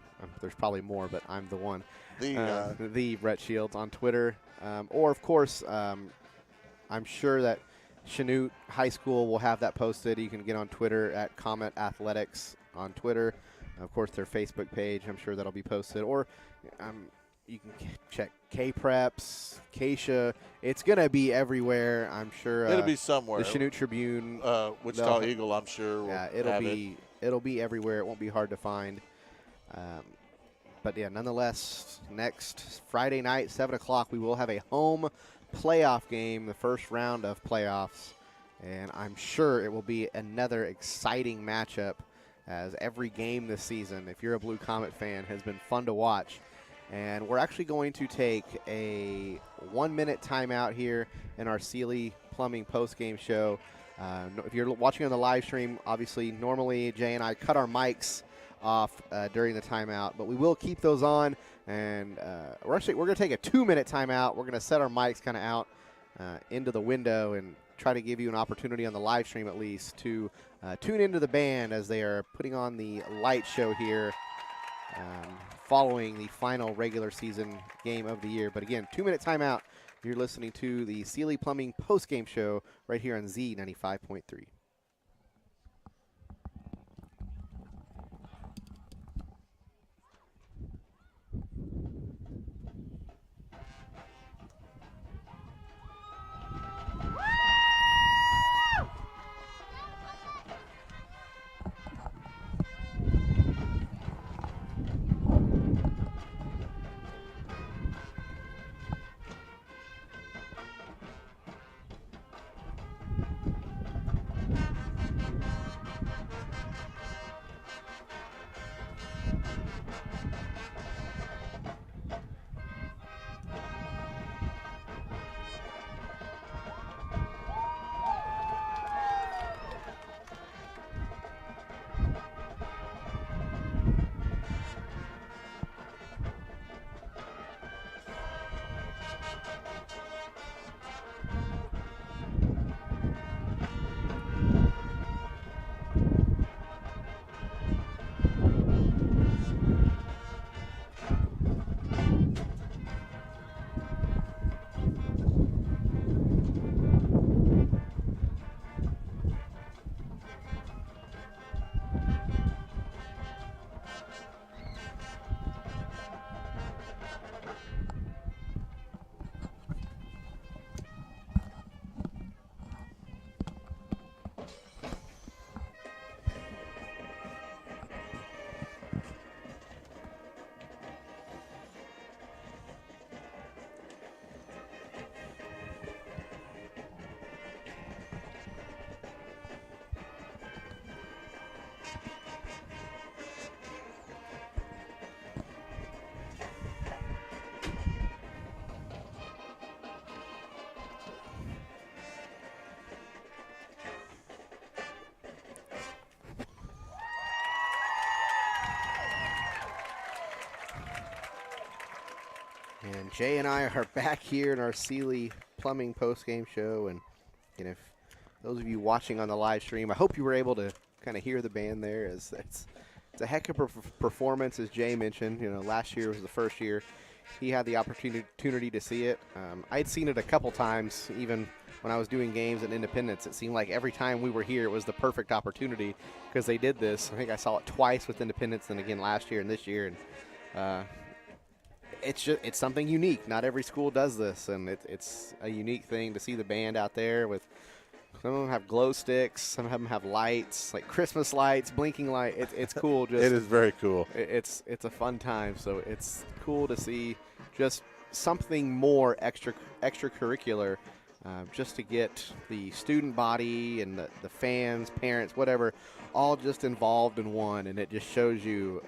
There's probably more, but I'm the one. The Brett Shields on Twitter. Or, of course, I'm sure that Chanute High School will have that posted. You can get on Twitter at Comet Athletics on Twitter. Of course, their Facebook page, I'm sure that'll be posted. Or you can check K-Preps, Keisha. It's going to be everywhere, I'm sure. It'll be somewhere. The Chanute Tribune. Wichita Eagle, I'm sure. Yeah, it'll be everywhere. It won't be hard to find. But, yeah, nonetheless, next Friday night, 7 o'clock, we will have a home playoff game, the first round of playoffs. And I'm sure it will be another exciting matchup, as every game this season, if you're a Blue Comet fan, has been fun to watch. And we're actually going to take a 1-minute timeout here in our Sealy Plumbing postgame show. If you're watching on the live stream, obviously, normally Jay and I cut our mics off during the timeout, but we will keep those on. And we're going to take a 2-minute timeout. We're going to set our mics kind of out into the window and try to give you an opportunity on the live stream at least to tune into the band as they are putting on the light show here following the final regular season game of the year. But again, 2-minute timeout. You're listening to the Sealy Plumbing postgame show right here on Z95.3. And Jay and I are back here in our Sealy Plumbing postgame show. And if those of you watching on the live stream, I hope you were able to kind of hear the band there. It's a heck of a performance, as Jay mentioned. Last year was the first year he had the opportunity to see it. I'd seen it a couple times, even when I was doing games at Independence. It seemed like every time we were here, it was the perfect opportunity because they did this. I think I saw it twice with Independence, and again last year and this year. And it's something unique. Not every school does this, and it's a unique thing to see the band out there. With some of them have glow sticks, some of them have lights, like Christmas lights, blinking light. It's cool. It is very cool. It's a fun time. So it's cool to see just something more extracurricular, just to get the student body and the fans, parents, whatever, all just involved in one. And it just shows you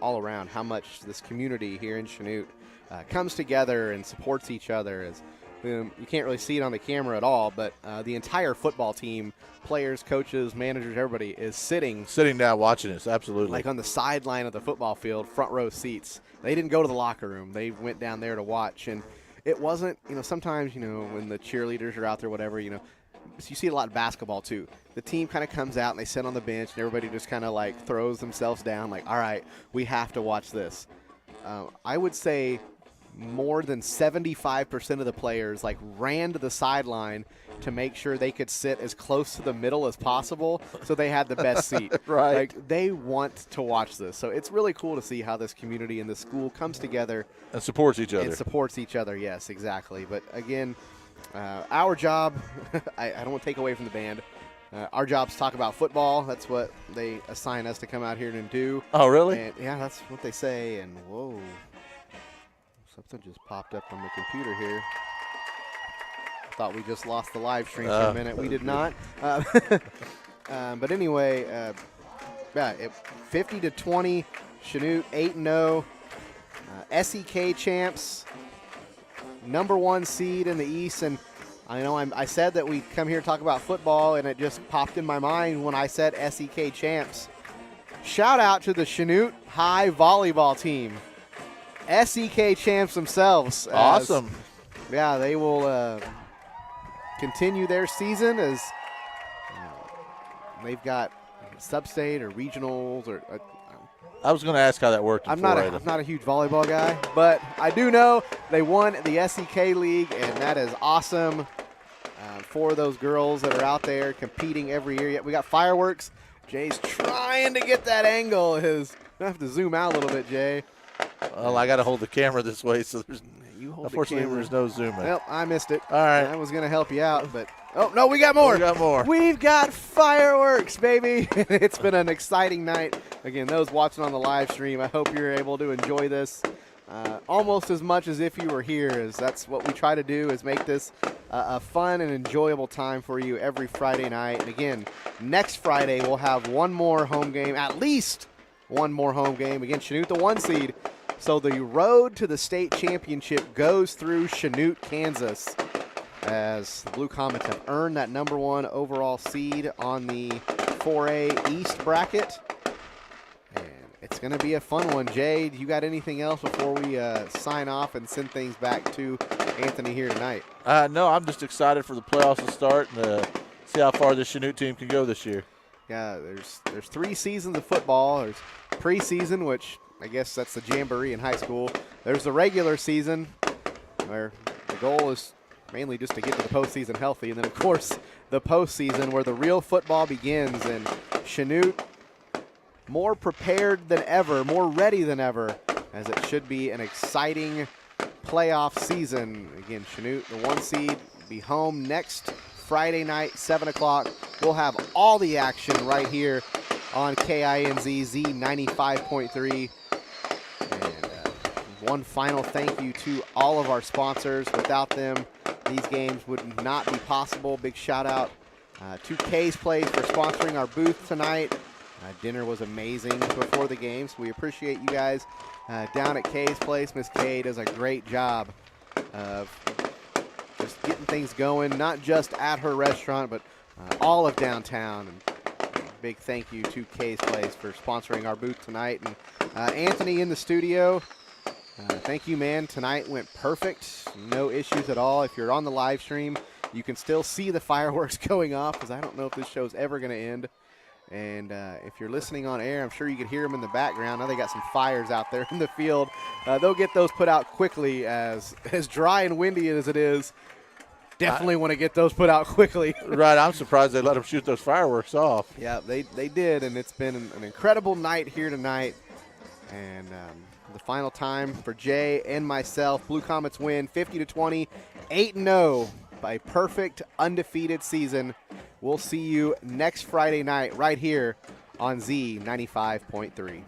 all around how much this community here in Chanute comes together and supports each other. As You can't really see it on the camera at all, but the entire football team, players, coaches, managers, everybody is sitting down watching this. Absolutely. like on the sideline of the football field, front row seats. They didn't go to the locker room. They went down there to watch. And it wasn't, sometimes, when the cheerleaders are out there, whatever, you see it a lot in basketball too. The team kind of comes out and they sit on the bench and everybody just kind of like throws themselves down like, all right, we have to watch this. I would say more than 75% of the players like ran to the sideline to make sure they could sit as close to the middle as possible so they had the best seat. Right. Like they want to watch this. So it's really cool to see how this community and the school comes together. And supports each other. And supports each other, yes, exactly. But again, our job, I don't want to take away from the band. Our job is to talk about football. That's what they assign us to come out here and do. Oh, really? And, yeah, that's what they say. And whoa. Something just popped up on the computer here. Thought we just lost the live stream for a minute. We did not. But anyway, 50-20, Chanute 8-0. SEK champs, number 1 seed in the East. And I know I said that we come here to talk about football, and it just popped in my mind when I said SEK champs. Shout out to the Chanute High volleyball team. SEK champs themselves. Awesome. They will continue their season as they've got sub-state or regionals. Or I was going to ask how that worked. I'm not a huge volleyball guy, but I do know they won the SEK League, and that is awesome for those girls that are out there competing every year. We got fireworks. Jay's trying to get that angle. I have to zoom out a little bit, Jay. Well, I got to hold the camera this way, so unfortunately there's no zooming. Well, I missed it. All right. I was going to help you out, but oh no, we got more. We've got fireworks, baby. It's been an exciting night. Again, those watching on the live stream, I hope you're able to enjoy this almost as much as if you were here. As that's what we try to do, is make this a fun and enjoyable time for you every Friday night. And again, next Friday we'll have one more home game, at least one more home game against Chanute, the 1 seed. So the road to the state championship goes through Chanute, Kansas, as the Blue Comets have earned that number 1 overall seed on the 4A East bracket. And it's going to be a fun one. Jay, do you got anything else before we sign off and send things back to Anthony here tonight? No, I'm just excited for the playoffs to start and see how far the Chanute team can go this year. Yeah, there's 3 seasons of football. There's preseason, which I guess that's the jamboree in high school. There's the regular season, where the goal is mainly just to get to the postseason healthy. And then, of course, the postseason, where the real football begins. And Chanute, more prepared than ever, more ready than ever, as it should be an exciting playoff season. Again, Chanute, the 1 seed, be home next Friday night, 7 o'clock. We'll have all the action right here on KINZ Z 95.3. And one final thank you to all of our sponsors. Without them, these games would not be possible. Big shout out to Kay's Place for sponsoring our booth tonight. Dinner was amazing before the games. We appreciate you guys down at Kay's Place. Miss Kay does a great job of just getting things going, not just at her restaurant, but all of downtown. And big thank you to Kay's Place for sponsoring our booth tonight. And Anthony in the studio, thank you, man. Tonight went perfect. No issues at all. If you're on the live stream, you can still see the fireworks going off, because I don't know if this show's ever going to end. And if you're listening on air, I'm sure you could hear them in the background. Now they got some fires out there in the field. They'll get those put out quickly, as dry and windy as it is. Definitely want to get those put out quickly. Right, I'm surprised they let them shoot those fireworks off. Yeah, they did, and it's been an incredible night here tonight. And the final time for Jay and myself, Blue Comets win 50-20, 8-0 by a perfect, undefeated season. We'll see you next Friday night right here on Z 95.3.